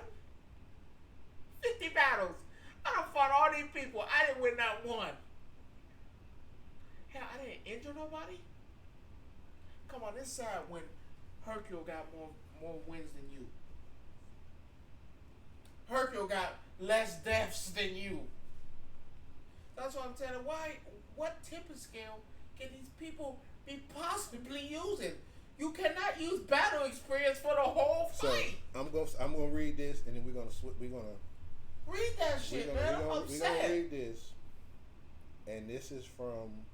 50 battles. I done fought all these people. I didn't win not one. Hell, I didn't injure nobody? Come on, it's sad when Hercule got more wins than you. Hercule got less deaths than you. That's what I'm telling you. What tipping scale can these people be possibly using? You cannot use battle experience for the whole fight. So I'm gonna read this, and then we're gonna read that shit, man. I'm upset. We're gonna read this, and this is from.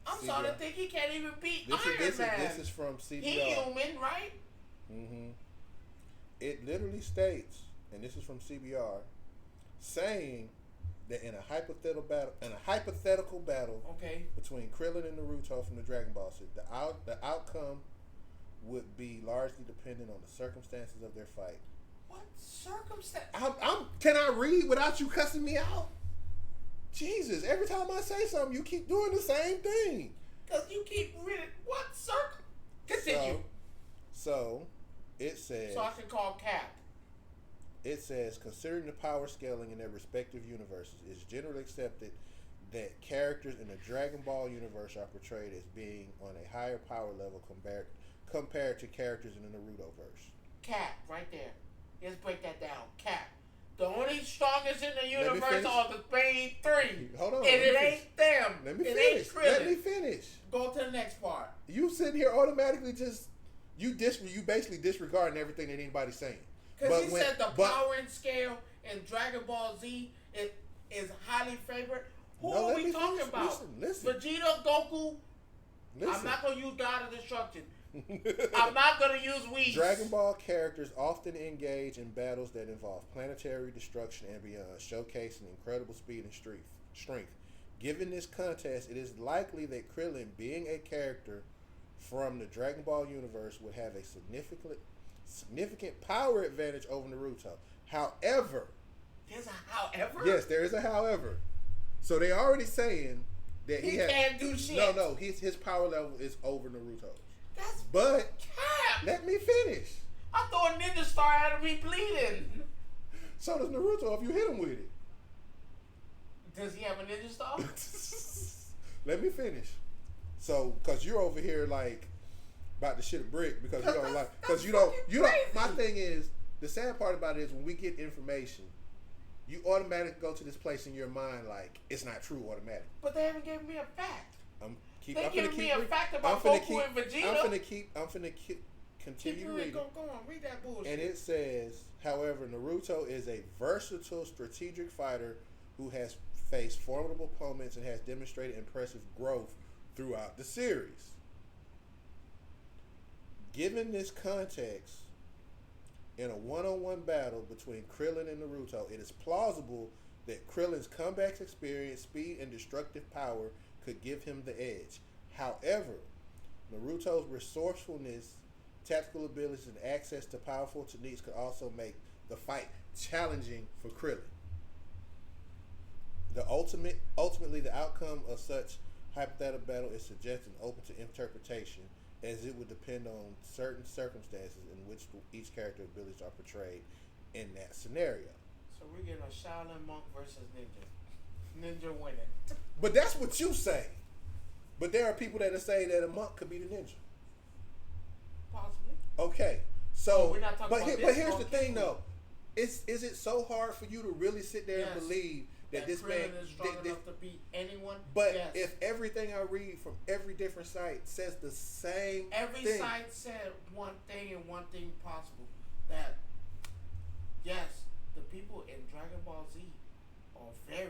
I'm starting to think he can't even beat Iron Man. This is from CBR. He human, right? Mm-hmm. It literally states, and this is from CBR, saying that in a hypothetical battle okay, between Krillin and Naruto from the Dragon Ball Z, the outcome would be largely dependent on the circumstances of their fight. What circumstance? Can I read without you cussing me out? Jesus, every time I say something, you keep doing the same thing. Because you keep reading. What Continue. So, it says... So I can call Cap. It says, considering the power scaling in their respective universes, it's generally accepted that characters in the Dragon Ball universe are portrayed as being on a higher power level compared to characters in the Naruto-verse. Cap, right there. Let's break that down. Cap. The only strongest in the universe are the main three. Hold on. And it ain't them. Let me finish. Let me finish. Go to the next part. You sitting here automatically just you basically disregarding everything that anybody's saying. Because he said the power and scale in Dragon Ball Z is highly favored. Who are we talking about? Listen. Vegeta, Goku. Listen. I'm not gonna use God of Destruction. I'm not going to use Whis. Dragon Ball characters often engage in battles that involve planetary destruction and beyond, showcasing incredible speed and strength. Given this contest, it is likely that Krillin, being a character from the Dragon Ball universe, would have a significant power advantage over Naruto. However... There's a however? Yes, there is a however. So they're already saying that he can't do shit. No, his power level is over Naruto's. But Cap. Let me finish. I thought a ninja star had to be bleeding. So does Naruto if you hit him with it. Does he have a ninja star? Let me finish. So, because you're over here like about to shit a brick because you don't like you don't. My thing is the sad part about it is when we get information, you automatically go to this place in your mind like it's not true automatically. But they haven't given me a fact. They giving me a fact about Goku and Vegeta. I'm finna continue reading. Go on, read that bullshit. And it says, however, Naruto is a versatile strategic fighter who has faced formidable opponents and has demonstrated impressive growth throughout the series. Given this context, in a one-on-one battle between Krillin and Naruto, it is plausible that Krillin's comeback experience, speed, and destructive power could give him the edge. However, Naruto's resourcefulness, tactical abilities, and access to powerful techniques could also make the fight challenging for Krillin. Ultimately, the outcome of such hypothetical battle is suggested and open to interpretation, as it would depend on certain circumstances in which each character's abilities are portrayed in that scenario. So we're getting a Shaolin monk versus ninja. Ninja winning. But that's what you say. But there are people that say that a monk could be the ninja. Possibly. Okay. So, we're not talking about but here's the thing, though. Is it so hard for you to really sit there and believe that this man is strong enough to beat anyone? But if everything I read from every different site says the same every thing. Site said one thing and one thing possible. that yes, the people in Dragon Ball Z are very,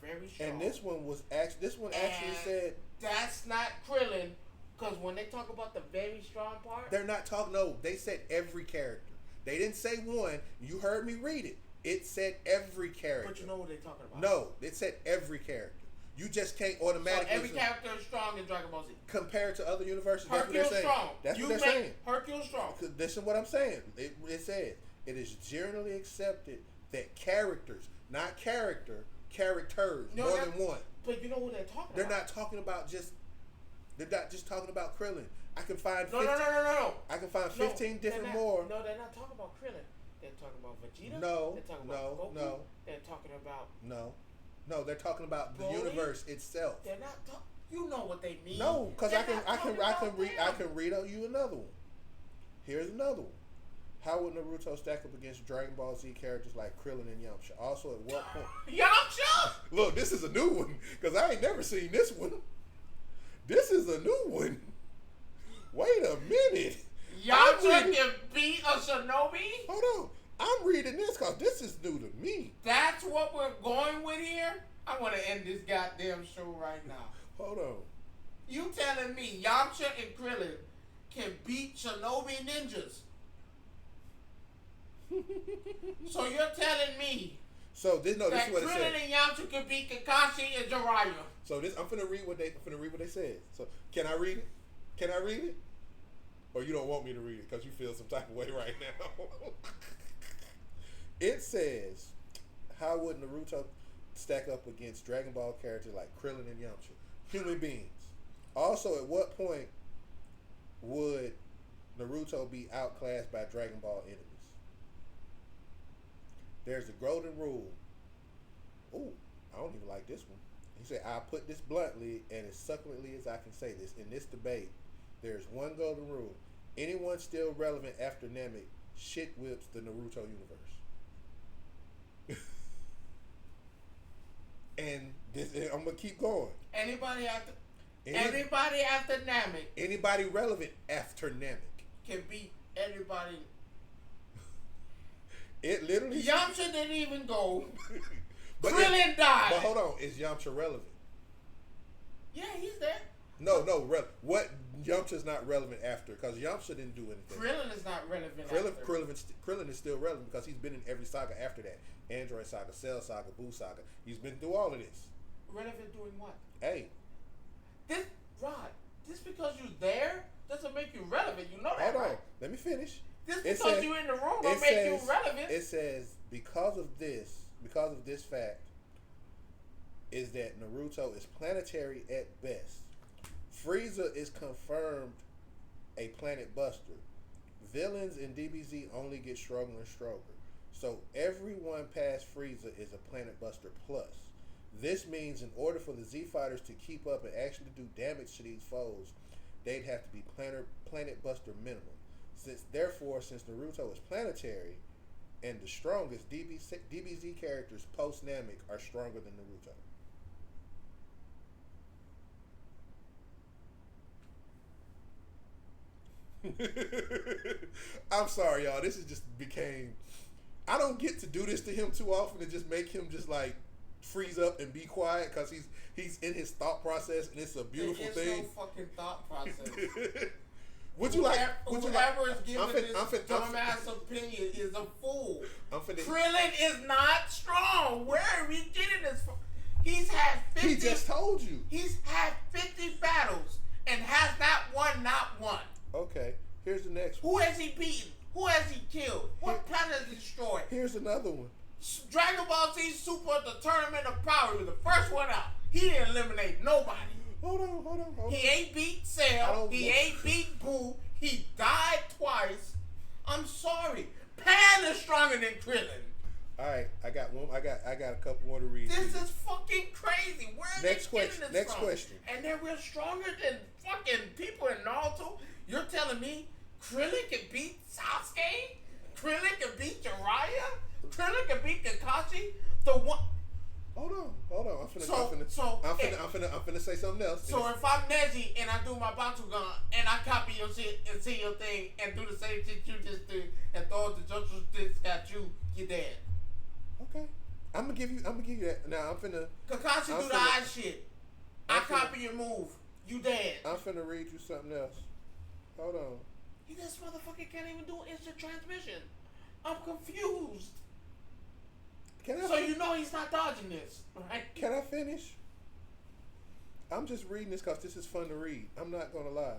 very strong. And this one actually said that's not Krillin, because when they talk about the very strong part, they're not talking. No, they said every character. They didn't say one. You heard me read it. It said every character. But you know what they're talking about. No, it said every character. You just can't automatically. So every character is strong in Dragon Ball Z. Compared to other universes, Hercule's that's what they're saying. strong. That's what they're saying. Hercule's strong. Listen what I'm saying. It says, it is generally accepted that characters, not characters, more than one. But you know what they're talking They're about. not talking about just, they're not just talking about Krillin. I can find No. I can find 15 different more. No, they're not talking about Krillin. They're talking about Vegeta. No, They're talking about Goku. They're talking about... No, they're talking about the Broly? Universe itself. They're not talking... You know what they mean. No, because I can read you another one. Here's another one. How would Naruto stack up against Dragon Ball Z characters like Krillin and Yamcha? Also, at what point... Yamcha! Look, this is a new one, because I ain't never seen this one. This is a new one. Wait a minute. Yamcha can beat a shinobi? Hold on. I'm reading this because this is new to me. That's what we're going with here? I want to end this goddamn show right now. Hold on. You telling me Yamcha and Krillin can beat shinobi ninjas? So you're telling me this is what it said. Krillin and Yamcha can beat Kakashi and Jiraiya? So I'm finna read what they said. So can I read it? Can I read it? Or you don't want me to read it because you feel some type of way right now? It says, how would Naruto stack up against Dragon Ball characters like Krillin and Yamcha? Human beings. Also, at what point would Naruto be outclassed by Dragon Ball enemies? There's a golden rule. Ooh, I don't even like this one. He said, I'll put this bluntly and as succulently as I can say this. In this debate, there's one golden rule. Anyone still relevant after Namek shit whips the Naruto universe. And I'm gonna keep going. Anybody after Namek. Anybody relevant after Namek can beat anybody. It literally. Yamcha didn't even go. Krillin died. But hold on, is Yamcha relevant? Yeah, he's there. No. What Yamcha's not relevant after? Because Yamcha didn't do anything. Krillin is not relevant after. Krillin is still relevant because he's been in every saga after that. Android Saga, Cell Saga, Buu Saga. He's been through all of this. Relevant doing what? Hey. Just because you're there doesn't make you relevant. You know that, Hold on. right? Let me finish. Just because you're in the room don't make you relevant. It says, because of this fact, is that Naruto is planetary at best. Frieza is confirmed a planet buster. Villains in DBZ only get stronger and stronger. So everyone past Frieza is a planet buster plus. This means in order for the Z fighters to keep up and actually do damage to these foes, they'd have to be planet buster minimum. Since Naruto is planetary and the strongest, DBZ characters post Namek are stronger than Naruto. I'm sorry, y'all. This is just became. I don't get to do this to him too often and just make him just like freeze up and be quiet because he's in his thought process and it's a beautiful thing. There's no fucking thought process. Whoever is giving this dumbass opinion is a fool. Krillin is not strong. Where are we getting this from? He's had 50. He just told you. He's had 50 battles and has not won. Okay, here's the next one. Who has he beaten? Who has he killed? What planet has he destroyed? Here's another one. Dragon Ball Z Super, the Tournament of Power, was the first one out. He didn't eliminate nobody. Hold on. He ain't beat Cell. He ain't beat Buu. He died twice. I'm sorry. Pan is stronger than Krillin. All right, I got one. I got a couple more to read. This is fucking crazy. Where are they getting this from? Next question. And then we're stronger than fucking people in Naruto. You're telling me Krillin can beat Sasuke? Krillin can beat Jiraiya? Krillin can beat Kakashi? The one. Hold on. I'm finna say something else. So if I'm Neji and I do my Bakugan and I copy your shit and see your thing and do the same shit you just did and throw the Jojo sticks at you, you're dead. Okay. I'm gonna give you that. Now I'm finna. Kakashi do the eye shit. I copy your move. You dead. I'm finna read you something else. Hold on. This motherfucker can't even do instant transmission. I'm confused. You know he's not dodging this, right? Can I finish? I'm just reading this because this is fun to read. I'm not gonna lie.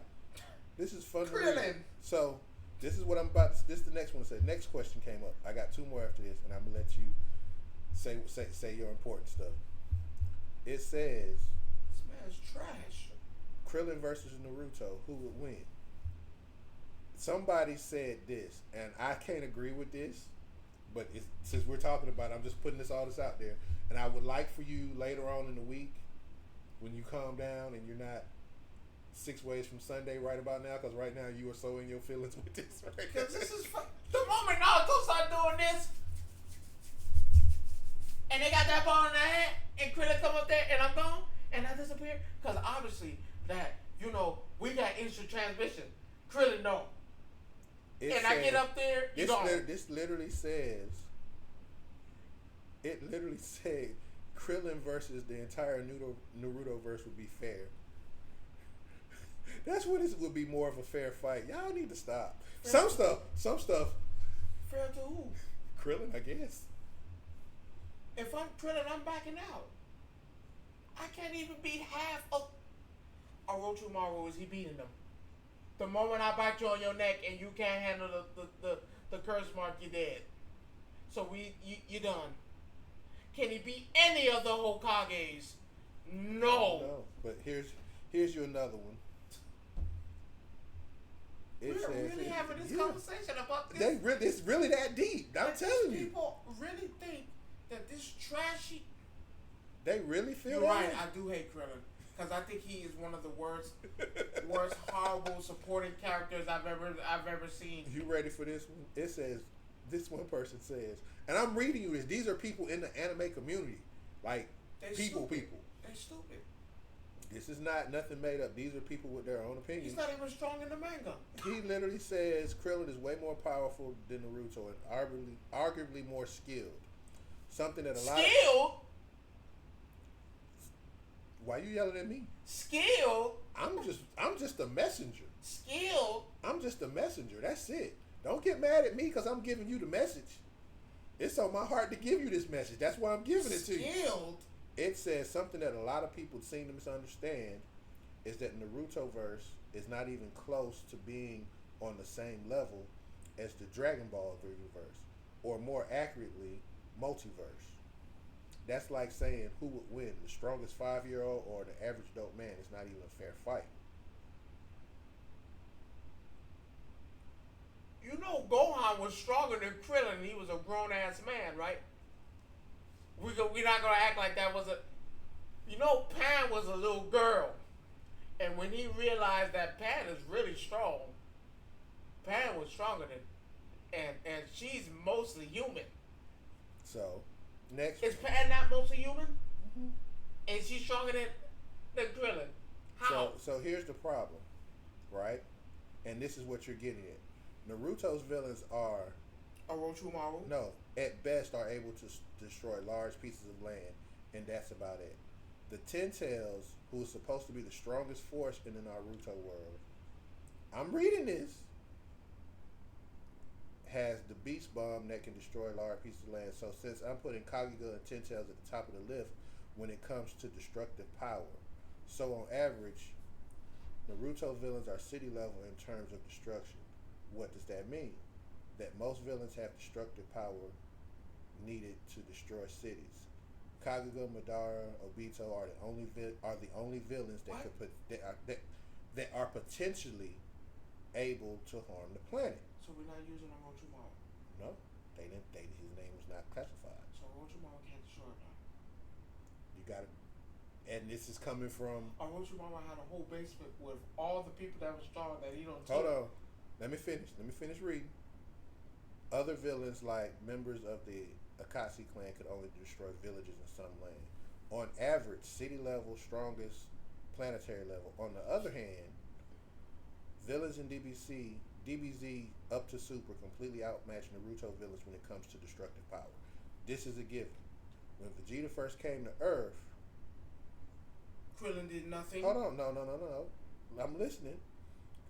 This is fun to read. So this is what I'm about. This is the next one. Next question came up. I got two more after this, and I'm gonna let you say your important stuff. It says, "This man's trash." Krillin versus Naruto. Who would win? Somebody said this, and I can't agree with this. But since we're talking about it, I'm just putting all this out there. And I would like for you later on in the week, when you calm down and you're not 6 ways from Sunday right about now, because right now you are so in your feelings with this. Because this is the moment Naruto start doing this, and they got that ball in their hand, and Krillin come up there, and I'm gone, and I disappear. Because obviously that, we got instant transmission. Krillin no. I get up there, you gone. This literally says, Krillin versus the entire Naruto verse would be fair. That's what it would be, more of a fair fight. Y'all need to stop. Some stuff. Fair to who? Krillin, I guess. If I'm Krillin, I'm backing out. I can't even beat half of Orochimaru. Is he beating them? The moment I bite you on your neck and you can't handle the curse mark, you're dead. So you're done. Can he beat any of the Hokages? No. But here's you another one. We're really having this conversation about this. It's really that deep. I'm telling you. People really think that this trashy. They really feel You're that right. way? I do hate Krillin. Because I think he is one of the worst, horrible supporting characters I've ever seen. You ready for this one? It says, this one person says, and I'm reading you this. These are people in the anime community, like people. They stupid. This is not nothing made up. These are people with their own opinions. He's not even strong in the manga. He literally says Krillin is way more powerful than Naruto and arguably more skilled. Something that a lot skilled. Why you yelling at me? Skill. I'm just a messenger. Skill. I'm just a messenger. That's it. Don't get mad at me because I'm giving you the message. It's on my heart to give you this message. That's why I'm giving it to you. Skilled. It says something that a lot of people seem to misunderstand is that Naruto verse is not even close to being on the same level as the Dragon Ball verse, or more accurately, multiverse. That's like saying who would win, the strongest 5-year-old or the average dope man. It's not even a fair fight. Gohan was stronger than Krillin. He was a grown ass man, right? We're not gonna act like that was a. Pan was a little girl, and when he realized that Pan is really strong, Pan was stronger than, and she's mostly human. So. Next. Is Pan not mostly human? Mm-hmm. And she's stronger than Krillin. How? So here's the problem, right? And this is what you're getting at. Naruto's villains are Orochimaru? No, at best are able to destroy large pieces of land, and that's about it. The Ten Tails, who is supposed to be the strongest force in the Naruto world, I'm reading this, has the Beast Bomb that can destroy large pieces of land. So since I'm putting Kaguya and Ten Tails at the top of the list when it comes to destructive power, so on average, Naruto villains are city level in terms of destruction. What does that mean? That most villains have destructive power needed to destroy cities. Kaguya, Madara, Obito are the only villains that are potentially able to harm the planet. So we're not using Orochimaru? No, his name was not classified. So Orochimaru can't destroy them. You got it. And this is coming from. Orochimaru had a whole basement with all the people that were strong that he don't. Hold on, let me finish reading. Other villains like members of the Akatsuki clan could only destroy villages in some land. On average, city level, strongest planetary level. On the other hand, villains in DBZ up to Super completely outmatch Naruto villains when it comes to destructive power. This is a given. When Vegeta first came to Earth, Krillin did nothing. hold on, no. I'm listening.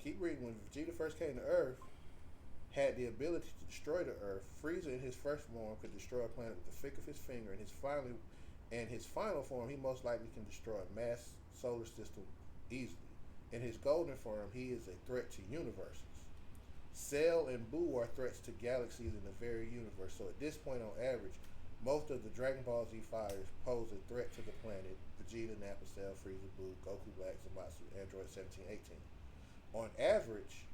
Keep reading. When Vegeta first came to Earth, had the ability to destroy the Earth. Frieza in his first form could destroy a planet with the flick of his finger. In his final form, he most likely can destroy a mass solar system easily. In his golden form, he is a threat to universes. Cell and Buu are threats to galaxies in the very universe. So at this point, on average, most of the Dragon Ball Z fighters pose a threat to the planet. Vegeta, Nappa, Cell, Frieza, Buu, Goku Black, Zamasu, Android 1718. On average,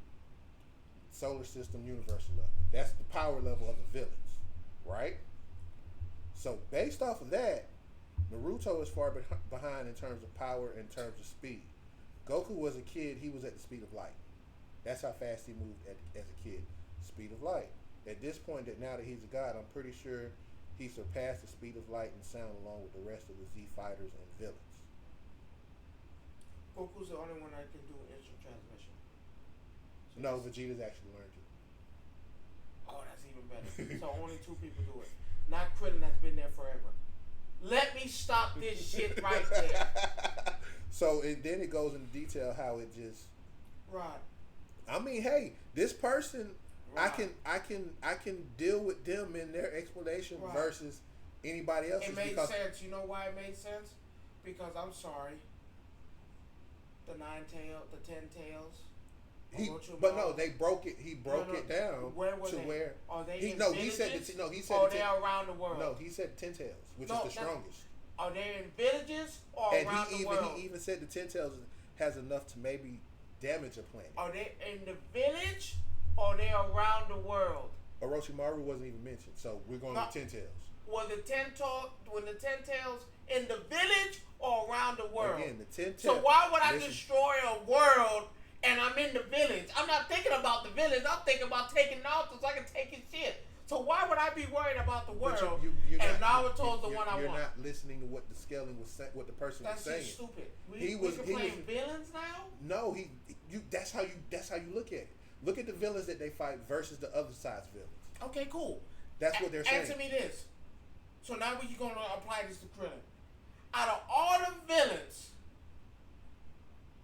solar system universal level. That's the power level of the villains, right? So based off of that, Naruto is far behind in terms of power, in terms of speed. Goku was a kid, he was at the speed of light. That's how fast he moved as a kid. Speed of light. At this point, that now that he's a god, I'm pretty sure he surpassed the speed of light and sound along with the rest of the Z fighters and villains. Goku's the only one that can do instant transmission. So no, Vegeta's actually learned it. Oh, that's even better. So only 2 people do it. Not Krillin that's been there forever. Let me stop this shit right there. So then it goes into detail how it just. Right. I mean, hey, this person, right. I can deal with them in their explanation right. versus anybody else. It made sense. You know why it made sense? Because I'm sorry. The 10 tails. But no, they broke it. He broke it down to they? where. Are they he in no? villages? He said. Or they around the world? No, he said 10 tails, which is the strongest. Are they in villages or and around the world? He even said the 10 tails has enough to maybe damage a planet. Are they in the village or are they around the world? Orochimaru wasn't even mentioned, so we're going with 10 tails. Were the 10 tails in the village or around the world? Again, the 10 tails. So why would I destroy a world and I'm in the village? I'm not thinking about the village. I'm thinking about taking Naruto so I can take his shit. So why would I be worried about the world? And Naruto's the one I want. You're not listening to what the scaling was saying, what the person was saying. That's stupid. He was playing villains now. No, That's how you look at it. Look at the villains that they fight versus the other side's villains. Okay, cool. That's what they're saying. Answer me this. So now we're going to apply this to Krillin. Out of all the villains,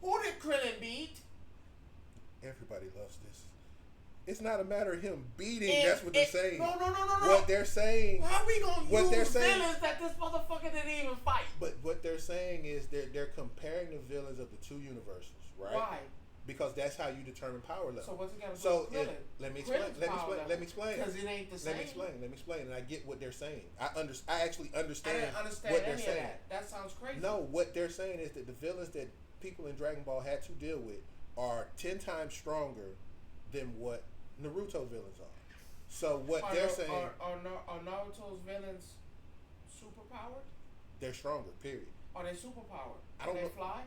who did Krillin beat? Everybody loves this. It's not a matter of him beating. That's what they're saying. No. What they're saying. How are we going to use villains that this motherfucker didn't even fight? But what they're saying is they're comparing the villains of the 2 universes, right? Why? Because that's how you determine power level. So what's it got to do with Krillin? Let me explain. Because it ain't the same. Let me explain. And I get what they're saying. I actually understand. I didn't understand what any they're saying. Of that sounds crazy. No, what they're saying is that the villains that people in Dragon Ball had to deal with are 10 times stronger than what Naruto villains are. So what they're saying are Naruto's villains superpowered? They're stronger. Period. Are they superpowered? Can they fly?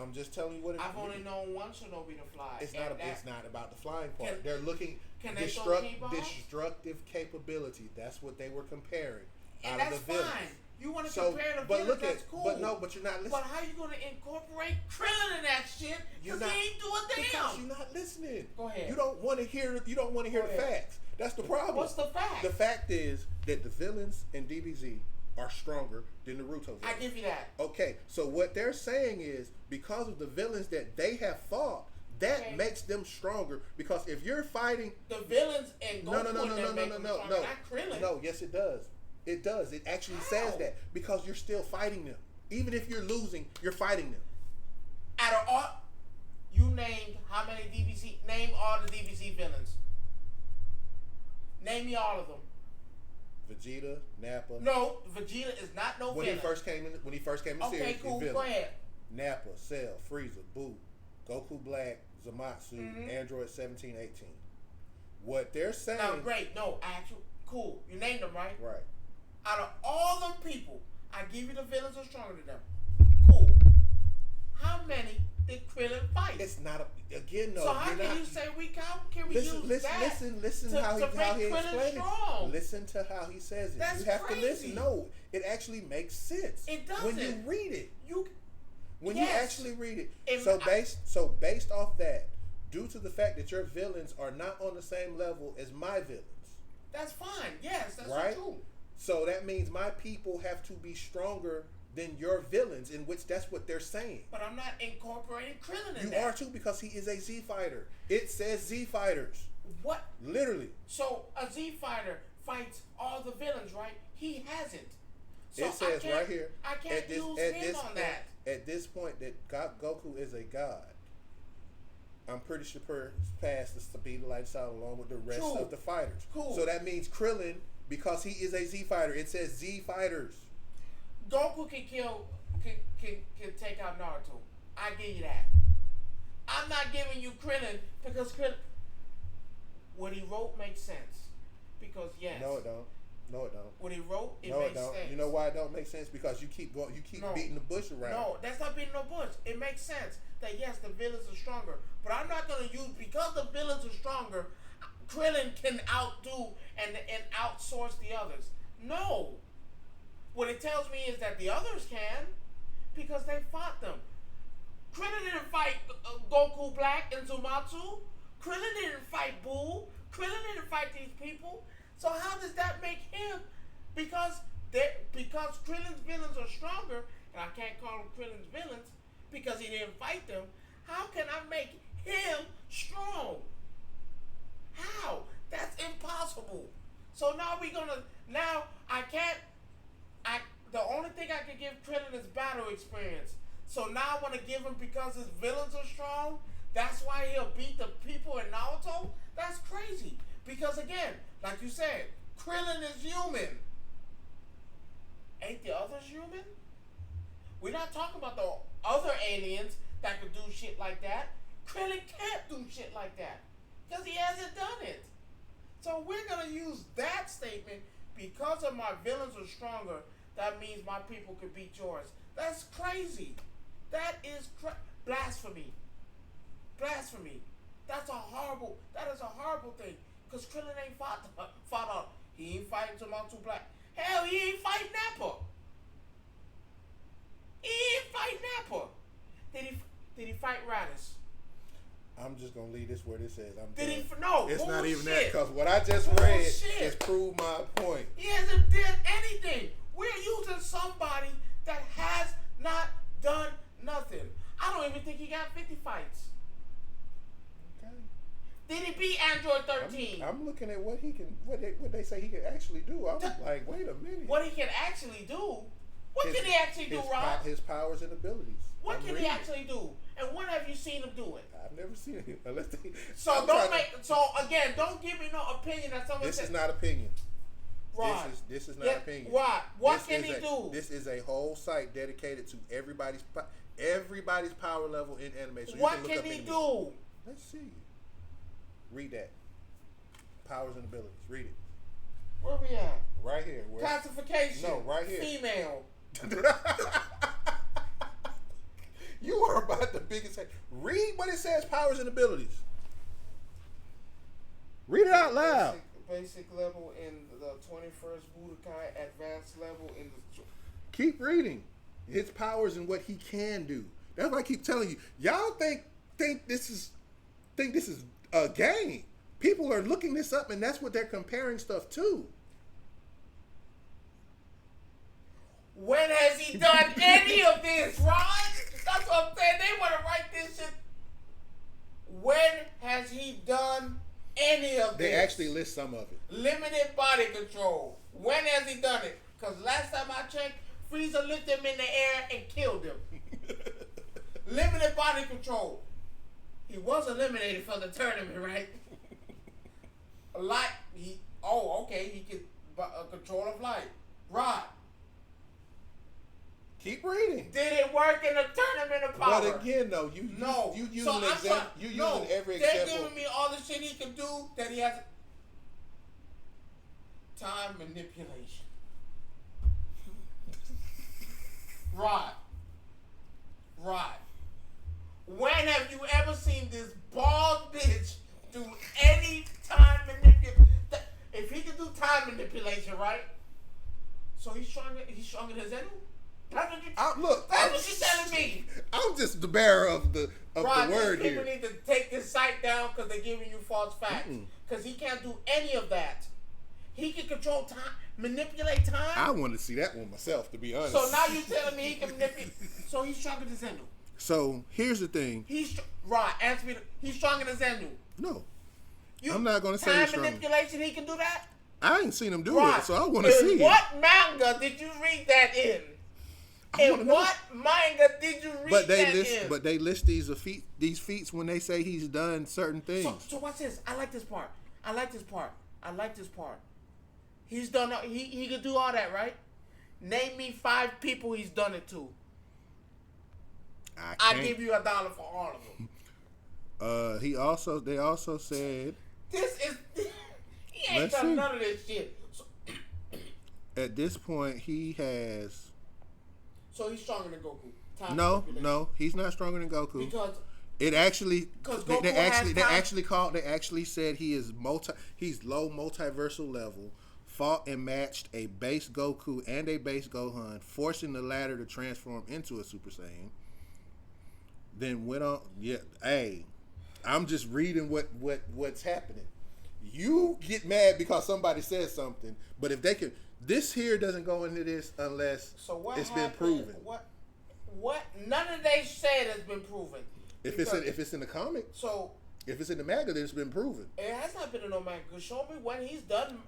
I'm just telling you what it is. I've only known one Shinobi to fly. It's not about the flying part. They're looking destructive capability. That's what they were comparing. And that's fine. You want to compare the villains, that's cool. But you're not listening. But how you going to incorporate Krillin in that shit? Because he ain't doing damn. Because you're not listening. Go ahead. You don't want to hear the facts. That's the problem. What's the fact? The fact is that the villains in DBZ are stronger than Naruto villains. I give you that. Okay, so what they're saying is because of the villains that they have fought, that makes them stronger. Because if you're fighting the villains and no, not Krillin. No, yes it does. It does. It actually says that because you're still fighting them. Even if you're losing, you're fighting them. Out of all, you named how many DBZ? Name all the DBZ villains. Name me all of them. Vegeta, Nappa. No, Vegeta is not no villain. When he first came in the series, okay, cool. Villain. Go ahead. Nappa, Cell, Frieza, Buu, Goku Black, Zamasu, Android 1718. What they're saying. No, great. No, cool. You named them, right? Right. Out of all them people, I give you the villains are stronger than them. Cool. How many did Krillin fight? It's not again, no. So how can you say how can we use that? Listen to how he explains it. Listen to how he says it. That's you have crazy. to listen. No, it actually makes sense. It doesn't. When you read it. When yes. you actually read it. So based off that, due to the fact that your villains are not on the same level as my villains. That's fine. Yes, that's right? true. So that means my people have to be stronger than your villains, in which that's what they're saying. But I'm not incorporating Krillin in you that. You are too, because he is a Z fighter. It says Z fighters. What? Literally. So a Z fighter fights all the villains, right? He hasn't. So it says right here. I can't use him on that. At this point, that Goku is a god. I'm pretty sure past the speed of light sound along with the rest of the fighters. Cool. So that means Krillin, because he is a Z fighter, it says Z fighters. Goku can take out Naruto. I give you that. I'm not giving you Krillin because what he wrote makes sense. Because yes. No, it don't. What he wrote, it makes sense. You know why it don't make sense? Because you keep beating the bush around. No, that's not beating no bush. It makes sense that yes, the villains are stronger, but I'm not gonna use because the villains are stronger. Krillin can outdo and outsource the others. No, what it tells me is that the others can because they fought them. Krillin didn't fight Goku Black and Zumatsu. Krillin didn't fight Buu. Krillin didn't fight these people. So how does that make him? Because Krillin's villains are stronger, and I can't call them Krillin's villains because he didn't fight them. How can I make him strong? How? That's impossible. So now the only thing I can give Krillin is battle experience. So now I want to give him because his villains are strong. That's why he'll beat the people in Naruto. That's crazy. Because again, like you said, Krillin is human. Ain't the others human? We're not talking about the other aliens that could do shit like that. Krillin can't do shit like that because he hasn't done it. So we're going to use that statement because of my villains are stronger. That means my people could beat yours. That's crazy. That is blasphemy. Blasphemy. That is a horrible thing. Because Krillin ain't fought on. He ain't fighting Zumatsu Black. Hell, he ain't fighting Nappa. Did he fight Raditz? I'm just gonna leave this where this says. No, it's bullshit. Not even that, because what I just read has proved my point. He hasn't done anything. We're using somebody that has not done nothing. I don't even think he got 50 fights. Okay. Did he beat Android 13? I'm looking at what they say he can actually do. I'm like, wait a minute. What he can actually do? What can he actually do, Rob? His powers and abilities. What can he actually do? And when have you seen him do it? I've never seen him. Don't give me no opinion that someone said. This is not opinion. Rod. This is not opinion. Rod, what can he do? This is a whole site dedicated to everybody's power level in anime. So what can he do? Let's see. Read that. Powers and abilities. Read it. Where we at? Right here. Classification. No, right here. Female. You are about the biggest. Read what it says. Powers and abilities. Read it out loud. Basic level in the 21st Budokai. Advanced level in the. Keep reading. His powers and what he can do. That's why I keep telling you. Y'all think this is a game. People are looking this up, and that's what they're comparing stuff to. When has he done any of this, Ron? That's what I'm saying. They want to write this shit. When has he done any of this? They actually list some of it. Limited body control. When has he done it? Because last time I checked, Frieza lifted him in the air and killed him. Limited body control. He was eliminated from the tournament, right? He can control of light. Rod. Keep reading. Did it work in the tournament of power? But again, though, you using every example. They're giving me all the shit he can do that he has. Time manipulation. Rod. When have you ever seen this bald bitch do any time manipulation? If he can do time manipulation, right? So he's stronger than Zenu? That's what you're telling me. I'm just the bearer of the word here. People need to take this site down because they're giving you false facts. Because he can't do any of that. He can control time, manipulate time. I want to see that one myself, to be honest. So now you're telling me he can manipulate. So he's stronger than Zenu. So here's the thing. Answer me. He's stronger than Zenu. No. I'm not going to say he's time manipulation, he can do that? I ain't seen him do it, so I want to see it. What manga did you read that in? What manga did you read in? But they list these feats when they say he's done certain things. So watch this. I like this part. He's done. He could do all that, right? Name me 5 people he's done it to. I give you $1 for all of them. They also said he ain't done none of this shit. So, at this point, he has. So he's stronger than Goku. No, he's not stronger than Goku. Because they actually said he's low multiversal level, fought and matched a base Goku and a base Gohan, forcing the latter to transform into a Super Saiyan. Then went on. Yeah, hey, I'm just reading what's happening. You get mad because somebody says something, but if they can, this here doesn't go into this unless it's been proven. What? None of they said has been proven. If it's in the comic, if it's in the manga, then it's been proven. It has not been in no manga. Show me when he's done.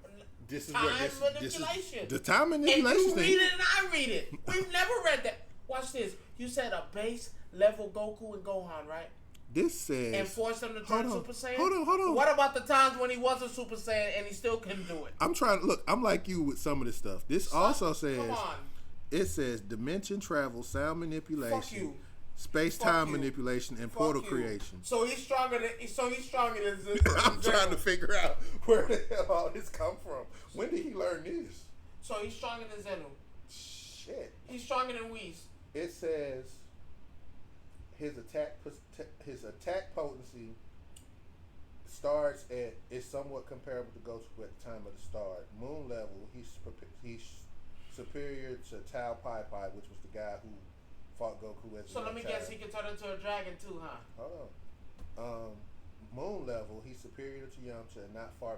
This is manipulation. The time manipulation thing. You read it and I read it. We've never read that. Watch this. You said a base level Goku and Gohan, right? This says and force them to turn Super Saiyan. Hold on. What about the times when he was a Super Saiyan and he still couldn't do it? I'm trying to look. I'm like you with some of this stuff. This also says. Come on. It says dimension travel, sound manipulation, space-time manipulation, and portal creation. So he's stronger than Zenu. I'm trying to figure out where the hell all this come from. When did he learn this? So he's stronger than Zenu. Shit. He's stronger than Whis. It says his attack potency is somewhat comparable to Goku at the time of the start. Moon level, he's superior to Tao Pai Pai, which was the guy who fought Goku as. So let me guess, he can turn into a dragon too, huh? Hold on. Moon level, he's superior to Yamcha, and not far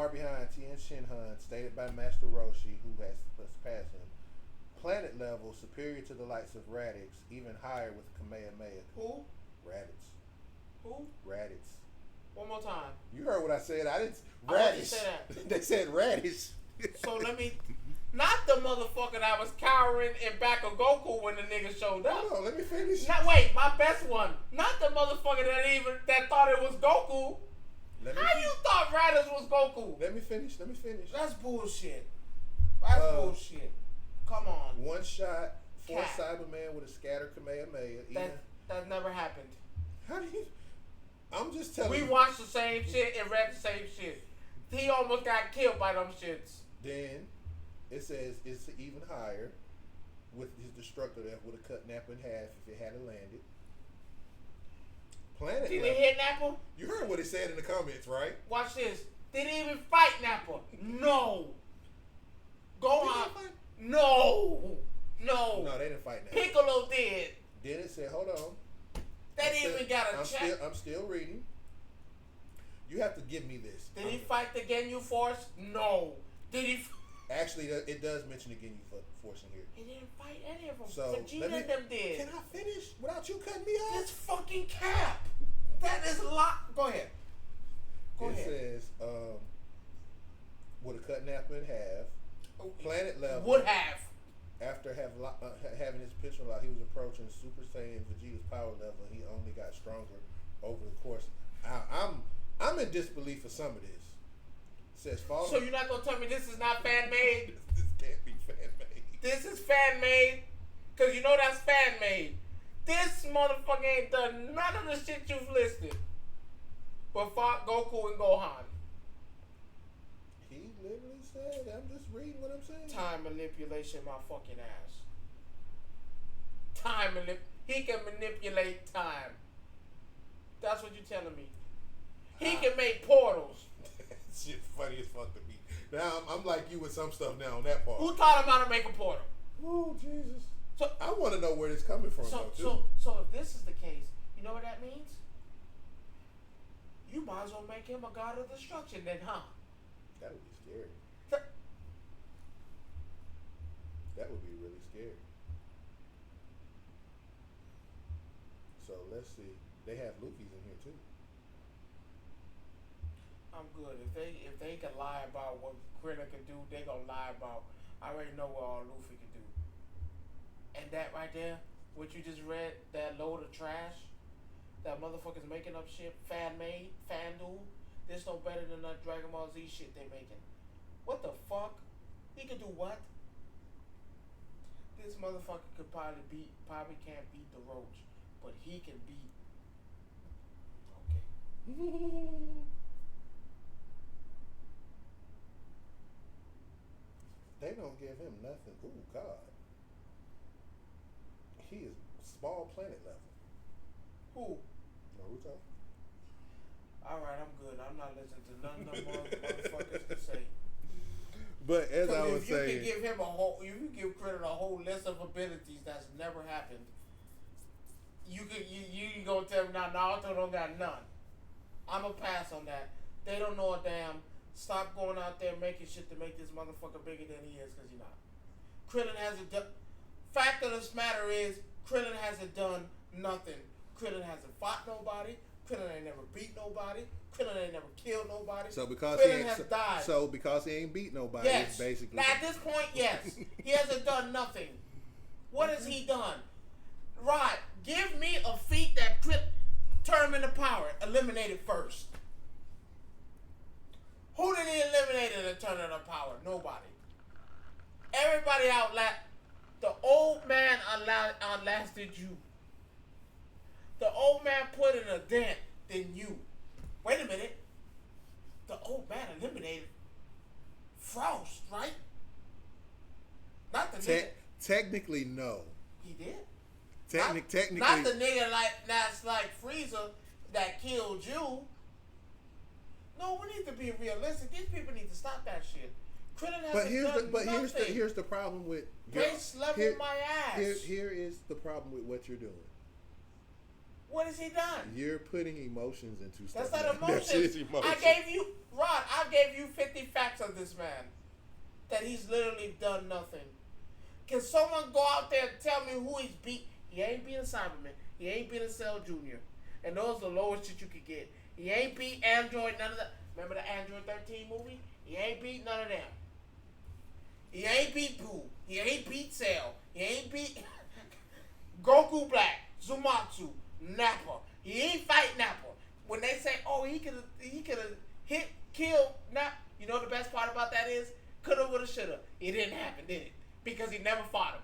behind Tien Shinhan, stated by Master Roshi, who has passed him. Planet level, superior to the likes of Raditz, even higher with Kamehameha. Who? Raditz. Who? Raditz. One more time. You heard what I said. I didn't. Raditz. Say that. They said Raditz. So let me. Not the motherfucker that was cowering in back of Goku when the nigga showed up. Hold on, let me finish. Wait, my best one. Not the motherfucker that thought it was Goku. How you thought Raditz was Goku? Let me finish. That's bullshit. That's bullshit. Come on. One shot, force Cyberman with a scatter Kamehameha. That never happened. How do you? I'm just telling you. We watched the same shit and read the same shit. He almost got killed by them shits. Then it says it's even higher with his destructor that would have cut Nappa in half if it hadn't landed. Planet Did he hit Nappa? You heard what it said in the comments, right? Watch this. Did he even fight Nappa? No. Gohan. No, they didn't fight Nappa. Piccolo did. Then it said, hold on. They didn't even got a check. I'm still reading. You have to give me this. Did he fight the Ginyu Force? No. Did he? Actually, it does mention the Ginyu Force in here. He didn't fight any of them. So Vegeta and them did. Can I finish without you cutting me off? This fucking cap. That is a lot. Go ahead. It says, would have cut Nappa in half. Planet level. Would have. After having his potential out, he was approaching Super Saiyan Vegeta's power level. He only got stronger over the course. I'm in disbelief for some of this. It says follow. So you're not gonna tell me this is not fan made? This can't be fan made. This is fan made, cause you know that's fan made. This motherfucker ain't done none of the shit you've listed, but fought Goku and Gohan. He literally said, I'm just reading what I'm saying. Time manipulation, my fucking ass. Time manipulation. He can manipulate time. That's what you're telling me. He can make portals. Shit funny as fuck to me. Now I'm like you with some stuff now on that part. Who taught him how to make a portal? Oh Jesus! So I want to know where this coming from. So if this is the case, you know what that means? You might as well make him a god of destruction, then, huh? That would be scary. That would be really scary. So let's see. They have Luffy's in here too. I'm good. If they can lie about what Krillin can do, they gonna lie about. I already know what all Luffy can do. And that right there, what you just read, that load of trash, that motherfuckers making up shit, fan dude. This no better than that Dragon Ball Z shit they making. What the fuck? He can do what? This motherfucker could probably can't beat the Roach, but he can beat. Okay. They don't give him nothing. Ooh, God. He is small planet level. Who? Naruto. Alright, I'm good. I'm not listening to none of them motherfuckers to say. But as I was if saying, you can give him if you give Krillin a whole list of abilities that's never happened, you gonna tell me now Naruto don't got none. I'ma pass on that. They don't know a damn. Stop going out there making shit to make this motherfucker bigger than he is, because he's not. Krillin hasn't done. Fact of this matter is, Krillin hasn't done nothing. Krillin hasn't fought nobody. Krillin ain't never beat nobody. Krillin ain't never killed nobody. So because Krillin has died. So because he ain't beat nobody, yes. It's basically. Now at this point, yes, he hasn't done nothing. What has he done? Right. Give me a feat that turn him into power. Eliminate it first. Who did he eliminate and turn into power? Nobody. Everybody the old man outlasted you. The old man put in a dent than you. Wait a minute. The old man eliminated Frost, right? Not the nigga. Technically, no. He did. Technically, not the nigga that's like Frieza that killed you. No, we need to be realistic. These people need to stop that shit. Krillin hasn't done nothing. Here's the problem with base level my ass. Here is the problem with what you're doing. What has he done? You're putting emotions into stuff. That's not emotions. I gave you 50 facts of this man. That he's literally done nothing. Can someone go out there and tell me who he's beat? He ain't beating Cyberman. He ain't beating Cell Jr. And those are the lowest shit you could get. He ain't beat Android, none of that. Remember the Android 13 movie? He ain't beat none of them. He ain't beat Boo. He ain't beat Cell. He ain't beat Goku Black, Zumatsu, Nappa. He ain't fight Nappa. When they say, oh, he could have killed Nappa, you know the best part about that is? Coulda, woulda, shoulda. It didn't happen, did it? Because he never fought him.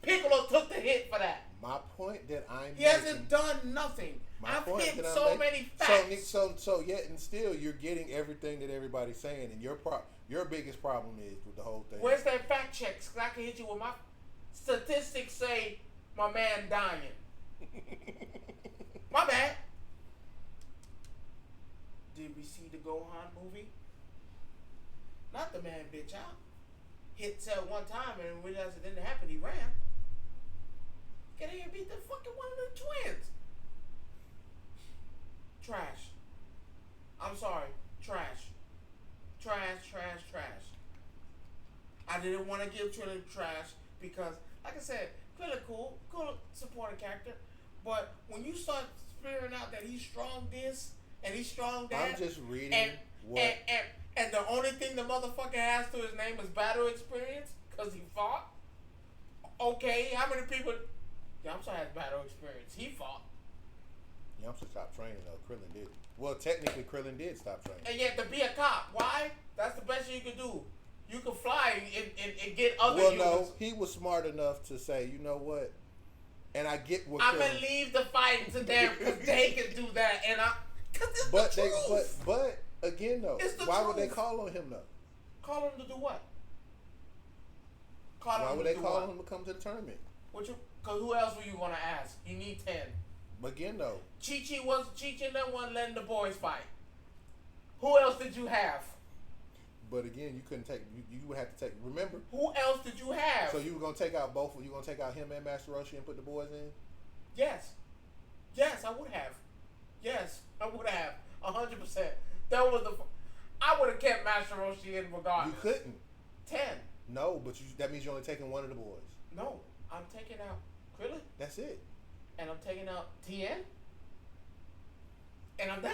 Piccolo took the hit for that. My point that I'm He hasn't done nothing. I've hit so many facts. So yet and still you're getting everything that everybody's saying, and your biggest problem is with the whole thing. Where's that fact checks? 'Cause I can hit you with my statistics say my man dying. My bad. Did we see the Gohan movie? Not the man bitch out. Hit Cell one time and realized it didn't happen. He ran. Get in here and beat the fucking one of the twins. Trash. I'm sorry. Trash. I didn't want to give Krillin trash because, like I said, Krillin cool supporting character. But when you start figuring out that he's strong this and he's strong that, I'm just reading and the only thing the motherfucker has to his name is battle experience because he fought. Okay, how many people? Yamcha has battle experience. He fought. Yamcha stopped training though. Krillin did. Well, technically, Krillin did stop training. And yet, to be a cop, why? That's the best you can do. You can fly and get other humans. Well, no, he was smart enough to say, you know what? And I get what. I'm gonna leave the fight to them because they can do that, and because it's the truth. But again though, why would they call on him though? Call him to do what? Why would they call him to come to the tournament? Cause who else were you gonna ask? You need 10. But again, though, Chi and them wasn't letting the boys fight. Who else did you have? but again, you couldn't take. You would have to take. Remember. Who else did you have? So you were gonna take out both. You were gonna take out him and Master Roshi and put the boys in. Yes. Yes, I would have. Yes, I would have. 100%. That was the. I would have kept Master Roshi in regardless. You couldn't. 10. No, but that means you're only taking one of the boys. No, I'm taking out Krillin. That's it. And I'm taking out Tien. And I'm done.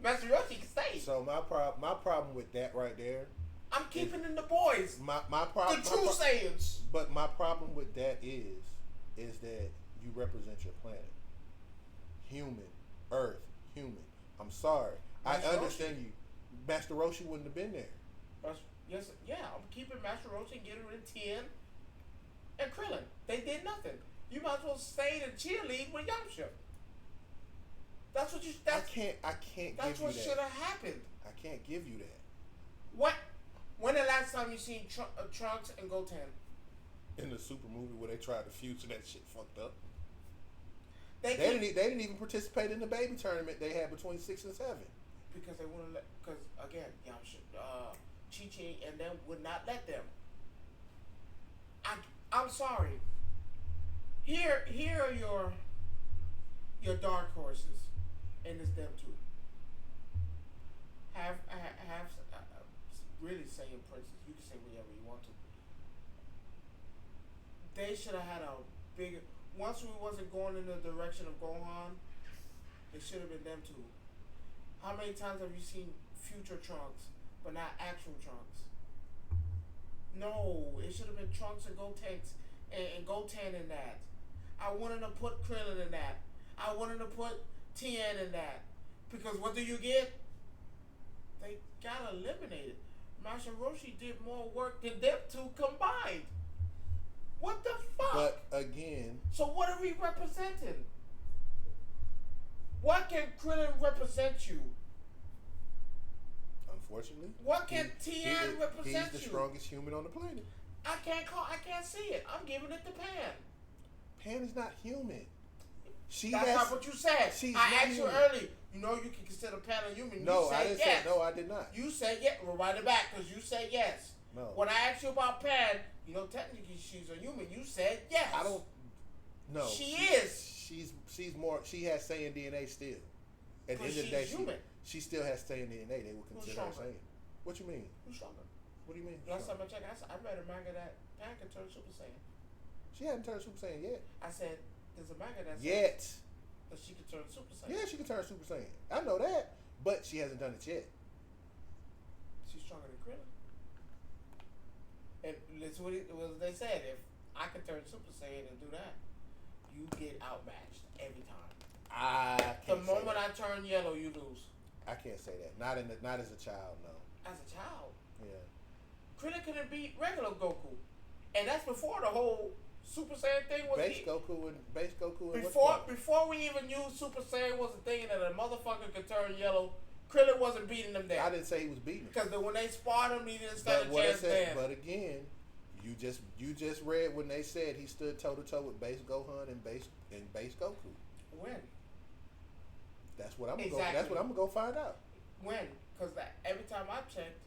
Master Roshi can stay. So my problem with that right there. I'm keeping in the boys. My problem. The true Saiyans. But my problem with that is that you represent your planet. Human, Earth, human. I'm sorry. Master I understand you. Master Roshi wouldn't have been there. Yes, yeah. I'm keeping Master Roshi and getting rid of Tien and Krillin. They did nothing. You might as well stay in cheerlead with Yamcha. That's what you. I can't give you that. That's what should have happened. I can't give you that. What? When the last time you seen Trunks and Goten? In the Super movie where they tried to future that shit fucked up. They didn't even participate in the baby tournament they had between 6 and 7. Because they wouldn't let. Because again, Yamcha, Chi and them would not let them. I'm sorry. Here are your dark horses, and it's them too. Have really saying princess. You can say whatever you want to. They should have had a bigger. Once we wasn't going in the direction of Gohan, it should have been them two. How many times have you seen future Trunks, but not actual Trunks? No, it should have been Trunks and Goten in that. I wanted to put Krillin in that. I wanted to put Tien in that. Because what do you get? They got eliminated. Master Roshi did more work than them two combined. What the fuck? But again... So what are we representing? What can Krillin represent you? Unfortunately. What can Tien represent you? He's the strongest human on the planet. I can't see it. I'm giving it to Pan. Pan is not human. That's not what you said. I asked you early. You know you can consider Pan a human. No, I didn't say. No, I did not. You said yes. We'll write it back because you said yes. No. When I asked you about Pan, you know technically she's a human. You said yes. I don't. No. She is. She's more. She has Saiyan DNA still. At the end of the day, she still has Saiyan DNA. They would consider her Saiyan. What you mean? Who's stronger? What do you mean? Last time I checked, I read a manga that Pan can turn Super Saiyan. She hasn't turned Super Saiyan yet. I said there's a manga that says that she can turn Super Saiyan. Yeah, she can turn Super Saiyan. I know that, but she hasn't done it yet. She's stronger than Krillin. And that's what they said. If I could turn Super Saiyan and do that, you get outmatched every time. The moment I turn yellow, you lose. I can't say that. Not as a child, no. As a child? Yeah. Krillin couldn't beat regular Goku. And that's before the whole Super Saiyan thing was Base Goku and before we even knew Super Saiyan was a thing and that a motherfucker could turn yellow, Krillin wasn't beating them there. I didn't say he was beating him. Because when they sparred him, he didn't stand a chance then. But again, you just read when they said he stood toe to toe with Base Gohan and Base Goku. When? That's what I'm gonna go find out. When? Because every time I checked,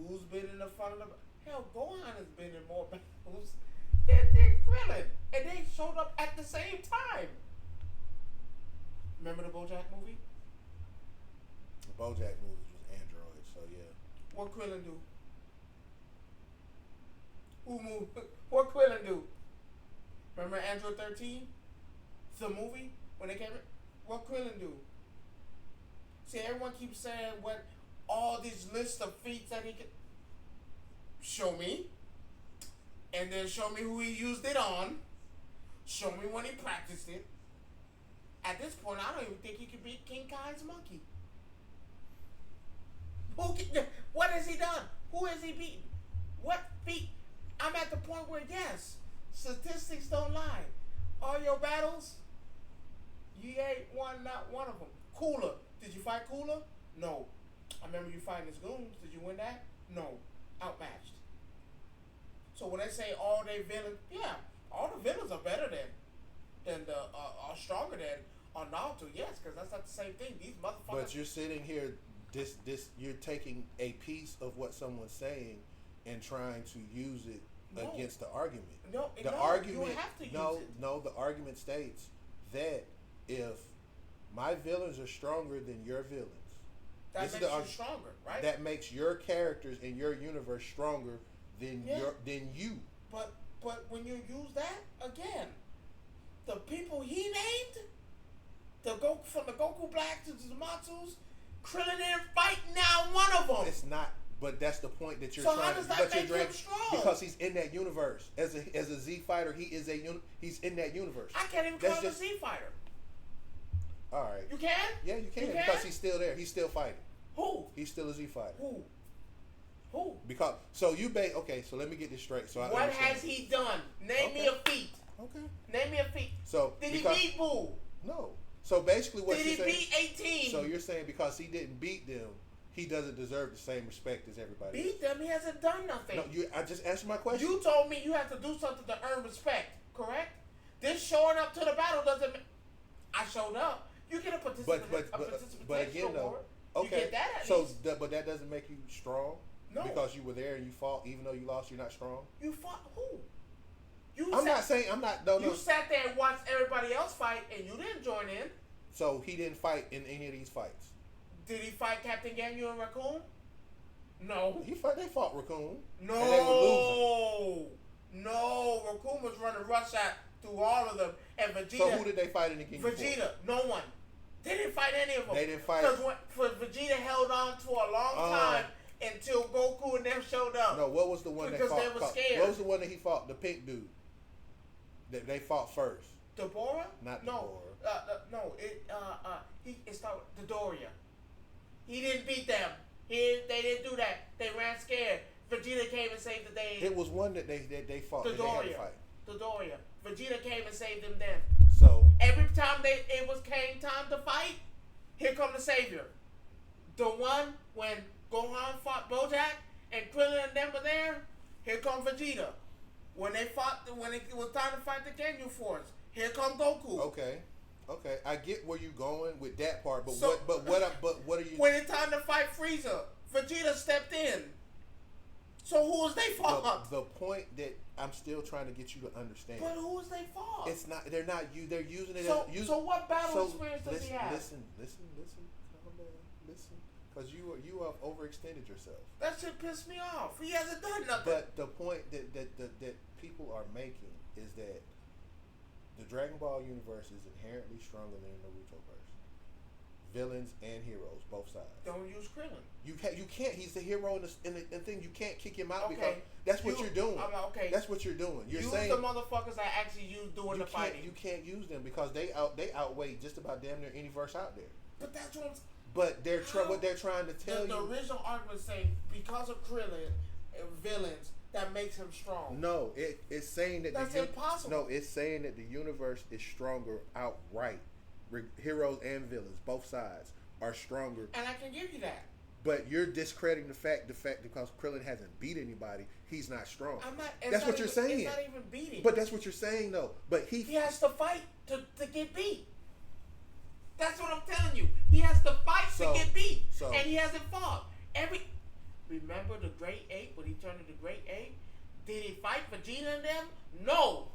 who's been in the front of the... Hell, Gohan has been in more battles than Krillin. And they showed up at the same time. Remember the BoJack movie? The BoJack movie was Android, so yeah. What Krillin do? What Krillin do? Remember Android 13? The movie? When they came in? What Krillin do? See, everyone keeps saying what all these lists of feats that he can show me, and then show me who he used it on. Show me when he practiced it. At this point, I don't even think he could beat King Kai's monkey. What has he done? Who has he beaten? What feat? I'm at the point where yes, statistics don't lie. All your battles, you ain't won not one of them. Cooler. Did you fight Cooler? No. I remember you fighting his goons. Did you win that? No. Outmatched. So when they say all they villains, yeah, All the villains are better than the are stronger than on Naruto. Yes, because that's not the same thing. These motherfuckers. But you're sitting here, you're taking a piece of what someone's saying and trying to use it against the argument. The argument. You have to use it. No. The argument states that if my villains are stronger than your villains, that makes you stronger, right? That makes your characters in your universe stronger than you. But when you use that again, the people he named, from the Goku Black to the Zamatsus, Krillin didn't fight now one of them. It's not. But that's the point that you're so trying. How does that make him strong? Because he's in that universe. As a Z fighter, he's in that universe. I can't even call him a Z fighter. All right. You can? Yeah, you can because he's still there. He's still fighting. Who? He's still a Z fighter. Who? Because okay. So let me get this straight. So what has he done? Name me a feat. Okay. Name me a feat. So did he beat Boo? No. So basically, what did you're saying? Did he beat 18? So you're saying because he didn't beat them, he doesn't deserve the same respect as everybody. Beat them? He hasn't done nothing. No, I just answered my question. You told me you have to do something to earn respect, correct? This showing up to the battle doesn't mean I showed up. You get a participation. But again, though, okay. You get that at least. But that doesn't make you strong. No. Because you were there and you fought, even though you lost, you're not strong. You fought who? I'm not saying I'm not. No. You sat there and watched everybody else fight, and you didn't join in. So he didn't fight in any of these fights. Did he fight Captain Ganyu and Raccoon? No. They fought Raccoon. No. And they were losing. No. Raccoon was running rush shot through all of them, and Vegeta. So who did they fight in the game? Vegeta. No one. They didn't fight any of them. They didn't fight. Because Vegeta held on for a long time until Goku and them showed up. No, what was the one because they were scared. What was the one that he fought? The pink dude. That they fought first. Deborah? Not no. Deborah. It started with Dodoria. He didn't beat them. They didn't do that. They ran scared. Vegeta came and saved the day. It was one that they fought. Dodoria. Dodoria. Vegeta came and saved them then. So every time came time to fight, here come the savior. The one when Gohan fought Bojack and Krillin and them were there, here come Vegeta. When it was time to fight the Ginyu Force, here come Goku. Okay, I get where you're going with that part, but so, what are you? When it's time to fight Frieza, Vegeta stepped in. So who was they fought? The point that I'm still trying to get you to understand. But who was they fought? It's not. They're not you. They're using it. So what battle experience does he have? Listen. Calm down. Listen, because you have overextended yourself. That shit pissed me off. He hasn't done nothing. But the point that people are making is that the Dragon Ball universe is inherently stronger than the Narutoverse. Villains and heroes, both sides. Don't use Krillin. You can't. He's the hero in the thing. You can't kick him out because that's what you're doing. That's what you're doing. You're use saying the motherfuckers that actually use doing the fighting. You can't use them because they outweigh just about damn near any verse out there. But that's what. But what they're trying to tell you. The original argument saying because of Krillin villains that makes him strong. No, it's saying that that's impossible. No, it's saying that the universe is stronger outright. Heroes and villains, both sides, are stronger. And I can give you that. But you're discrediting the fact because Krillin hasn't beat anybody, he's not strong. I'm not. That's what you're saying. It's not even beating. But that's what you're saying, though. But he has to fight to get beat. That's what I'm telling you. He has to fight to get beat, and he hasn't fought. Remember the Great Ape when he turned into Great Ape? Did he fight Vegeta and them? No.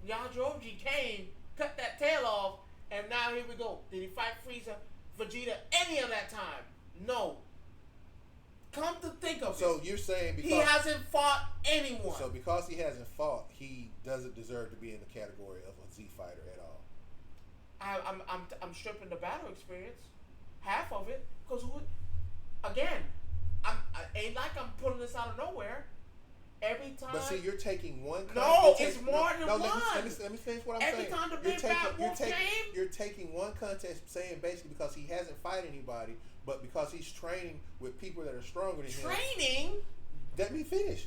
Yajirobe came, cut that tail off. And now here we go. Did he fight Frieza, Vegeta, any of that time? No. Come to think of it. So you're saying because he hasn't fought anyone. So because he hasn't fought, he doesn't deserve to be in the category of a Z fighter at all. I'm stripping the battle experience, half of it, because again, ain't like I'm pulling this out of nowhere. Every time. But see, you're taking one. It's more than one. Let me finish what I'm saying. Every time the big bad wolf came. You're taking one contest, saying basically because he hasn't fight anybody, but because he's training with people that are stronger than him. Training. Let me finish.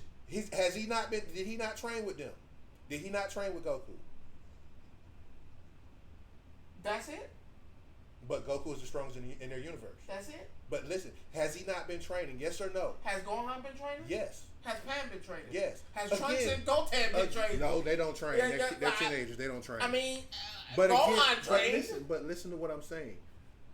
Has he not been? Did he not train with them? Did he not train with Goku? That's it. But Goku is the strongest in their universe. That's it. But listen, has he not been training? Yes or no? Has Gohan been training? Yes. Has Pan been training? Yes. Has Trunks and Goten been training? No, they don't train. They're teenagers. They don't train. I mean, but Gohan trains. But listen to what I'm saying.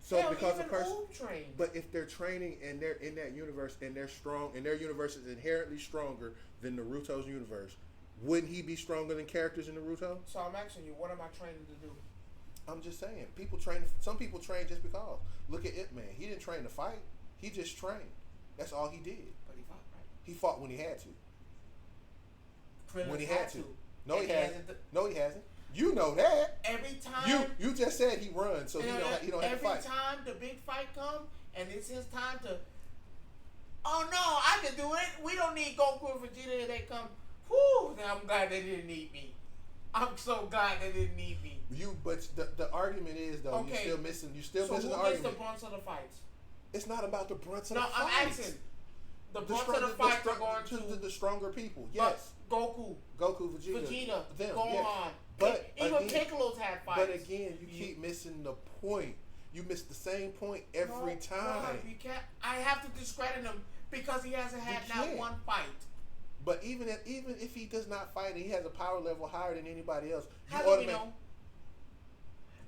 So because a person, train. But if they're training and they're in that universe and they're strong and their universe is inherently stronger than Naruto's universe, wouldn't he be stronger than characters in Naruto? So I'm asking you, what am I training to do? I'm just saying, people train. Some people train just because. Look at Ip Man. He didn't train to fight. He just trained. That's all he did. But he fought, right? He fought when he had to. Krillin when he had to. No, he hasn't. No, he hasn't. You know that. Every time. You just said he runs, so he don't have to fight. Every time the big fight comes and it's his time to. Oh no, I can do it. We don't need Goku and Vegeta if they come. Whew, I'm glad they didn't need me. I'm so glad they didn't need me. But the argument is though, okay. you're still missing the argument. So who gets the brunt of the fights? It's not about the brunt of the fights. No, I'm asking. The brunt of the fights are going to the stronger people. Yes. Goku, Vegeta, them, Gohan. Yes. But even again, Piccolo's had fights. But again, you keep missing the point. You miss the same point every time. God, you can't. I have to discredit him because he hasn't had not one fight. But even if he does not fight and he has a power level higher than anybody else, how do we know?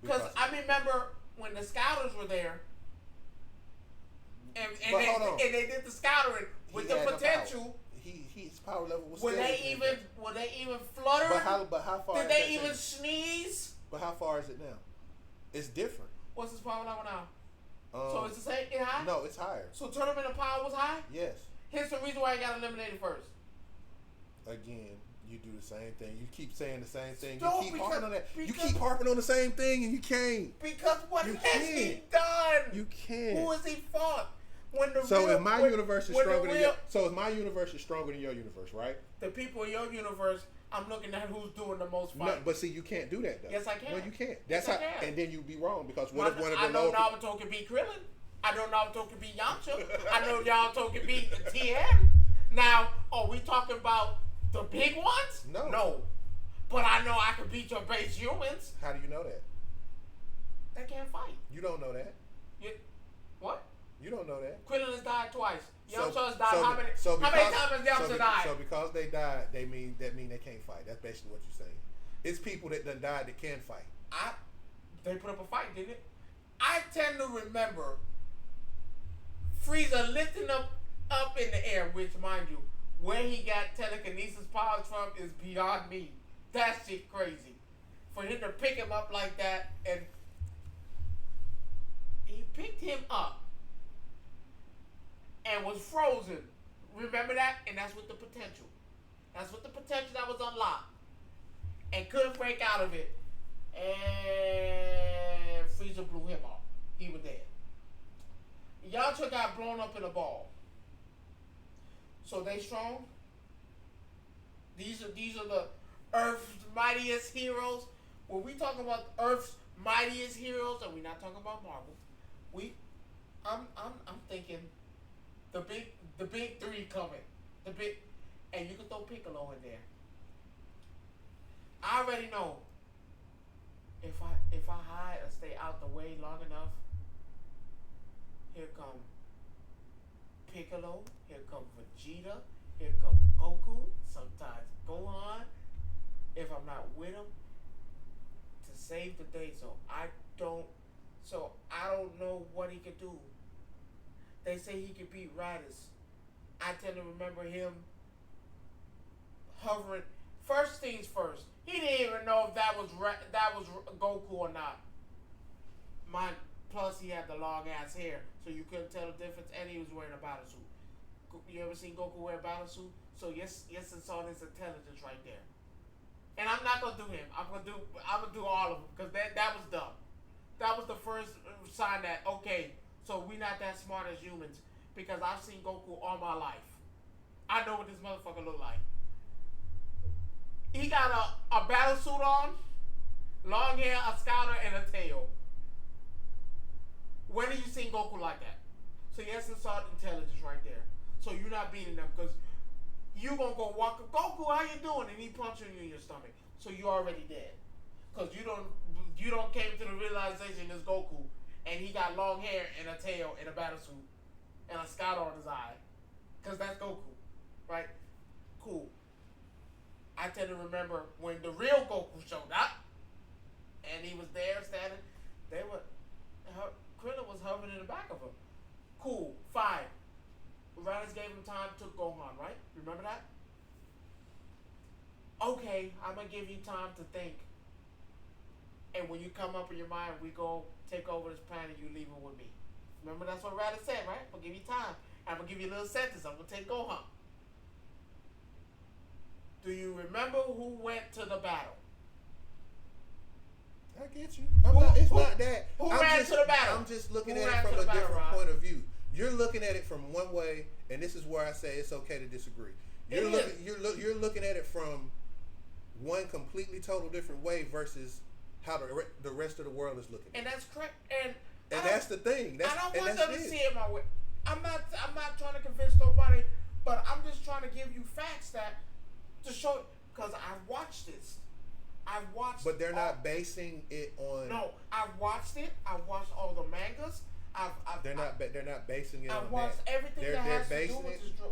Because I remember when the Scouters were there, and they did the Scoutering with the potential. His power level was. Were they even flutter? But how far? Did they even sneeze? But how far is it now? It's different. What's his power level now? So it's the same. It high? No, it's higher. So Tournament of Power was high? Yes. Here's the reason why he got eliminated first. Again, you do the same thing. You keep saying the same thing. No, you keep harping on that. You keep harping on the same thing, and you can't. Because what has he done? You can't. Who has he fought? If my universe is stronger than your universe, right? The people in your universe, I'm looking at who's doing the most fighting. No, but see, you can't do that though. Yes, I can. No, you can't. That's how. And then you'd be wrong because what if one of the I know Naruto can beat Krillin. I know Naruto can beat Yamcha. I know Naruto can beat TM. Now, are we talking about the big ones? No. But I know I can beat your base humans. How do you know that? They can't fight. You don't know that. What? You don't know that. Krillin has died twice. Yamcha has died. How many times has Yamcha died? So because they died, they mean they can't fight. That's basically what you're saying. It's people that done died that can fight. They put up a fight, didn't it? I tend to remember Frieza lifting up in the air, which, mind you, where he got telekinesis powers from is beyond me. That shit crazy. For him to pick him up like that, and he picked him up and was frozen. Remember that? And that's with the potential. That's with the potential that was unlocked. And couldn't break out of it. And Frieza blew him off. He was dead. Yamcha got blown up in a ball. So they strong? These are the Earth's mightiest heroes. When we talk about Earth's mightiest heroes, and we're not talking about Marvel, I'm thinking the big three coming. And you can throw Piccolo in there. I already know if I hide or stay out the way long enough, here come Piccolo, here come Vegeta, here come Goku, sometimes Gohan, if I'm not with him, to save the day. So I don't know what he could do. They say he could beat Raditz. I tend to remember him hovering. First things first, he didn't even know if that was Goku or not. Plus he had the long ass hair, so you couldn't tell the difference, and he was wearing a battle suit. You ever seen Goku wear a battle suit? So yes, and saw his intelligence right there. And I'm not gonna do him. I'm gonna do all of them because that was dumb. That was the first sign that okay, so we not that smart as humans because I've seen Goku all my life. I know what this motherfucker look like. He got a battle suit on, long hair, a scouter, and a tail. When have you seen Goku like that? So yes, and saw intelligence right there. So you're not beating them because you gonna go walk up, Goku, how you doing? And he punching you in your stomach. So you're already dead. Because you don't came to the realization it's Goku. And and he got long hair and a tail and a battle suit and a scout on his eye, cause that's Goku, right? Cool. I tend to remember when the real Goku showed up, and he was there standing. Krillin was hovering in the back of him. Cool, fine. Raditz gave him time to Gohan, right? Remember that? Okay, I'm gonna give you time to think. And when you come up in your mind, we go take over this planet. You leave it with me. Remember that's what Raditz said, right? I'm gonna give you time. I'm gonna give you a little sentence. I'm gonna take Gohan. Do you remember who went to the battle? I get you. It's not that. Who ran to the battle? I'm just looking at it from a different point of view. You're looking at it from one way, and this is where I say it's okay to disagree. You're looking at it from one completely total different way versus how the rest of the world is looking. And that's correct. And that's the thing. I don't want them to see it my way. I'm not trying to convince nobody, but I'm just trying to give you facts to show, because I've watched this. But they're not basing it on. No, I've watched it. I've watched all the mangas. They're not basing it on that. I've watched everything that has to do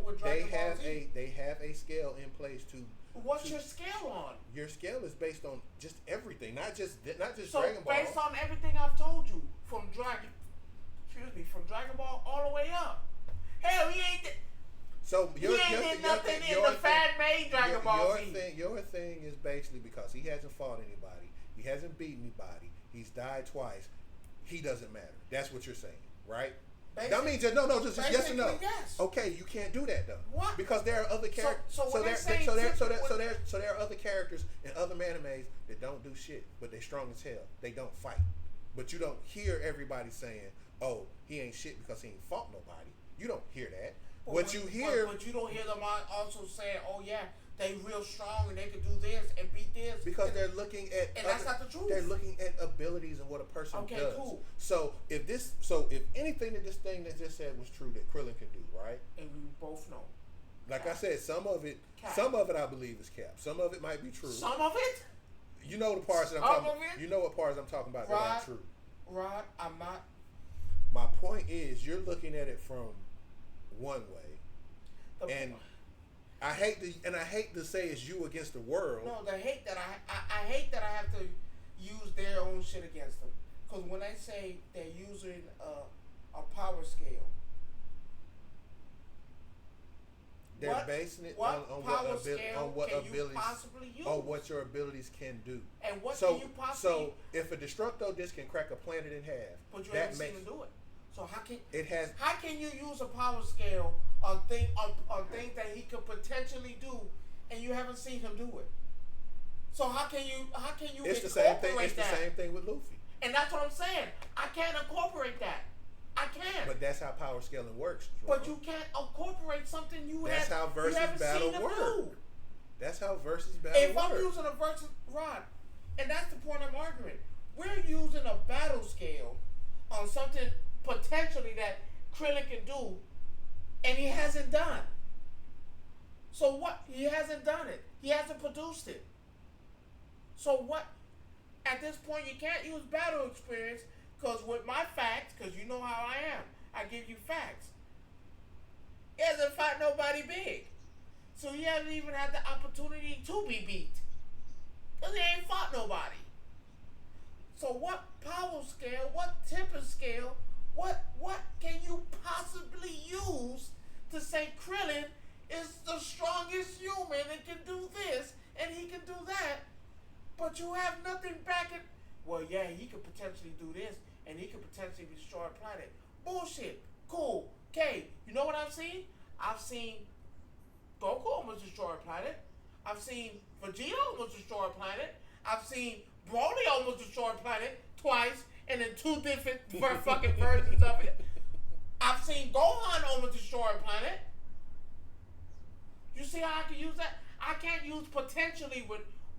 with Dragon Ball Z. They have a scale in place to. What's your scale on? Your scale is based on just everything, not just so Dragon Ball. Based on everything I've told you, from Dragon Ball all the way up. Hell, he ain't. So he ain't did nothing in the fan-made Dragon Ball Z. Your thing is basically because he hasn't fought anybody, he hasn't beaten anybody, he's died twice, he doesn't matter. That's what you're saying, right? That means just yes or no. Yes. Okay, you can't do that though. What? Because there are other characters. So there are other characters in other animes that don't do shit, but they're strong as hell. They don't fight, but you don't hear everybody saying, "Oh, he ain't shit because he ain't fought nobody." You don't hear that. But you don't hear them also saying, "Oh yeah, they real strong and they can do this and beat this." Because they're looking at that's not the truth. They're looking at abilities and what a person does. Okay, cool. So if anything that this thing that just said was true, that Krillin can do, right? And we both know. Like I said, some of it I believe is cap. Some of it might be true. Some of it. You know the parts that I'm talking about. You know what parts I'm talking about that aren't true. Rod, I'm not. My point is, you're looking at it from one way, and I hate to say it's you against the world. No, I hate that I have to use their own shit against them. Because when they say they're using a power scale, they're basing it on what your abilities can do. And what can you possibly? So if a Destructo disc can crack a planet in half, but you haven't seen him do it. So how can you use a power scale on things that he could potentially do, and you haven't seen him do it? So how can you It's the incorporate same thing. It's that? The same thing with Luffy. And that's what I'm saying. I can't incorporate that. I can't. But that's how power scaling works. But you can't incorporate something That's how versus battle works. That's how versus battle works. If I'm using a versus rod, and that's the point I'm arguing. We're using a battle scale on something potentially that Krillin can do, and he hasn't done. So what? He hasn't done it. He hasn't produced it. So what? At this point, you can't use battle experience, because with my facts, because you know how I am, I give you facts. He hasn't fought nobody big. So he hasn't even had the opportunity to be beat. Because he ain't fought nobody. So what power scale, what temper scale, what can you possibly use to say Krillin is the strongest human and can do this and he can do that, but you have nothing back at, well, yeah, he could potentially do this and he could potentially destroy a planet. Bullshit. Cool. Okay, you know what I've seen? I've seen Goku almost destroy a planet. I've seen Vegeta almost destroy a planet. I've seen Broly almost destroy a planet twice and in two different fucking versions of it. I've seen Gohan almost destroy a planet. You see how I can use that? I can't use potentially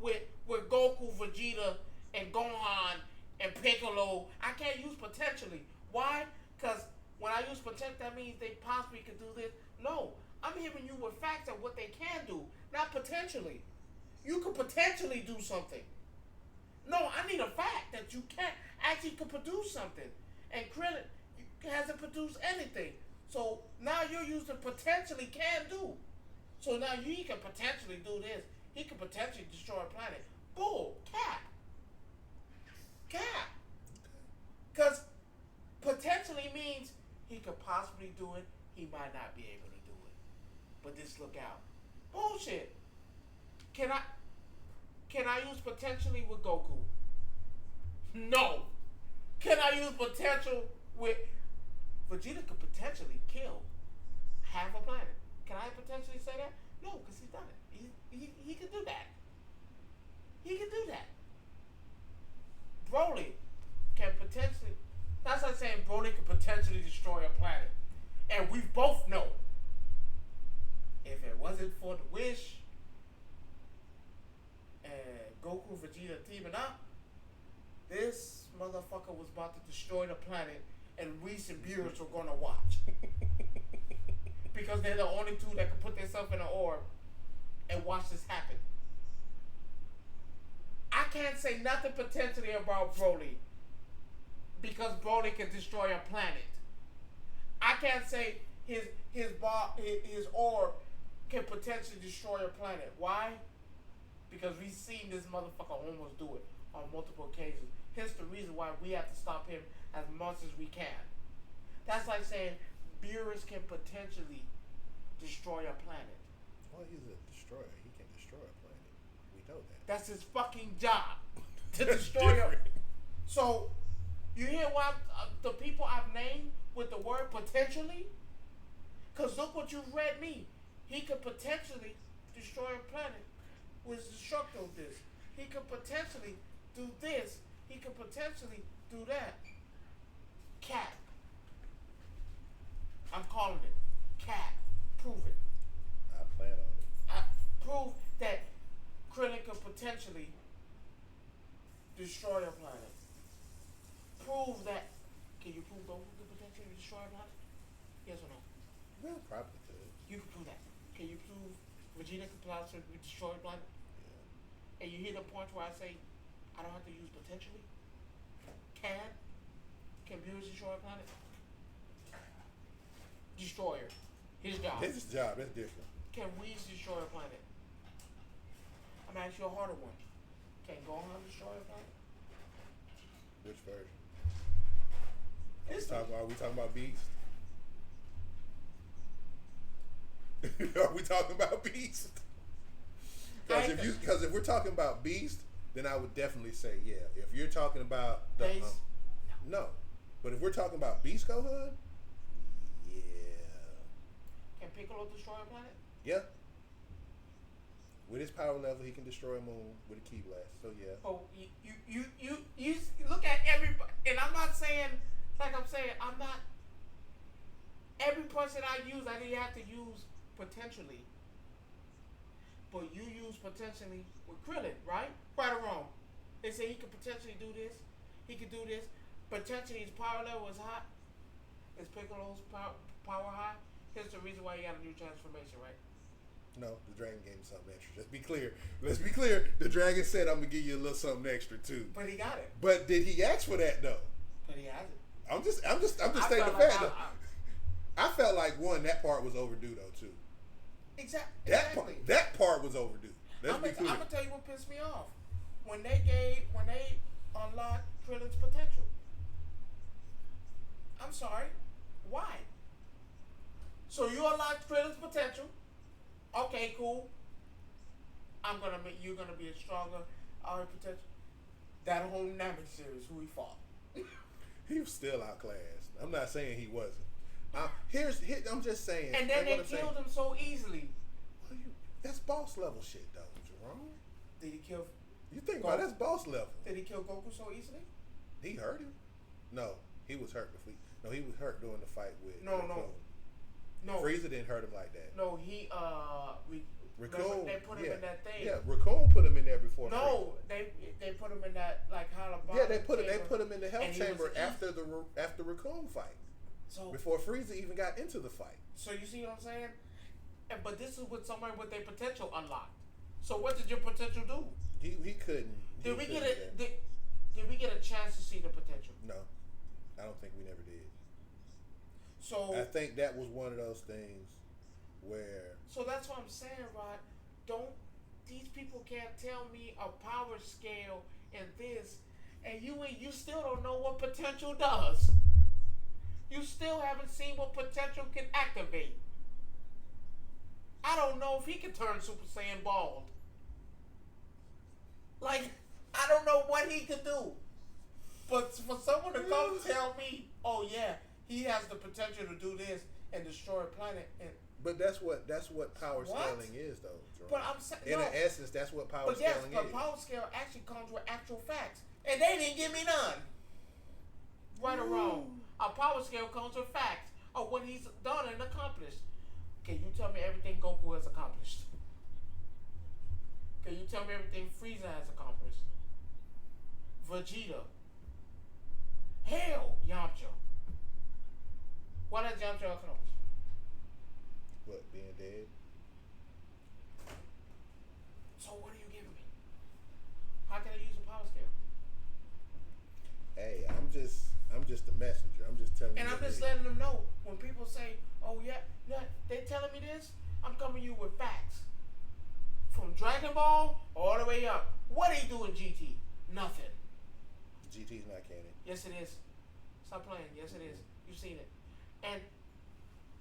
with Goku, Vegeta, and Gohan and Piccolo. I can't use potentially. Why? Because when I use potential, that means they possibly could do this. No, I'm hitting you with facts of what they can do, not potentially. You could potentially do something. No, I need a fact that you can't actually could produce something. And Krillin hasn't produced anything. So now you're using potentially can do. So now he can potentially do this. He can potentially destroy a planet. Bull. Cap. Cap. Because potentially means he could possibly do it. He might not be able to do it. But just look out. Bullshit. Can I use potentially with Goku? No. Can I use potential with Vegeta? Could potentially kill half a planet. Can I potentially say that? No, because he's done it. He can do that. He can do that. Broly can potentially. That's like saying Broly can potentially destroy a planet, and we both know if it wasn't for the wish and Goku and Vegeta teaming up, this motherfucker was about to destroy the planet, and Reese and Beerus were gonna watch. Because they're the only two that can put themselves in an orb and watch this happen. I can't say nothing potentially about Broly because Broly can destroy a planet. I can't say his orb can potentially destroy a planet. Why? Because we've seen this motherfucker almost do it on multiple occasions. Hence the reason why we have to stop him as much as we can. That's like saying Beerus can potentially destroy a planet. Well, he's a destroyer. He can destroy a planet. We know that. That's his fucking job to destroy a. So, you hear what the people I've named with the word potentially? Because look what you read me. He could potentially destroy a planet with his destructo disc. He could potentially do this. He could potentially do that. Cat. I'm calling it. Cat. Prove it. I plan on it. Prove that Krillin could potentially destroy a planet. Prove that. Can you prove Goku could potentially destroy a planet? Yes or no? Well, probably could. You can prove that. Can you prove Vegeta could potentially destroy a planet? Yeah. And you hear the point where I say, I don't have to use potentially? Can Beerus destroy a planet? Destroyer. His job. His job, that's different. Can Whis destroy a planet? I'm gonna ask you a harder one. Can Gohan destroy a planet? Which version? Are we talking about Beast? Are we talking about Beast? Because if we're talking about Beast, then I would definitely say yeah. If you're talking about the no. But if we're talking about Beast Gohan, yeah. Can Piccolo destroy a planet? Yeah. With his power level, he can destroy a moon with a key blast. So yeah. Oh, you look at everybody, and I'm not saying like I'm saying I'm not. Every person I use, I didn't have to use potentially. But you use potentially with Krillin, right? Right or wrong? They say he could potentially do this. He could do this. Potentially his power level is high. Is Piccolo's power high? Here's the reason why he got a new transformation, right? No, the dragon gave him something extra. Let's be clear. Let's be clear. The dragon said, "I'm gonna give you a little something extra too." But he got it. But did he ask for that though? But he has it. I'm just stating the fact. I felt like that part was overdue though too. Exactly. That part was overdue. Let's be clear. I'm gonna tell you what pissed me off. When they unlocked Krillin's potential. I'm sorry. Why? So you unlocked Krillin's potential. Okay, cool. You're gonna be a stronger potential. That whole Namek series, who he fought. He was still outclassed. I'm not saying he wasn't. I'm just saying. And then they killed him so easily. Well, that's boss level shit, though, Jerome. Did he kill? You think about that's boss level. Did he kill Goku so easily? He hurt him. No, he was hurt he was hurt during the fight with Raccoon. No. Frieza didn't hurt him like that. No, Raccoon. They put him in that thing. Yeah, Raccoon put him in there before. No, Frieza. they put him in that like hollow. Yeah, they put him in the health chamber after the Raccoon fight. So before Frieza even got into the fight. So you see what I'm saying? But this is with somebody with their potential unlocked. So what did your potential do? He couldn't. Did we get a chance to see the potential? No. I don't think we never did. So I think that was one of those things where. So that's what I'm saying, Rod. Don't these people can't tell me a power scale and this, and you still don't know what potential does. You still haven't seen what potential can activate. I don't know if he can turn Super Saiyan bald. Like, I don't know what he could do. But for someone to come tell me, oh yeah, he has the potential to do this and destroy a planet. But that's what power scaling is, though. Jerome. But I'm saying, in essence, that's what power scaling is. But power scale actually comes with actual facts, and they didn't give me none. Right or wrong, a power scale comes with facts of what he's done and accomplished. Can you tell me everything Goku has accomplished? Can you tell me everything Frieza has accomplished? Vegeta. Hell, Yamcha. What has Yamcha accomplished? What, being dead? So what are you giving me? How can I use a power scale? Hey, I'm just a messenger. I'm just telling you. And I'm just letting them know when people say, "Oh yeah, they telling me this." I'm coming to you with facts. From Dragon Ball all the way up. What do you do in GT? Nothing. GT's not canon. Yes, it is. Stop playing. Yes, it is. You've seen it. And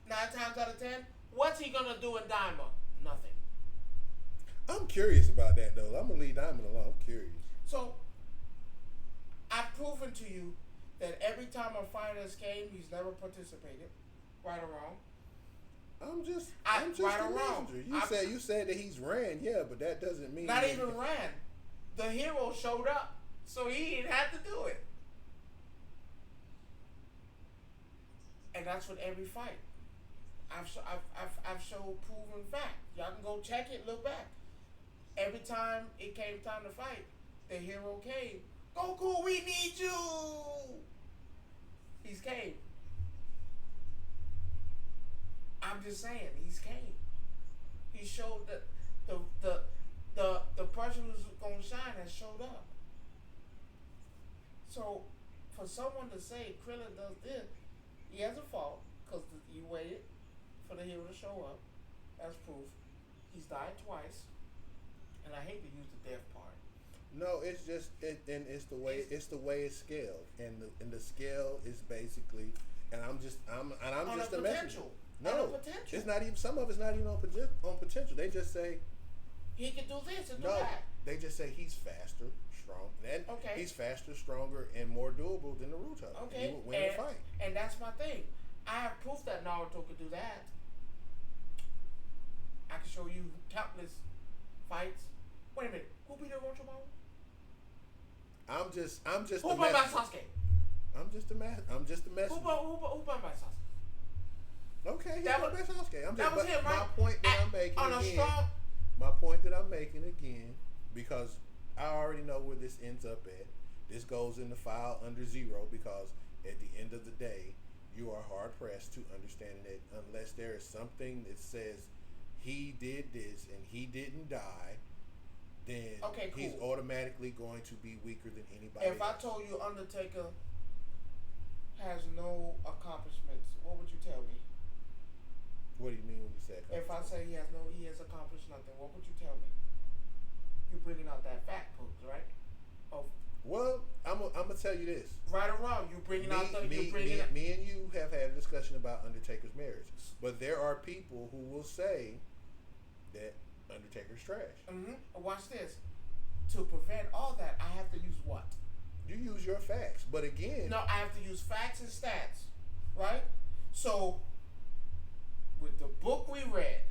9 times out of 10, what's he gonna do in Daima? Nothing. I'm curious about that though. I'm gonna leave Diamond alone. I'm curious. So I've proven to you that every time a fighter has came, he's never participated. Right or wrong? I'm just right a or wrong. messenger. You said that he's ran, yeah, but that doesn't mean not even ran. The hero showed up, so he didn't have to do it. And that's with every fight. I've showed proven fact. Y'all can go check it, look back. Every time it came time to fight, the hero came. Goku, we need you. He's came. I'm just saying, he's came. He showed that the person who's gonna shine has showed up. So for someone to say Krillin does this, he has a fault because you waited for the hero to show up. That's proof. He's died twice, and I hate to use the death part. No, it's just it's the way it's scaled, and the scale is basically, and I'm just a messenger. No, it's not even. Some of it's not even on potential. They just say he can do this and do that. They just say he's faster, strong. And he's faster, stronger, and more doable than Naruto. Okay, he would win the fight. And that's my thing. I have proof that Naruto could do that. I can show you countless fights. Wait a minute, who beat Orochimaru? I'm just. Who beat by Sasuke? I'm just a messenger. Who beat by Sasuke? Okay, that was Sasuke. That was him, right? My point that I'm making on again. A strong. My point that I'm making again, because I already know where this ends up at. This goes in the file under 0 because at the end of the day, you are hard pressed to understand that unless there is something that says he did this and he didn't die, then he's automatically going to be weaker than anybody else. If I told you Undertaker has no accomplishments, what would you tell me? What do you mean when you say if I say he has accomplished nothing, what would you tell me? You're bringing out that fact, right? Oh. Well, I'm gonna tell you this. Right or wrong, you bringing out the me and you have had a discussion about Undertaker's marriage, but there are people who will say that Undertaker's trash. Mm-hmm. Watch this. To prevent all that, I have to use what? You use your facts, but again, no, I have to use facts and stats, right? So. With the book we read,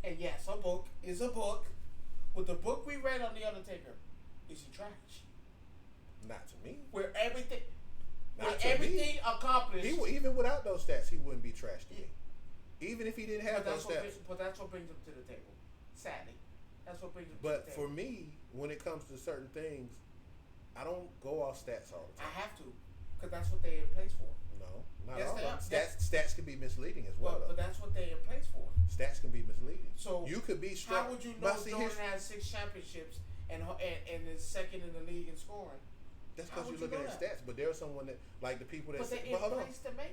and yes, a book is a book. With the book we read on The Undertaker, is he trash? Not to me. Where everything accomplished. Even without those stats, he wouldn't be trash to me. Even if he didn't have those stats. But that's what brings him to the table. Sadly, that's what brings him to the table. But for me, when it comes to certain things, I don't go off stats all the time. I have to, because that's what they're in place for. No, not all of them. Stats can be misleading as well. But that's what they're in place for. Stats can be misleading. So you could be strong. How would you know Jordan has 6 championships and is second in the league in scoring That's because you're looking at stats. But there's someone that, like the people that but say, hold on.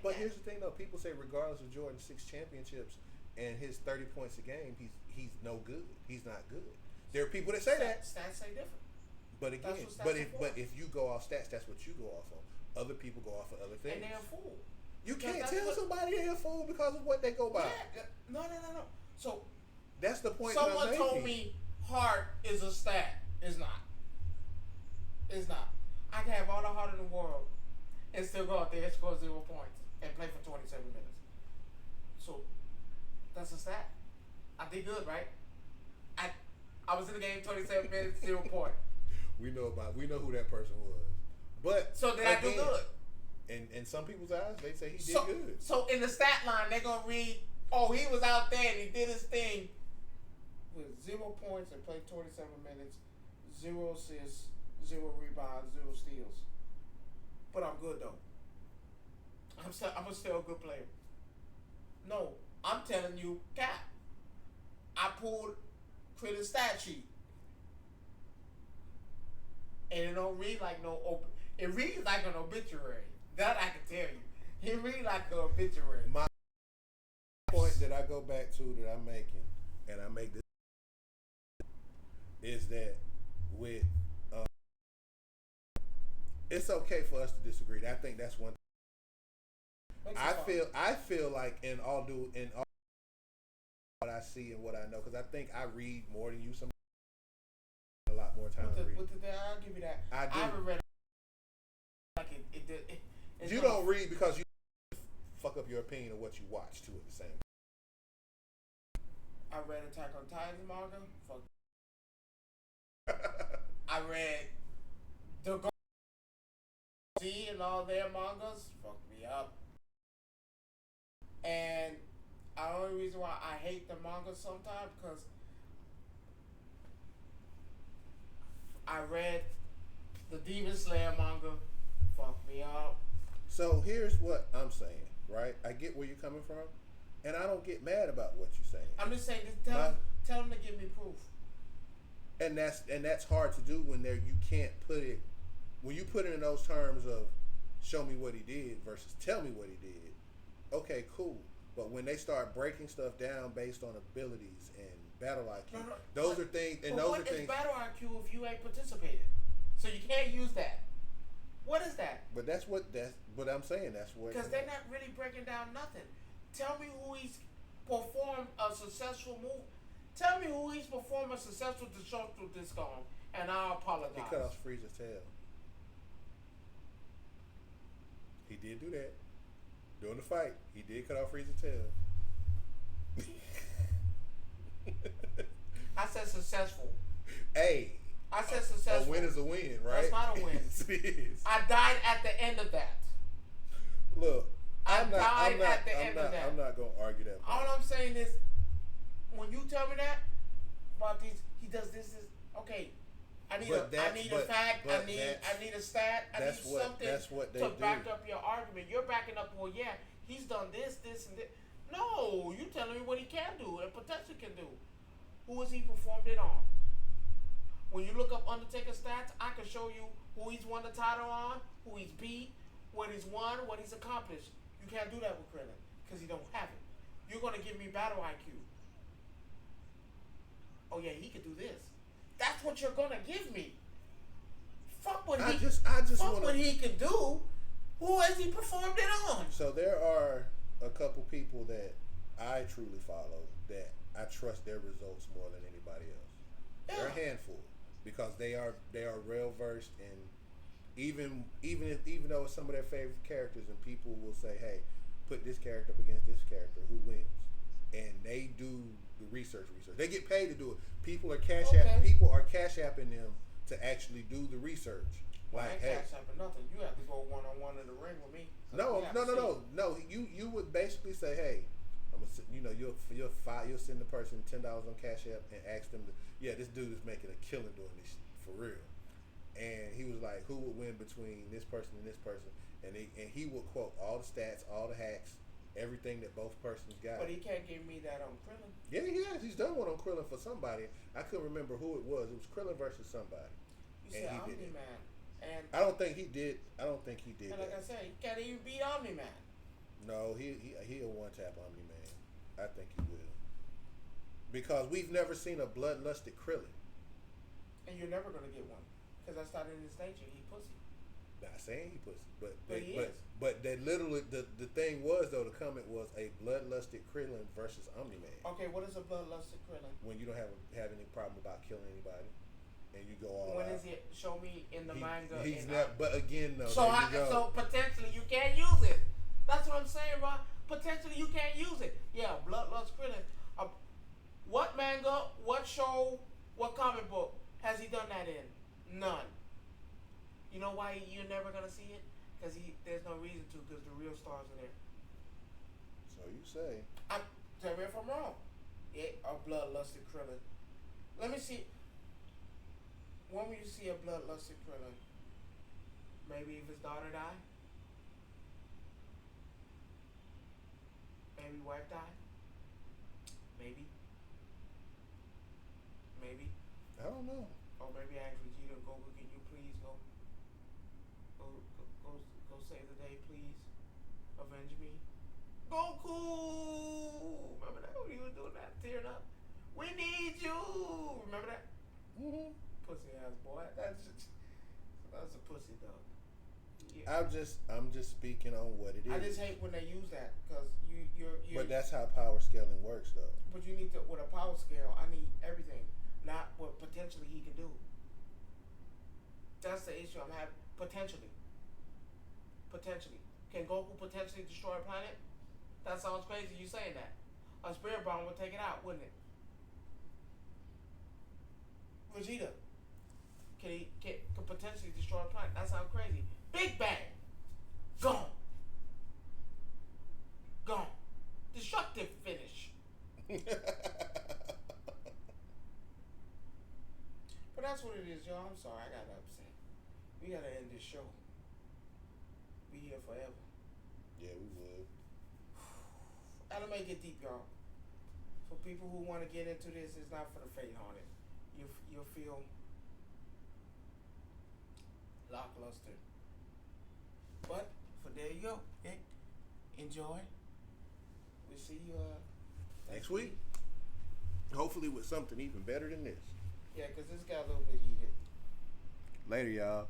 But here's the thing though, people say regardless of Jordan's 6 championships and his 30 points a game, he's no good. He's not good. There are people that say that. Stats say different. But again, but if you go off stats, that's what you go off on. Other people go off of other things. And they're a fool. You can't tell somebody they're a fool because of what they go by. Yeah. No. So that's the point. Someone told me heart is a stat. It's not. It's not. I can have all the heart in the world and still go out there and score 0 points and play for 27 minutes. So that's a stat. I did good, right? I was in the game 27 minutes, 0 point. We know who that person was. But so did I do good? In some people's eyes, they say he did good. So in the stat line, they're gonna read, oh, he was out there and he did his thing with 0 points and played 27 minutes, 0 assists, 0 rebounds, 0 steals. But I'm good though. I'm still a good player. No, I'm telling you, Cap. I pulled Krillin's stat sheet. And it don't read like it reads like an obituary. That I can tell you. It reads like an obituary. My point that I go back to that I'm making, and I make this, is that with it's okay for us to disagree. I think that's one thing. I feel like in all what I see and what I know, because I think I read more than you. A lot more time. I'll give you that. I do. I haven't read it. You don't read because you fuck up your opinion of what you watch too at the same time. I read Attack on Titan manga. Fuck. I read the Z and all their mangas. Fuck me up. And the only reason why I hate the manga sometimes because I read the Demon Slayer manga. Fuck me up. So here's what I'm saying, right? I get where you're coming from, and I don't get mad about what you're saying. I'm just saying, tell them to give me proof. And that's hard to do when you can't put it when you put it in those terms of show me what he did versus tell me what he did. Okay, cool. But when they start breaking stuff down based on abilities and battle IQ, those are things. And those are things. What is battle IQ if you ain't participated? So you can't use that. What is that? But that's what I'm saying. That's what. Because they're not really breaking down nothing. Tell me who he's performed a successful move. Tell me who he's performed a successful destructive disc on, and I'll apologize. He cut off Frieza's tail. He did do that. During the fight, he did cut off Frieza's tail. I said successful. Hey. I said successful. A win is a win, right? That's not a win. It is. I died at the end of that. Look, I'm not going to argue that point. All I'm saying is, when you tell me that about these, he does this. Okay, I need a fact. I need a stat. I need something to back up your argument. You're backing up. Well, yeah, he's done this, and this. No, you telling me what he can do and potentially can do. Who has he performed it on? When you look up Undertaker stats, I can show you who he's won the title on, who he's beat, what he's won, what he's accomplished. You can't do that with Krillin because he don't have it. You're gonna give me battle IQ. Oh yeah, he could do this. That's what you're gonna give me. Fuck what he can do. Who has he performed it on? So there are a couple people that I truly follow that I trust their results more than anybody else. Yeah. They're a handful because they are well versed in even though it's some of their favorite characters and people will say, hey, put this character up against this character, who wins? And they do the research. They get paid to do it. People are cash apping them to actually do the research. Like, I ain't cash apping nothing. You have to go one-on-one in the ring with me. No. You would basically say, hey, I'm gonna, you'll send the person $10 on Cash App and ask them to, this dude is making a killing doing this for real. And he was like, who would win between this person and this person? And he would quote all the stats, all the hacks, everything that both persons got. But he can't give me that on Krillin. Yeah, he has. He's done one on Krillin for somebody. I couldn't remember who it was. It was Krillin versus somebody. You said Omni-Man. And I don't think he did. I don't think he did. And like that. I said, he can't even beat Omni Man. No, he'll one tap Omni Man. I think he will. Because we've never seen a bloodlusted Krillin. And you're never gonna get one, because that's not in his nature. He pussy. Not saying he pussy, but he is. But that literally the thing was though, the comment was a bloodlusted Krillin versus Omni Man. Okay, what is a bloodlusted Krillin? When you don't have any problem about killing anybody, and you go all When out. is it? Show me in the manga. He's not. But again, though. So potentially you can't use it. That's what I'm saying, Ron. Potentially you can't use it. Yeah, bloodlust Krillin. What manga? What show? What comic book has he done that in? None. You know why you're never gonna see it? Because there's no reason to. Because the real stars are there. So you say? Tell me if I'm wrong. Yeah, a bloodlusted Krillin. Let me see. When will you see a bloodlusted Krillin? Maybe if his daughter died. Maybe wife died. Maybe. I don't know. Or maybe ask Vegeta, go, can you please go save the day, please. Avenge me. Goku! Remember that? When he was doing that, tearing up. We need you! Remember that? Mm-hmm. Pussy ass boy. That's a pussy dog. Yeah. I'm just speaking on what it is. I just hate when they use that, because you're. But that's how power scaling works, though. But you need to, with a power scale, I need everything, not what potentially he can do. That's the issue I'm having. Potentially. Can Goku potentially destroy a planet? That sounds crazy, you saying that. A spirit bomb would take it out, wouldn't it? Vegeta. Can potentially destroy a planet? That sounds crazy. Big Bang. Gone. Destructive finish. But that's what it is, y'all. I'm sorry, I got upset. We gotta end this show. Be here forever. Yeah, we would. That'll make it deep, y'all. For people who want to get into this, it's not for the faint-hearted. You'll feel lackluster. But there you go. Okay? Enjoy. We'll see you next week. Hopefully with something even better than this. Yeah, because this got a little bit heated. Later, y'all.